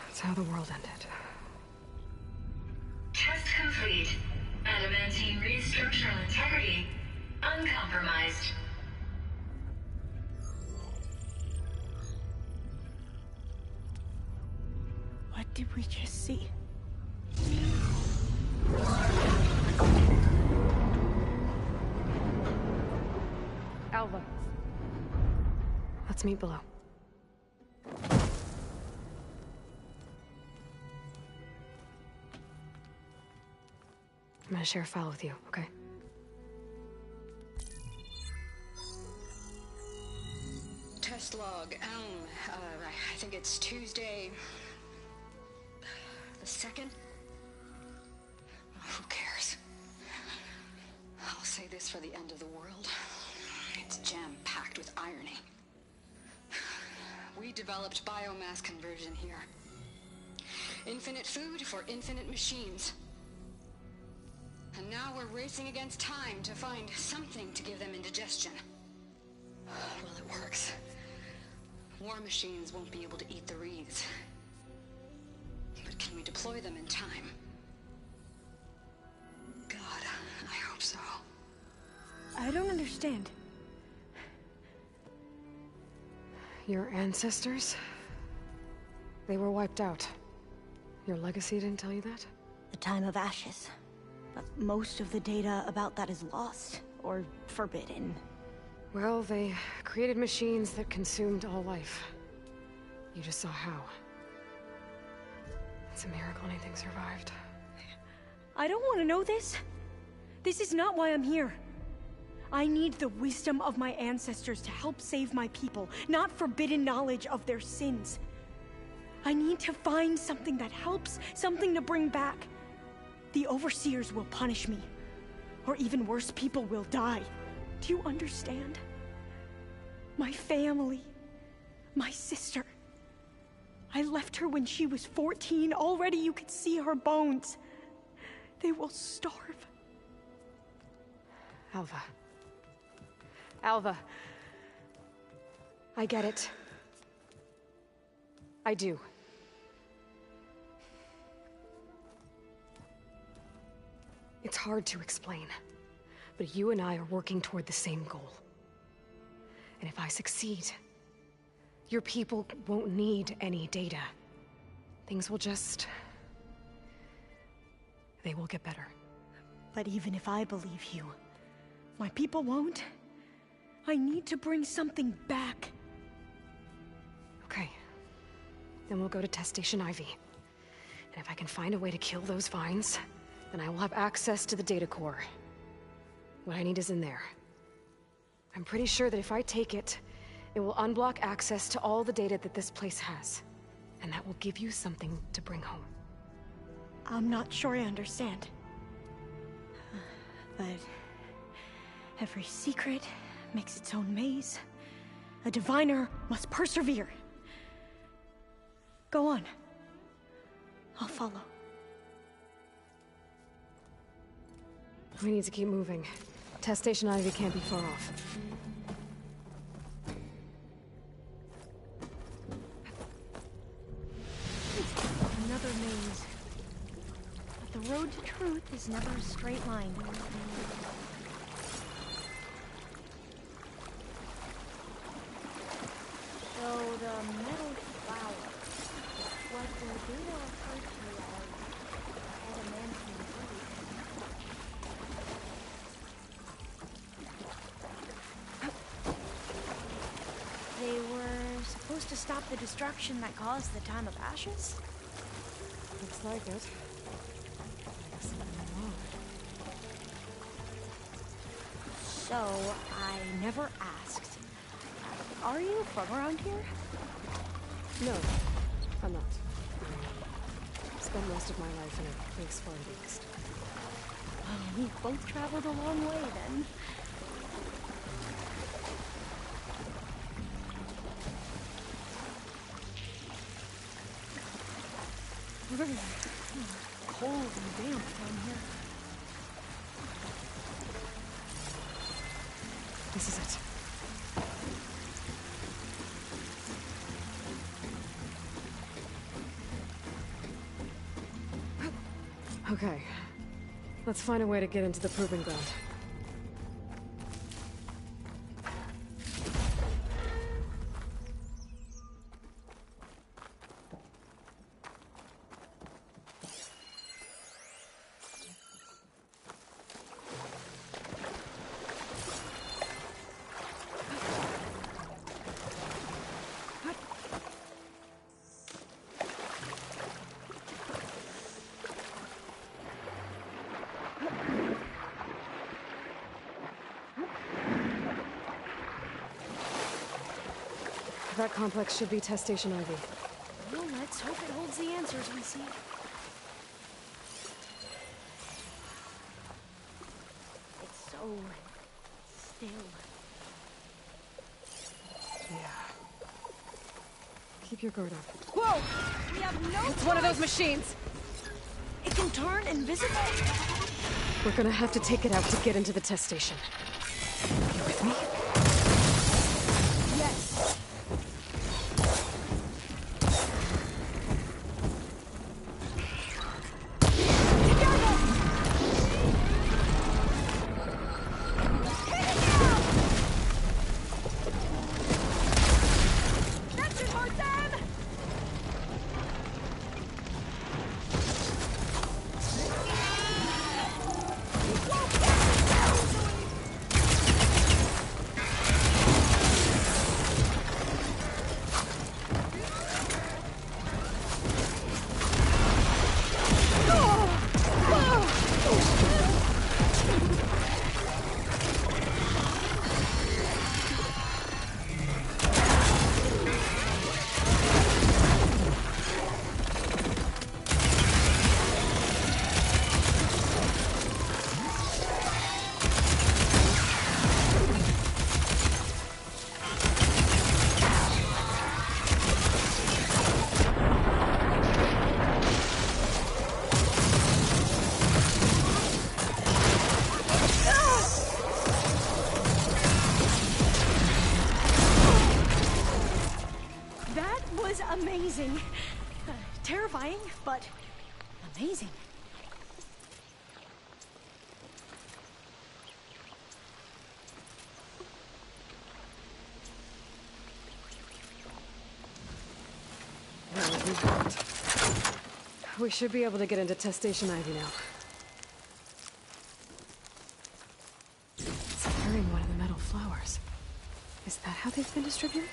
That's how the world ended. Test complete. Adamantine wreath structural integrity uncompromised. What did we just see? Alva. Let's meet below. I'm gonna share a file with you, okay? Test log, I think it's Tuesday... the 2nd? Who cares? I'll say this for the end of the world. It's jam-packed with irony. We developed biomass conversion here. Infinite food for infinite machines. And now we're racing against time to find something to give them indigestion. Well, it works. War machines won't be able to eat the wreaths. But can we deploy them in time? God, I hope so. I don't understand. Your ancestors? They were wiped out. Your legacy didn't tell you that? The time of ashes. But most of the data about that is lost, or forbidden. Well, they created machines that consumed all life. You just saw how. It's a miracle anything survived. I don't want to know this. This is not why I'm here. I need the wisdom of my ancestors to help save my people, not forbidden knowledge of their sins. I need to find something that helps, something to bring back. The overseers will punish me. Or even worse, people will die. Do you understand? My family. My sister. I left her when she was 14. Already you could see her bones. They will starve. Alva. Alva. I get it. I do. It's hard to explain, but you and I are working toward the same goal. And if I succeed, your people won't need any data. Things will just... they will get better. But even if I believe you, my people won't. I need to bring something back. Okay. Then we'll go to Test Station Ivy. And if I can find a way to kill those vines, then I will have access to the data core. What I need is in there. I'm pretty sure that if I take it, it will unblock access to all the data that this place has. And that will give you something to bring home. I'm not sure I understand. But every secret makes its own maze. A diviner must persevere. Go on. I'll follow. We need to keep moving. Test Station Ivy can't be far off. Another maze. But the road to truth is never a straight line. A metal flower. What the data referred to as adamantine root. They were supposed to stop the destruction that caused the Time of Ashes? Looks like it. I guess I'm wrong. So, I never asked. Are you from around here? No, I'm not. I spent most of my life in a place far to the east. Oh, we both traveled a long way then. Very cold and damp down here. This is it. Okay. Let's find a way to get into the proving ground. That complex should be Test Station Ivy. Well, let's hope it holds the answers we see. It's so still. Yeah. Keep your guard up. Whoa! We have no It's one of those machines! It can turn invisible? We're gonna have to take it out to get into the test station. You with me? Yes. Amazing. Terrifying, but amazing. We should be able to get into Test Station Ivy now. It's carrying one of the metal flowers. Is that how they've been distributed?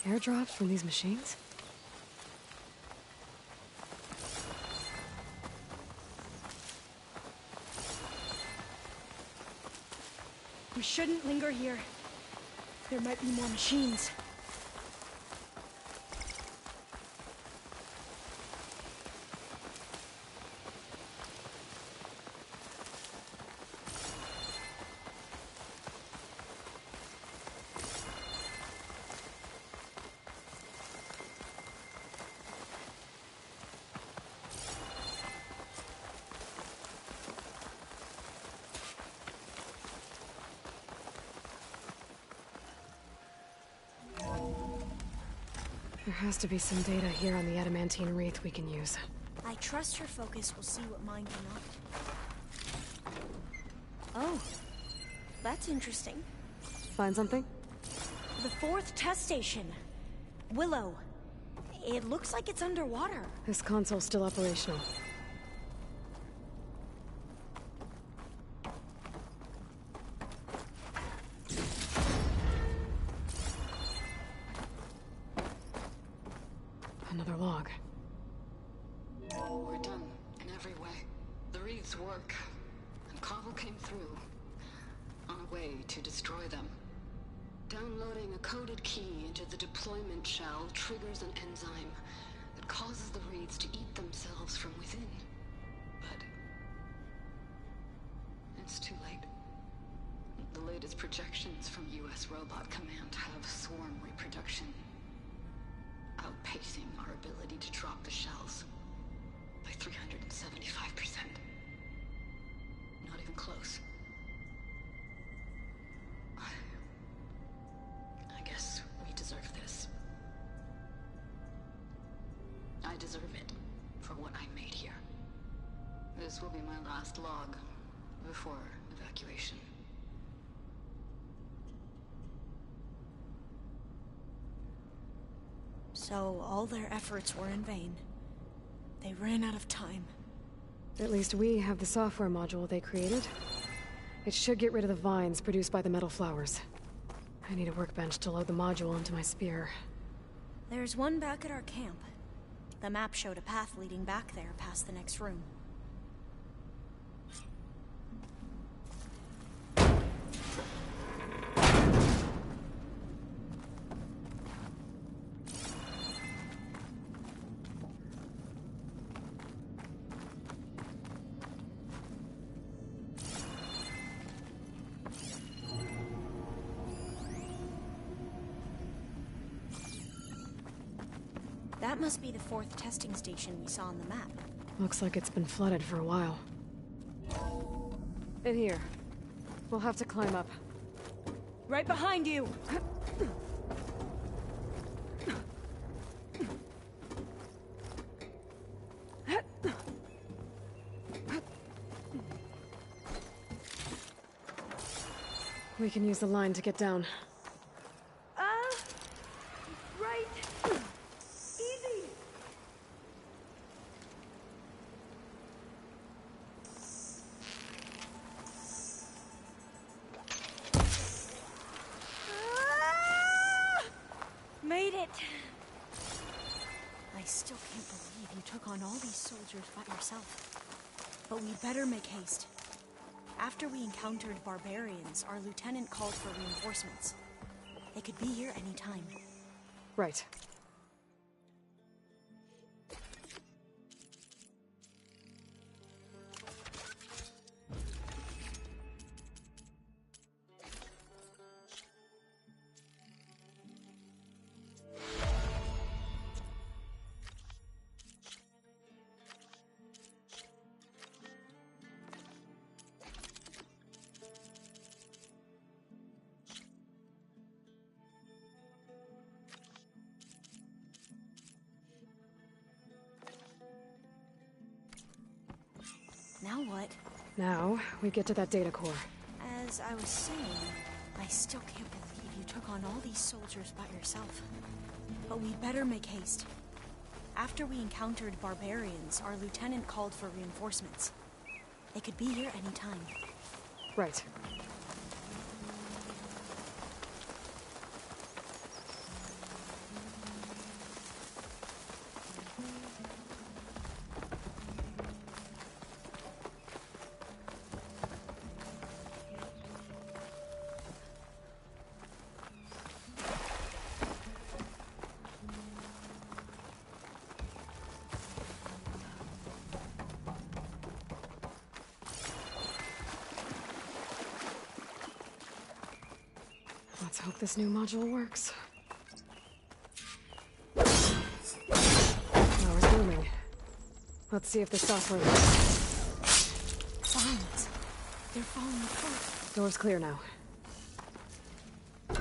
Airdrops from these machines? We shouldn't linger here. There might be more machines. There has to be some data here on the adamantine wreath we can use. I trust your focus will see what mine cannot. Oh, that's interesting. Find something? The 4th test station. Willow. It looks like it's underwater. This console's still operational. Another log. We're done, in every way. The Reeds work, and Cobble came through, on a way to destroy them. Downloading a coded key into the deployment shell triggers an enzyme that causes the Reeds to eat themselves from within. But it's too late. The latest projections from U.S. Robot Command have swarm reproduction, outpacing our ability to drop the shells by 375%. Not even close. I guess we deserve this. I deserve it for what I made here. This will be my last log before evacuation. So all their efforts were in vain. They ran out of time. At least we have the software module they created. It should get rid of the vines produced by the metal flowers. I need a workbench to load the module into my spear. There's one back at our camp. The map showed a path leading back there past the next room. That must be the 4th testing station we saw on the map. Looks like it's been flooded for a while. In here. We'll have to climb up. Right behind you! We can use the line to get down. Right. Easy. Made it. I still can't believe you took on all these soldiers by yourself. But we'd better make haste. After we encountered barbarians, our lieutenant called for reinforcements. They could be here any time. Right. Now what? Now, we get to that data core. As I was saying, I still can't believe you took on all these soldiers by yourself. But we'd better make haste. After we encountered barbarians, our lieutenant called for reinforcements. They could be here any time. Right. Let's hope this new module works. Power's booming. Let's see if the software works. Signs. They're falling apart. Door's clear now. The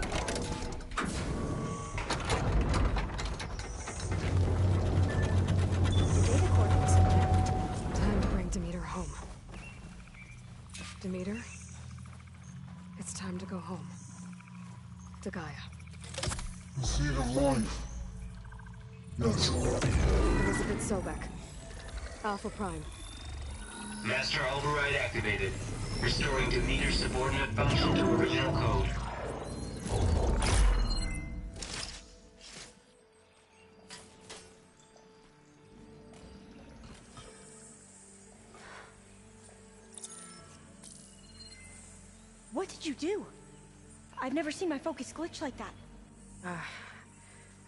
data core looks intact. Time to bring Demeter home. Demeter? It's time to go home. To Gaia. The seed of life. Elizabeth Sobek. Alpha Prime. Master override activated. Restoring to meter subordinate function to original code. What did you do? I've never seen my focus glitch like that.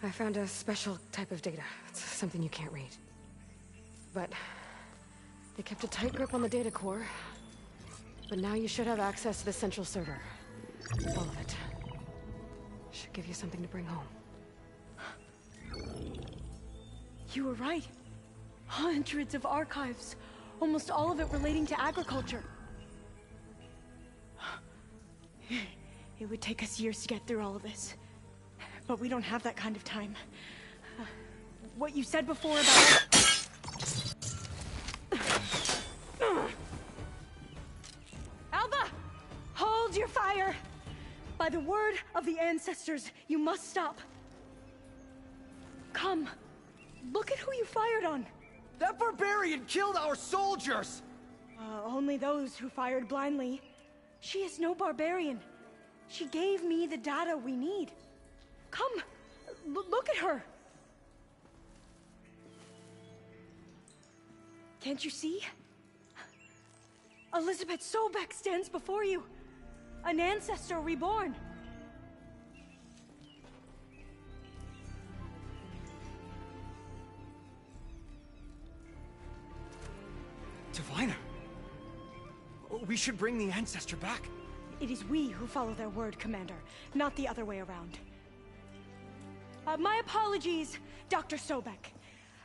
I found a special type of data. It's something you can't read. But they kept a tight grip on the data core. But now you should have access to the central server. All of it. Should give you something to bring home. You were right. Hundreds of archives. Almost all of it relating to agriculture. It would take us years to get through all of this. But we don't have that kind of time. What you said before about... Alva! Hold your fire! By the word of the ancestors, you must stop. Come. Look at who you fired on. That barbarian killed our soldiers! Only those who fired blindly. She is no barbarian. She gave me the data we need. Come, look at her. Can't you see? Elizabeth Sobek stands before you. An ancestor reborn. Diviner! We should bring the ancestor back. It is we who follow their word, Commander, not the other way around. My apologies, Dr. Sobek.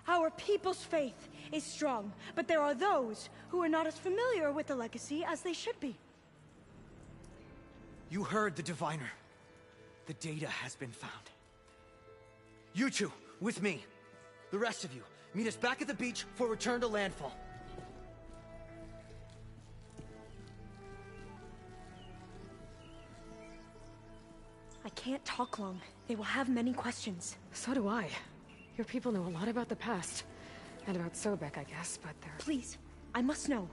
Our people's faith is strong, but there are those who are not as familiar with the legacy as they should be. You heard the diviner. The data has been found. You two, with me. The rest of you, meet us back at the beach for return to landfall. I can't talk long. They will have many questions. So do I. Your people know a lot about the past. And about Sobek, I guess, but they're... Please, I must know.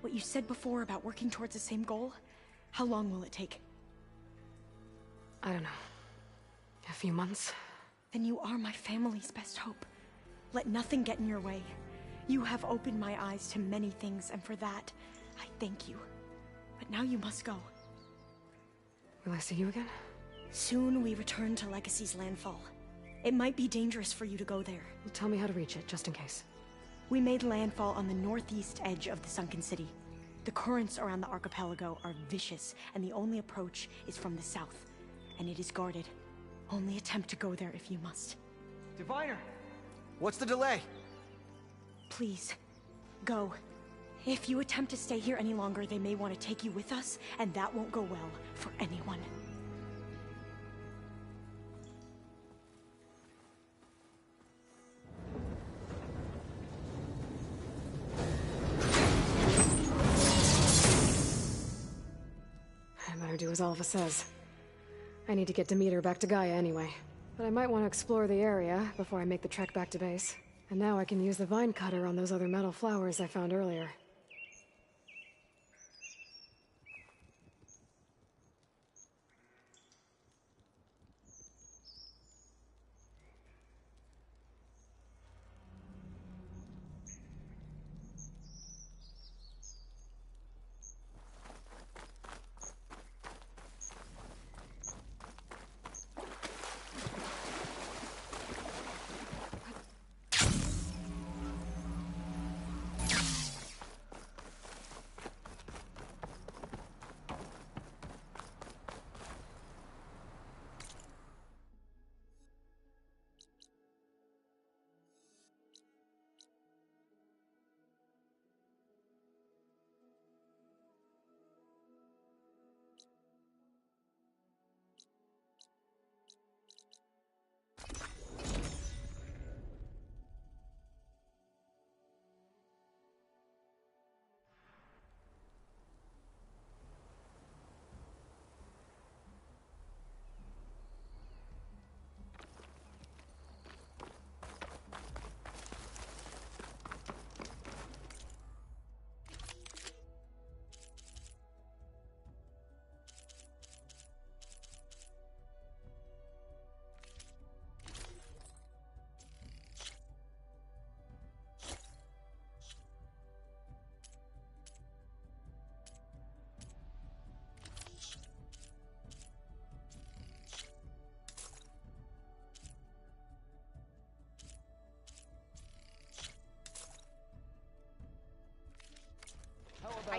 What you said before about working towards the same goal, how long will it take? I don't know. A few months? Then you are my family's best hope. Let nothing get in your way. You have opened my eyes to many things, and for that, I thank you. But now you must go. Will I see you again? Soon we return to Legacy's landfall. It might be dangerous for you to go there. Well, tell me how to reach it, just in case. We made landfall on the northeast edge of the sunken city. The currents around the archipelago are vicious, and the only approach is from the south. And it is guarded. Only attempt to go there if you must. Diviner! What's the delay? Please, go. If you attempt to stay here any longer, they may want to take you with us, and that won't go well for anyone. I better do as Alva says. I need to get Demeter back to Gaia anyway. But I might want to explore the area before I make the trek back to base. And now I can use the vine cutter on those other metal flowers I found earlier.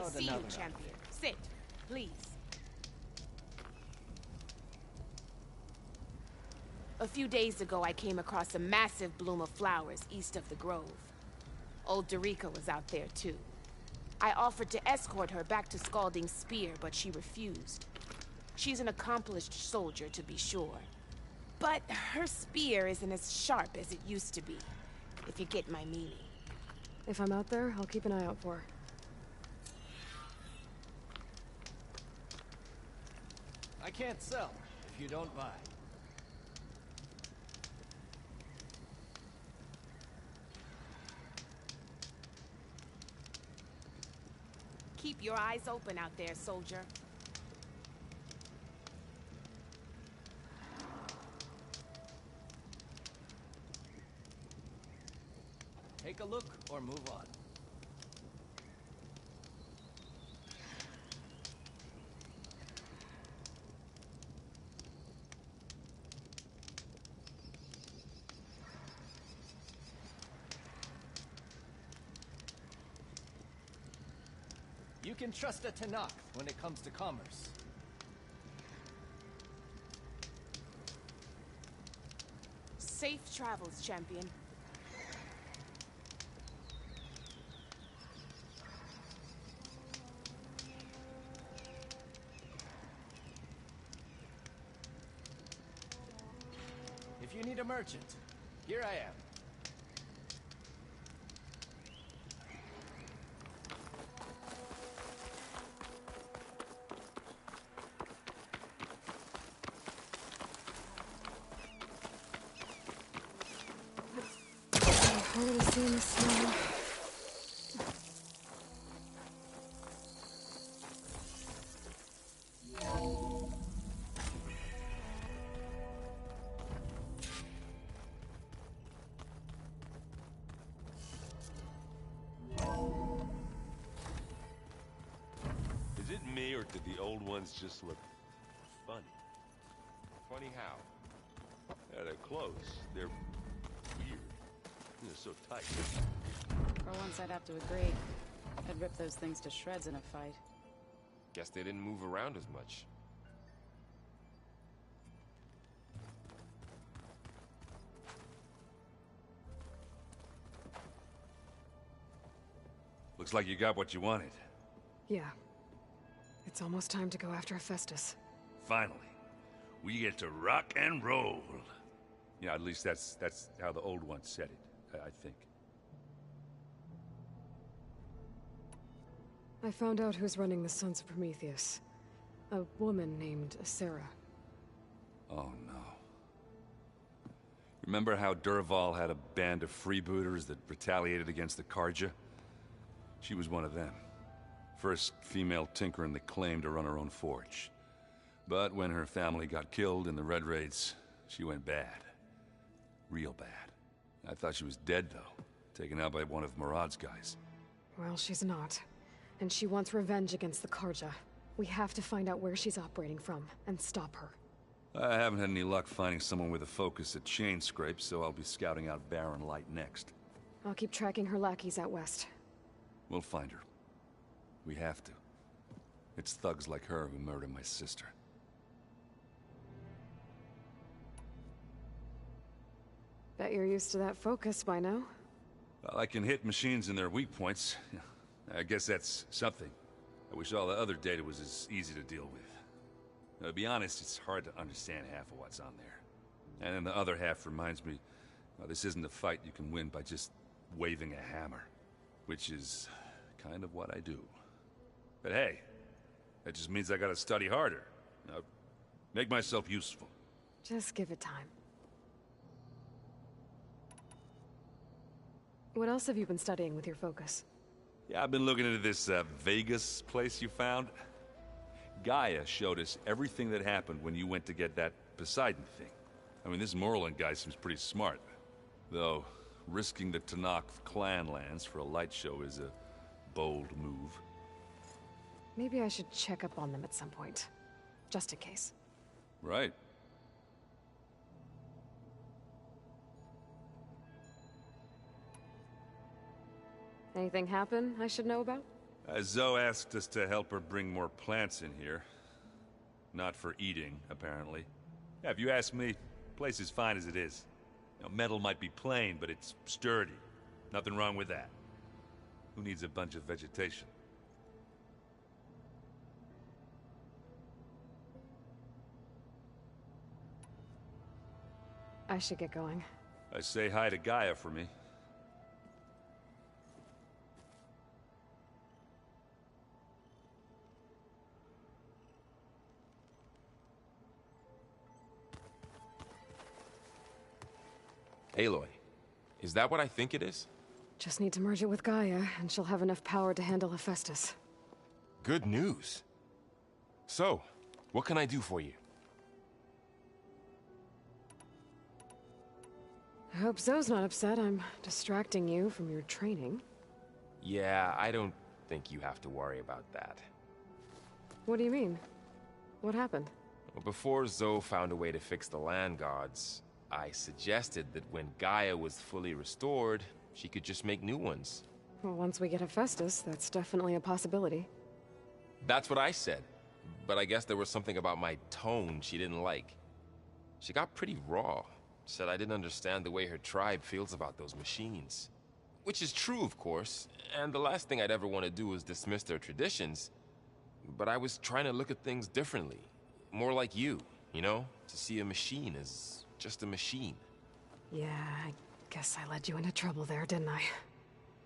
want see you, another champion. Sit, please. A few days ago, I came across a massive bloom of flowers east of the grove. Old Dorica was out there, too. I offered to escort her back to Scalding's Spear, but she refused. She's an accomplished soldier, to be sure. But her spear isn't as sharp as it used to be, if you get my meaning. If I'm out there, I'll keep an eye out for her. I can't sell if you don't buy. Keep your eyes open out there, soldier. Take a look or move on. You can trust a Tanakh when it comes to commerce. Safe travels, champion. If you need a merchant, here I am. I'm already seeing the snow. Is it me, or did the old ones just look funny? Funny how? Yeah, they're close. They're weird. They're so tight. For once, I'd have to agree. I'd rip those things to shreds in a fight. Guess they didn't move around as much. Looks like you got what you wanted. Yeah. It's almost time to go after Hephaestus. Finally. We get to rock and roll. Yeah, at least that's how the old ones said it, I think. I found out who's running the Sons of Prometheus. A woman named Sarah. Oh no. Remember how Durval had a band of freebooters that retaliated against the Karja? She was one of them. First female tinker in the claim to run her own forge. But when her family got killed in the Red Raids, she went bad. Real bad. I thought she was dead, though. Taken out by one of Murad's guys. Well, she's not. And she wants revenge against the Karja. We have to find out where she's operating from, and stop her. I haven't had any luck finding someone with a focus at chain scrapes, so I'll be scouting out Barren Light next. I'll keep tracking her lackeys out west. We'll find her. We have to. It's thugs like her who murdered my sister. Bet you're used to that focus by now. Well, I can hit machines in their weak points. I guess that's something. I wish all the other data was as easy to deal with. To be honest, it's hard to understand half of what's on there. And then the other half reminds me, this isn't a fight you can win by just waving a hammer. Which is kind of what I do. But hey, that just means I gotta study harder. Make myself useful. Just give it time. What else have you been studying with your focus? Yeah, I've been looking into this Vegas place you found. Gaia showed us everything that happened when you went to get that Poseidon thing. I mean, this Merlin guy seems pretty smart. Though, risking the Tanakh clan lands for a light show is a bold move. Maybe I should check up on them at some point. Just in case. Right. Anything happen I should know about? Zoe asked us to help her bring more plants in here. Not for eating, apparently. Yeah, if you ask me, the place is fine as it is. You know, metal might be plain, but it's sturdy. Nothing wrong with that. Who needs a bunch of vegetation? I should get going. Say hi to Gaia for me. Aloy, is that what I think it is? Just need to merge it with Gaia, and she'll have enough power to handle Hephaestus. Good news. So, what can I do for you? I hope Zoe's not upset I'm distracting you from your training. Yeah, I don't think you have to worry about that. What do you mean? What happened? Well, before Zoe found a way to fix the land gods, I suggested that when Gaia was fully restored, she could just make new ones. Well, once we get Hephaestus, that's definitely a possibility. That's what I said, but I guess there was something about my tone she didn't like. She got pretty raw, said I didn't understand the way her tribe feels about those machines. Which is true, of course, and the last thing I'd ever want to do is dismiss their traditions. But I was trying to look at things differently. More like you know? To see a machine as just a machine. Yeah, I guess I led you into trouble there, didn't I?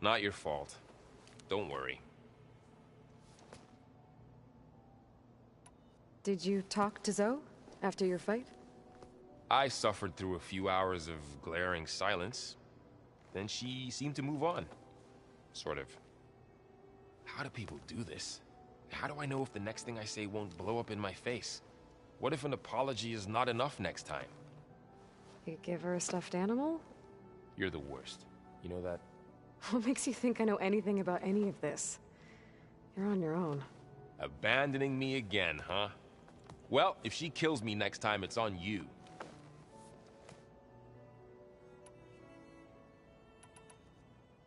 Not your fault. Don't worry. Did you talk to Zoe after your fight? I suffered through a few hours of glaring silence. Then she seemed to move on. Sort of. How do people do this? How do I know if the next thing I say won't blow up in my face? What if an apology is not enough next time? You give her a stuffed animal? You're the worst. You know that? What makes you think I know anything about any of this? You're on your own. Abandoning me again, huh? Well, if she kills me next time, it's on you.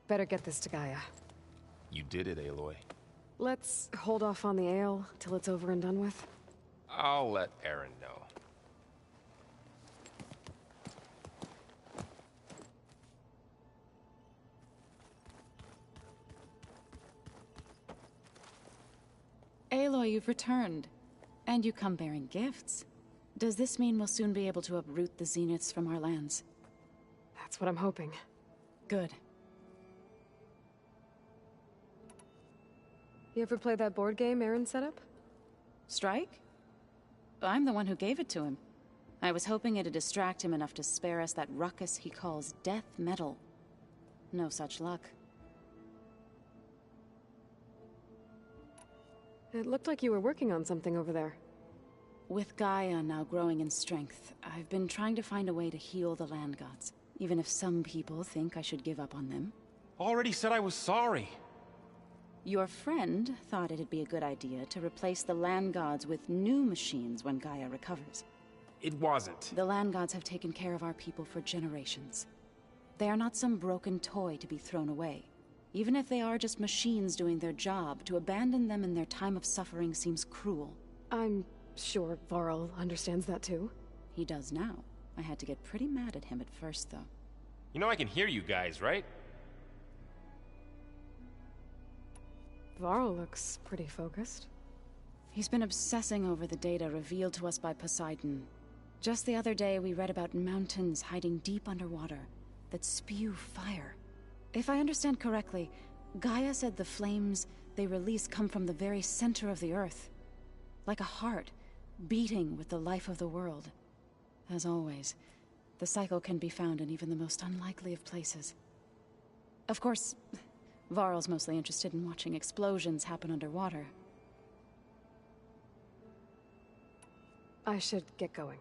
Better get this to Gaia. You did it, Aloy. Let's hold off on the ale till it's over and done with. I'll let Aaron know. Aloy, you've returned. And you come bearing gifts. Does this mean we'll soon be able to uproot the Zeniths from our lands? That's what I'm hoping. Good. You ever play that board game Aaron set up? Strike? I'm the one who gave it to him. I was hoping it'd distract him enough to spare us that ruckus he calls death metal. No such luck. It looked like you were working on something over there. With Gaia now growing in strength, I've been trying to find a way to heal the land gods, even if some people think I should give up on them. Already said I was sorry. Your friend thought it'd be a good idea to replace the land gods with new machines when Gaia recovers. It wasn't. The land gods have taken care of our people for generations. They are not some broken toy to be thrown away. Even if they are just machines doing their job, to abandon them in their time of suffering seems cruel. I'm sure Varl understands that too. He does now. I had to get pretty mad at him at first, though. You know I can hear you guys, right? Varl looks pretty focused. He's been obsessing over the data revealed to us by Poseidon. Just the other day, we read about mountains hiding deep underwater that spew fire. If I understand correctly, Gaia said the flames they release come from the very center of the earth. Like a heart, beating with the life of the world. As always, the cycle can be found in even the most unlikely of places. Of course, Varl's mostly interested in watching explosions happen underwater. I should get going.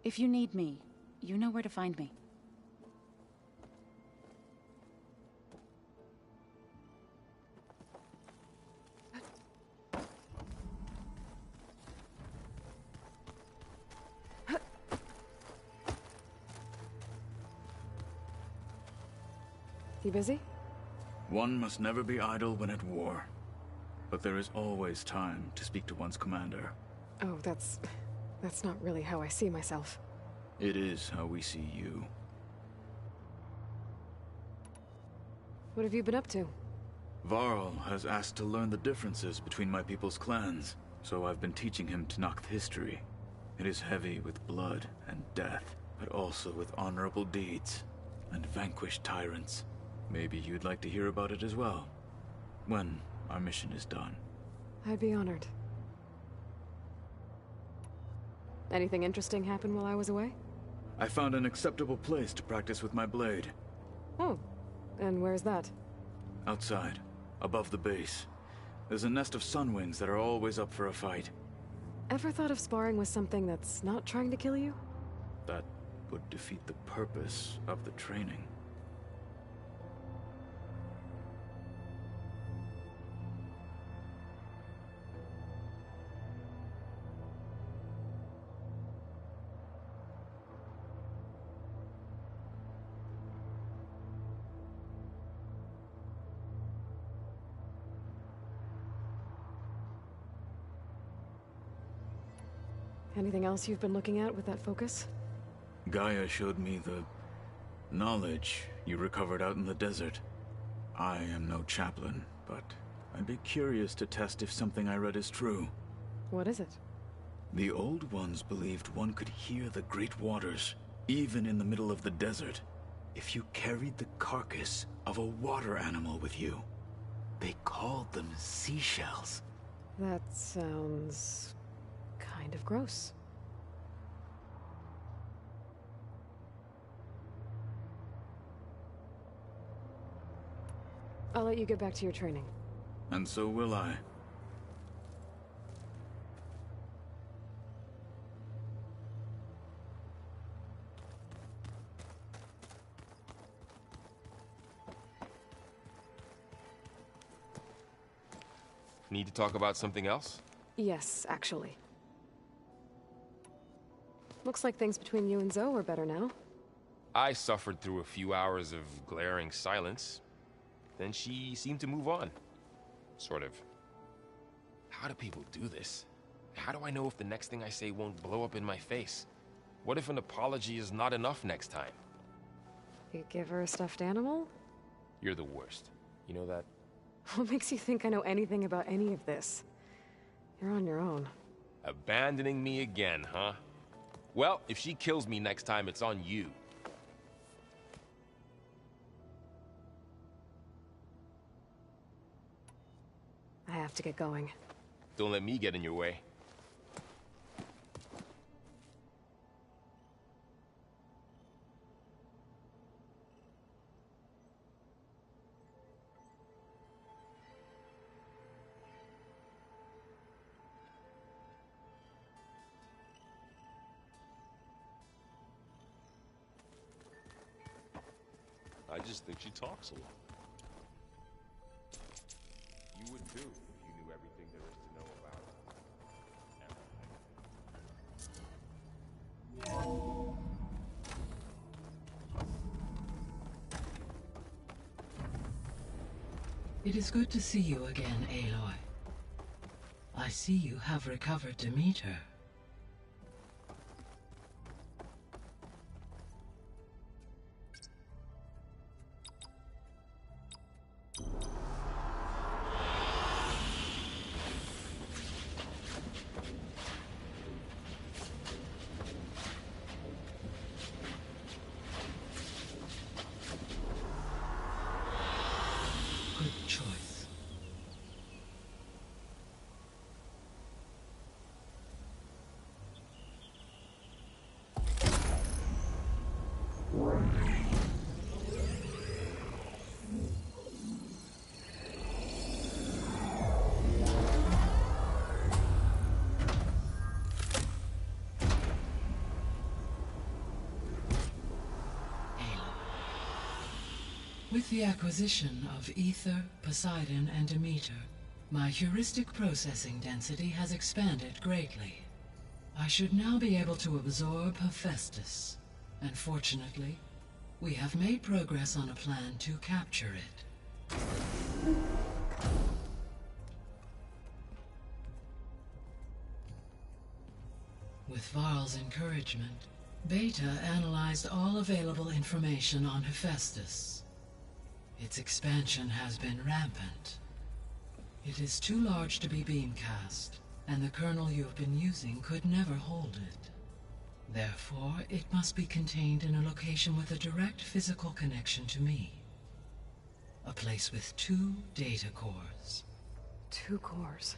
If you need me, you know where to find me. You busy? One must never be idle when at war. But there is always time to speak to one's commander. Oh, that's not really how I see myself. It is how we see you. What have you been up to? Varl has asked to learn the differences between my people's clans, so I've been teaching him Tenakth history. It is heavy with blood and death, but also with honorable deeds and vanquished tyrants. Maybe you'd like to hear about it as well, when our mission is done. I'd be honored. Anything interesting happen while I was away? I found an acceptable place to practice with my blade. Oh, and where's that? Outside, above the base. There's a nest of sunwings that are always up for a fight. Ever thought of sparring with something that's not trying to kill you? That would defeat the purpose of the training. Anything else you've been looking at with that focus? Gaia showed me the knowledge you recovered out in the desert. I am no chaplain, but I'd be curious to test if something I read is true. What is it? The Old Ones believed one could hear the great waters, even in the middle of the desert, if you carried the carcass of a water animal with you. They called them seashells. That sounds kind of gross. I'll let you get back to your training. And so will I. Need to talk about something else? Yes, actually. Looks like things between you and Zoe are better now. I suffered through a few hours of glaring silence. Then she seemed to move on. Sort of. How do people do this? How do I know if the next thing I say won't blow up in my face? What if an apology is not enough next time? You give her a stuffed animal? You're the worst. You know that? What makes you think I know anything about any of this? You're on your own. Abandoning me again, huh? Well, if she kills me next time, it's on you. I have to get going. Don't let me get in your way. I just think she talks a lot. You would too, if you knew everything there is to know about her. It is good to see you again, Aloy. I see you have recovered Demeter. With the acquisition of Ether, Poseidon, and Demeter, my heuristic processing density has expanded greatly. I should now be able to absorb Hephaestus, and fortunately, we have made progress on a plan to capture it. With Varl's encouragement, Beta analyzed all available information on Hephaestus. Its expansion has been rampant. It is too large to be beamcast, and the kernel you have been using could never hold it. Therefore, it must be contained in a location with a direct physical connection to me. A place with 2 data cores. 2 cores?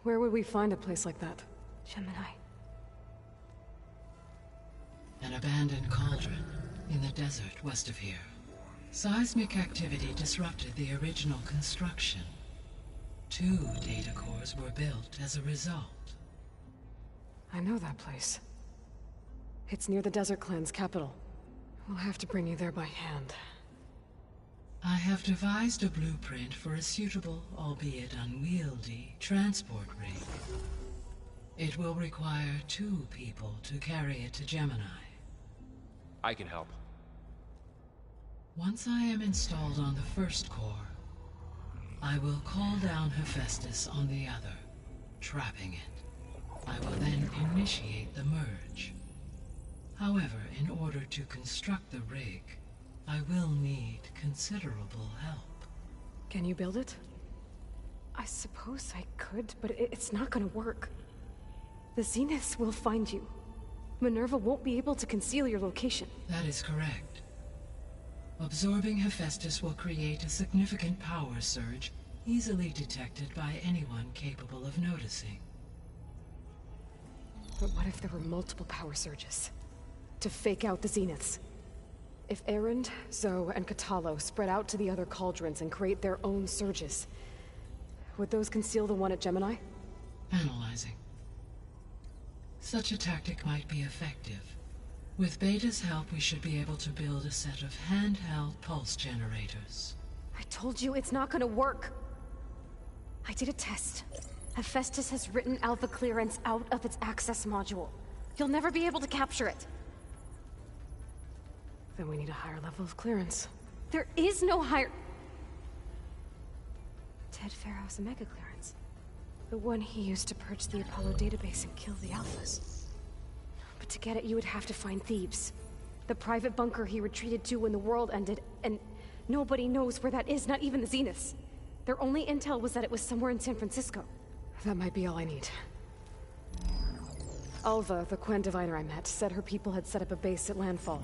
Where would we find a place like that? Gemini. An abandoned cauldron in the desert west of here. Seismic activity disrupted the original construction. 2 data cores were built as a result. I know that place. It's near the Desert Clan's capital. We'll have to bring you there by hand. I have devised a blueprint for a suitable, albeit unwieldy, transport rig. It will require 2 people to carry it to Gemini. I can help. Once I am installed on the first core, I will call down Hephaestus on the other, trapping it. I will then initiate the merge. However, in order to construct the rig, I will need considerable help. Can you build it? I suppose I could, but it's not gonna work. The Zeniths will find you. Minerva won't be able to conceal your location. That is correct. Absorbing Hephaestus will create a significant power surge, easily detected by anyone capable of noticing. But what if there were multiple power surges? To fake out the Zeniths? If Erend, Zoe, and Katalo spread out to the other cauldrons and create their own surges, would those conceal the one at Gemini? Analyzing. Such a tactic might be effective. With Beta's help, we should be able to build a set of handheld pulse generators. I told you it's not gonna work. I did a test. Hephaestus has written Alpha clearance out of its access module. You'll never be able to capture it. Then we need a higher level of clearance. There is no higher... Ted Pharaoh's Omega clearance. The one he used to purge the Apollo database and kill the Alphas. But to get it, you would have to find Thebes. The private bunker he retreated to when the world ended, and nobody knows where that is, not even the Zeniths. Their only intel was that it was somewhere in San Francisco. That might be all I need. Alva, the Quen diviner I met, said her people had set up a base at landfall.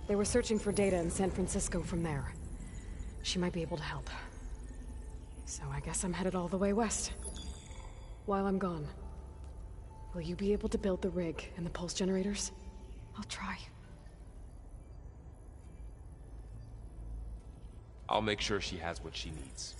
They were searching for data in San Francisco from there. She might be able to help. So I guess I'm headed all the way west. While I'm gone, will you be able to build the rig and the pulse generators? I'll try. I'll make sure she has what she needs.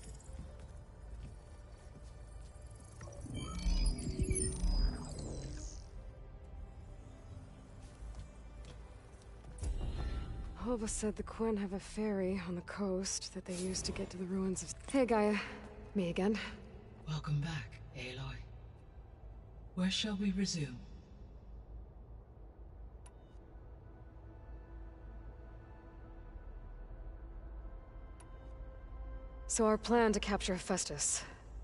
Alva said the Quen have a ferry on the coast that they use to get to the ruins of... Hey, Gaia. Me again. Welcome back, Aloy. Where shall we resume? So our plan to capture Hephaestus.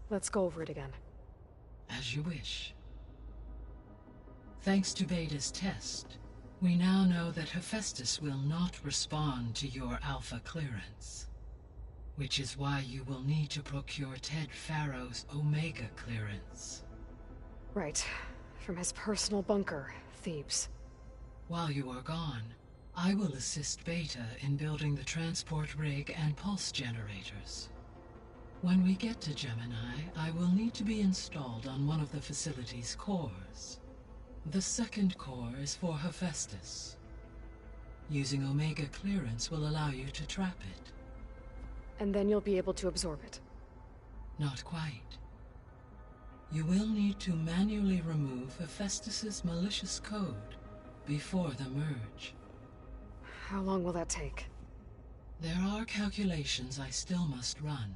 Let's go over it again. As you wish. Thanks to Beta's test, we now know that Hephaestus will not respond to your Alpha clearance. Which is why you will need to procure Ted Pharaoh's Omega clearance. Right. From his personal bunker, Thebes. While you are gone, I will assist Beta in building the transport rig and pulse generators. When we get to Gemini, I will need to be installed on one of the facility's cores. The second core is for Hephaestus. Using Omega clearance will allow you to trap it. And then you'll be able to absorb it. Not quite. You will need to manually remove Hephaestus's malicious code before the merge. How long will that take? There are calculations I still must run,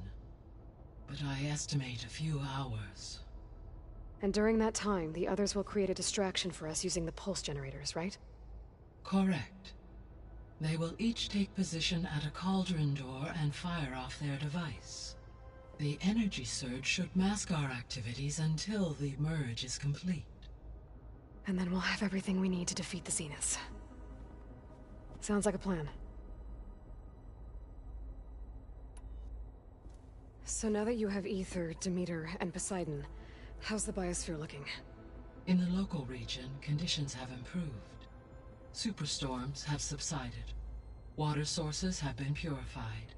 but I estimate a few hours. And during that time, the others will create a distraction for us using the pulse generators, right? Correct. They will each take position at a cauldron door and fire off their device. The energy surge should mask our activities until the merge is complete. And then we'll have everything we need to defeat the Zeniths. Sounds like a plan. So now that you have Ether, Demeter, and Poseidon, how's the biosphere looking? In the local region, conditions have improved. Superstorms have subsided. Water sources have been purified,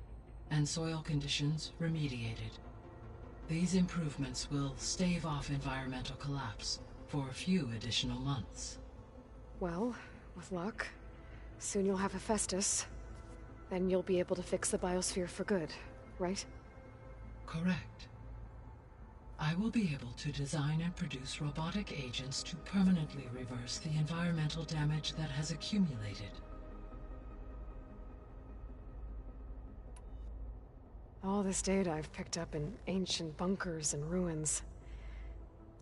and soil conditions remediated. These improvements will stave off environmental collapse for a few additional months. Well, with luck, soon you'll have Hephaestus. Then you'll be able to fix the biosphere for good, right? Correct. I will be able to design and produce robotic agents to permanently reverse the environmental damage that has accumulated. All this data I've picked up in ancient bunkers and ruins.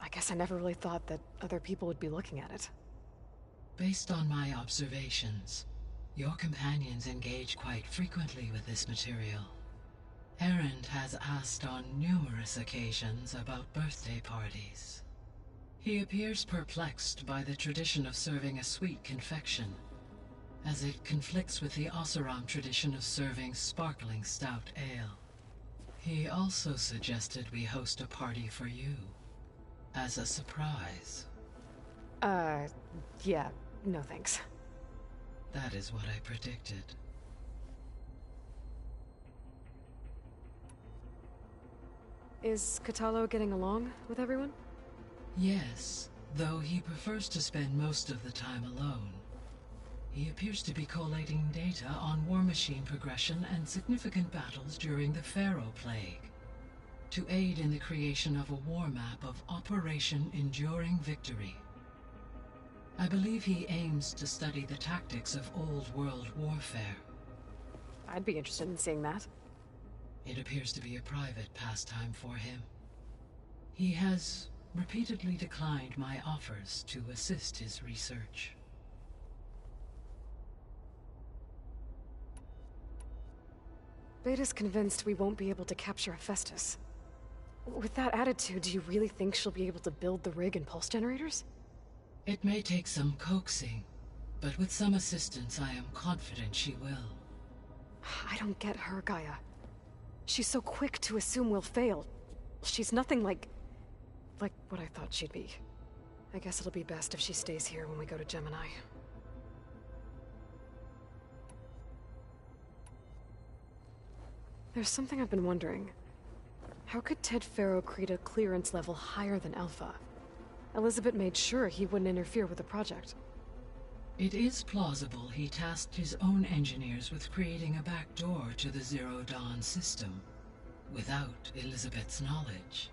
I guess I never really thought that other people would be looking at it. Based on my observations, your companions engage quite frequently with this material. Erend has asked on numerous occasions about birthday parties. He appears perplexed by the tradition of serving a sweet confection, as it conflicts with the Oseram tradition of serving sparkling stout ale. He also suggested we host a party for you, as a surprise. Yeah, no thanks. That is what I predicted. Is Katalo getting along with everyone? Yes, though he prefers to spend most of the time alone. He appears to be collating data on war machine progression and significant battles during the Pharaoh Plague, to aid in the creation of a war map of Operation Enduring Victory. I believe he aims to study the tactics of Old World warfare. I'd be interested in seeing that. It appears to be a private pastime for him. He has repeatedly declined my offers to assist his research. Beta's convinced we won't be able to capture Hephaestus. With that attitude, do you really think she'll be able to build the rig and pulse generators? It may take some coaxing, but with some assistance I am confident she will. I don't get her, Gaia. She's so quick to assume we'll fail. She's nothing like what I thought she'd be. I guess it'll be best if she stays here when we go to Gemini. There's something I've been wondering. How could Ted Faro create a clearance level higher than Alpha? Elizabeth made sure he wouldn't interfere with the project. It is plausible he tasked his own engineers with creating a back door to the Zero Dawn system, without Elizabeth's knowledge.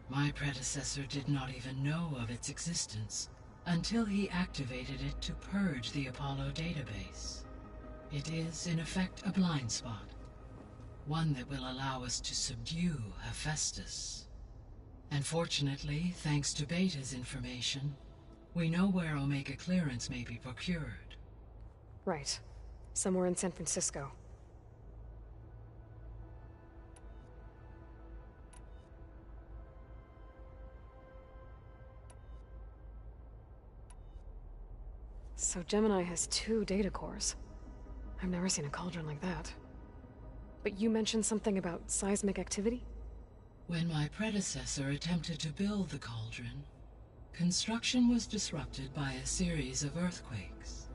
My predecessor did not even know of its existence, until he activated it to purge the Apollo database. It is, in effect, a blind spot. One that will allow us to subdue Hephaestus. And fortunately, thanks to Beta's information, we know where Omega clearance may be procured. Right. Somewhere in San Francisco. So Gemini has 2 data cores. I've never seen a cauldron like that. But you mentioned something about seismic activity? When my predecessor attempted to build the cauldron, construction was disrupted by a series of earthquakes.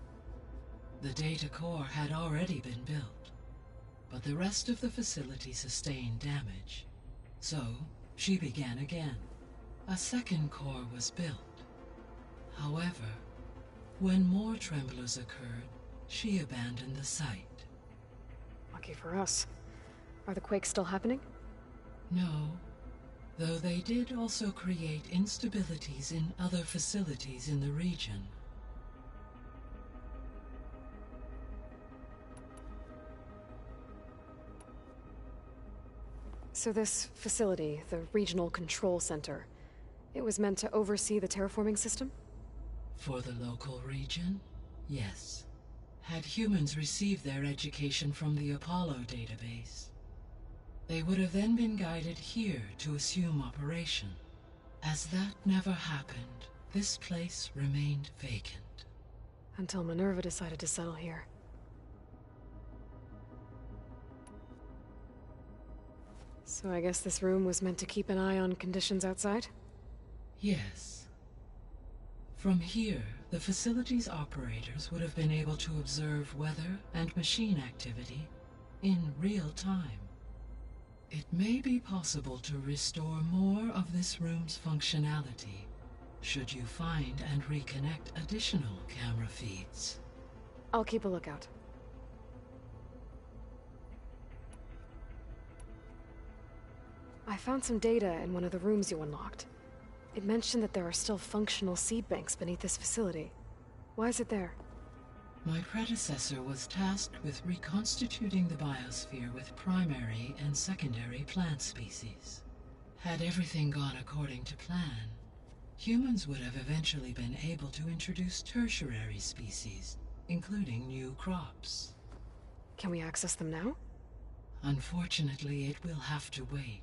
The data core had already been built, but the rest of the facility sustained damage. So, she began again. A second core was built. However, when more tremblers occurred, she abandoned the site. Lucky for us. Are the quakes still happening? No, though they did also create instabilities in other facilities in the region. So this facility, the Regional Control Center, it was meant to oversee the terraforming system? For the local region, yes. Had humans received their education from the Apollo database, they would have then been guided here to assume operation. As that never happened, this place remained vacant. Until Minerva decided to settle here. So I guess this room was meant to keep an eye on conditions outside? Yes. From here, the facility's operators would have been able to observe weather and machine activity in real time. It may be possible to restore more of this room's functionality should you find and reconnect additional camera feeds. I'll keep a lookout. I found some data in one of the rooms you unlocked. It mentioned that there are still functional seed banks beneath this facility. Why is it there? My predecessor was tasked with reconstituting the biosphere with primary and secondary plant species. Had everything gone according to plan, humans would have eventually been able to introduce tertiary species, including new crops. Can we access them now? Unfortunately, it will have to wait.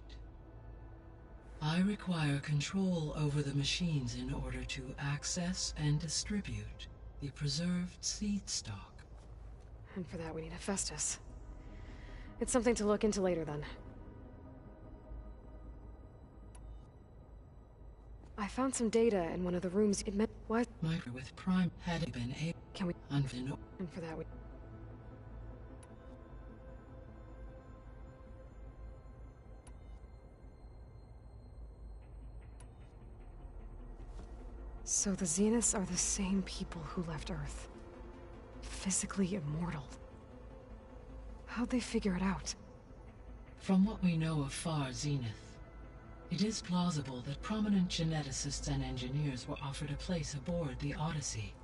I require control over the machines in order to access and distribute the preserved seed stock. And for that we need a Festus. It's something to look into later then. I found some data in one of the rooms. It meant why With Prime had been able. Can we And for that we So the Zeniths are the same people who left Earth. Physically immortal. How'd they figure it out? From what we know of Far Zenith, it is plausible that prominent geneticists and engineers were offered a place aboard the Odyssey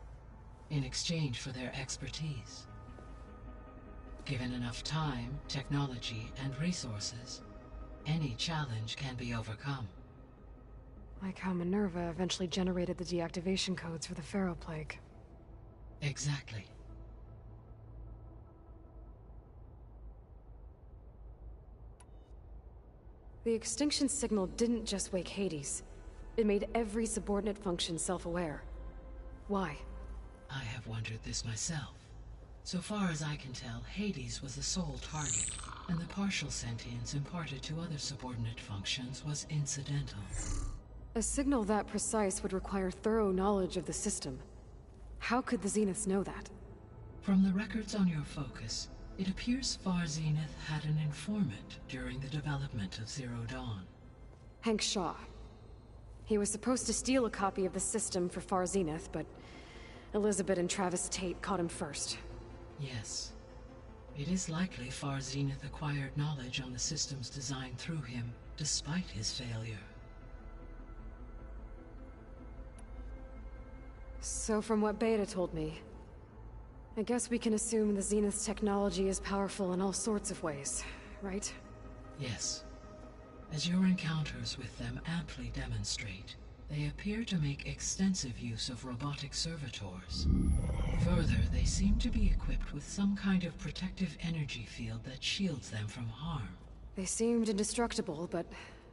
in exchange for their expertise. Given enough time, technology, and resources, any challenge can be overcome. Like how Minerva eventually generated the deactivation codes for the Pharaoh Plague. Exactly. The extinction signal didn't just wake Hades. It made every subordinate function self-aware. Why? I have wondered this myself. So far as I can tell, Hades was the sole target, and the partial sentience imparted to other subordinate functions was incidental. A signal that precise would require thorough knowledge of the system. How could the Zeniths know that? From the records on your focus, it appears Far Zenith had an informant during the development of Zero Dawn. Hank Shaw. He was supposed to steal a copy of the system for Far Zenith, but Elizabeth and Travis Tate caught him first. Yes. It is likely Far Zenith acquired knowledge on the system's design through him, despite his failure. So from what Beta told me, I guess we can assume the Zenith's technology is powerful in all sorts of ways, right? Yes. As your encounters with them amply demonstrate, they appear to make extensive use of robotic servitors. Further, they seem to be equipped with some kind of protective energy field that shields them from harm. They seemed indestructible, but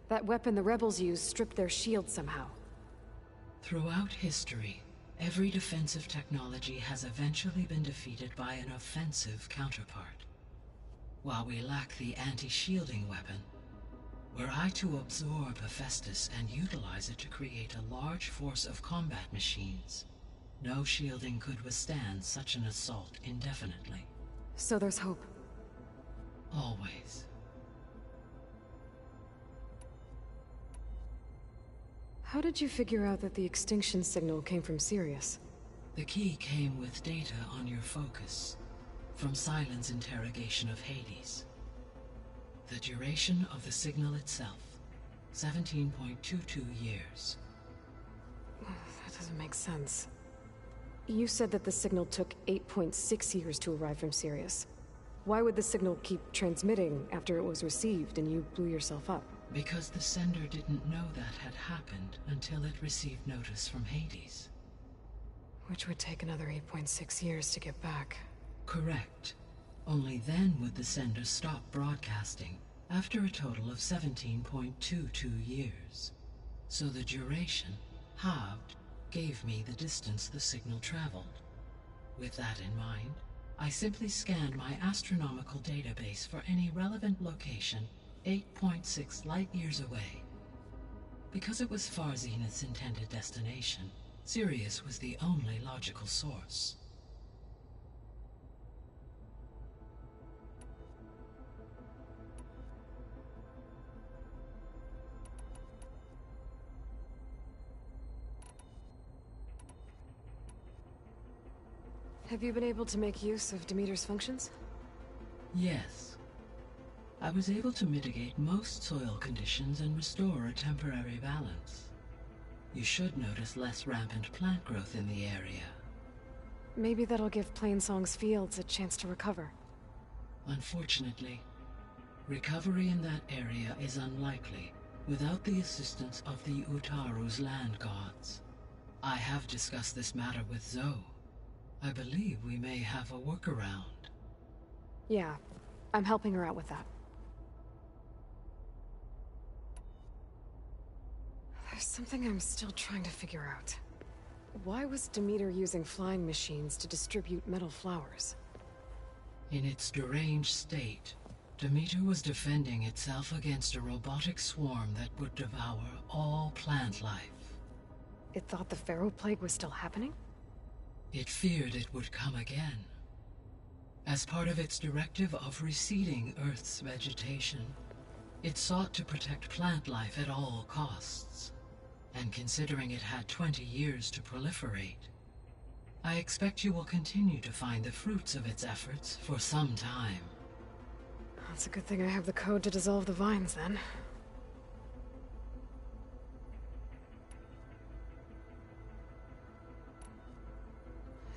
that weapon the rebels used stripped their shield somehow. Throughout history, every defensive technology has eventually been defeated by an offensive counterpart. While we lack the anti-shielding weapon, were I to absorb Hephaestus and utilize it to create a large force of combat machines, no shielding could withstand such an assault indefinitely. So there's hope. Always. How did you figure out that the extinction signal came from Sirius? The key came with data on your focus, from Silent's interrogation of Hades. The duration of the signal itself, 17.22 years. That doesn't make sense. You said that the signal took 8.6 years to arrive from Sirius. Why would the signal keep transmitting after it was received and you blew yourself up? Because the sender didn't know that had happened until it received notice from Hades. Which would take another 8.6 years to get back. Correct. Only then would the sender stop broadcasting, after a total of 17.22 years. So the duration, halved, gave me the distance the signal traveled. With that in mind, I simply scanned my astronomical database for any relevant location 8.6 light-years away. Because it was Far Zenith's intended destination, Sirius was the only logical source. Have you been able to make use of Demeter's functions? Yes. I was able to mitigate most soil conditions and restore a temporary balance. You should notice less rampant plant growth in the area. Maybe that'll give Plainsong's fields a chance to recover. Unfortunately, recovery in that area is unlikely without the assistance of the Utaru's land gods. I have discussed this matter with Zoe. I believe we may have a workaround. Yeah, I'm helping her out with that. There's something I'm still trying to figure out. Why was Demeter using flying machines to distribute metal flowers? In its deranged state, Demeter was defending itself against a robotic swarm that would devour all plant life. It thought the Pharaoh Plague was still happening? It feared it would come again. As part of its directive of receding Earth's vegetation, it sought to protect plant life at all costs. And considering it had 20 years to proliferate, I expect you will continue to find the fruits of its efforts for some time. It's a good thing I have the code to dissolve the vines, then.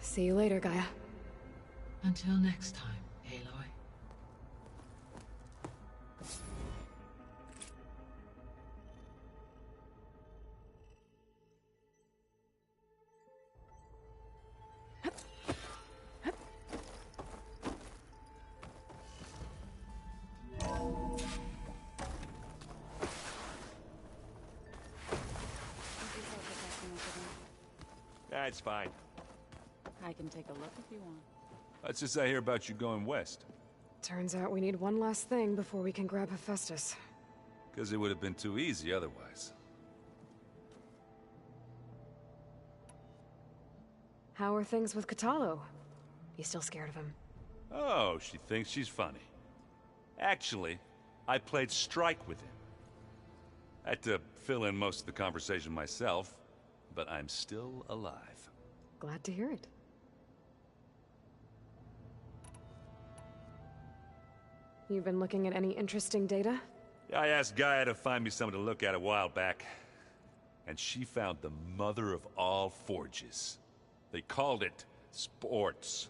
See you later, Gaia. Until next time, Aloy. That's fine. I can take a look if you want. Let's just I hear about you going west. Turns out we need one last thing before we can grab Hephaestus. Because it would have been too easy otherwise. How are things with Katalo? You still scared of him? Oh, she thinks she's funny. Actually, I played strike with him. I had to fill in most of the conversation myself, but I'm still alive. Glad to hear it. You've been looking at any interesting data? I asked Gaia to find me something to look at a while back, and she found the mother of all forges. They called it sports.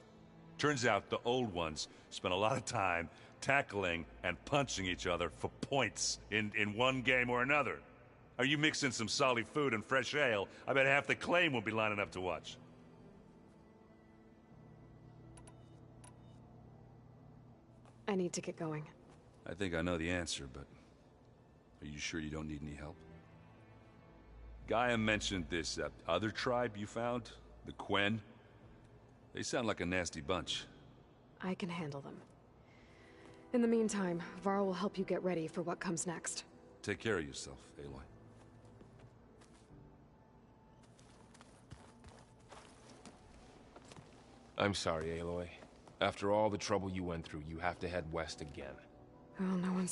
Turns out the old ones spent a lot of time tackling and punching each other for points in one game or another. Are you mixing some solid food and fresh ale? I bet half the claim will be lining up to watch. I need to get going. I think I know the answer, but are you sure you don't need any help? Gaia mentioned this other tribe you found, the Quen. They sound like a nasty bunch. I can handle them. In the meantime, Varl will help you get ready for what comes next. Take care of yourself, Aloy. I'm sorry, Aloy. After all the trouble you went through, you have to head west again. Well, no one's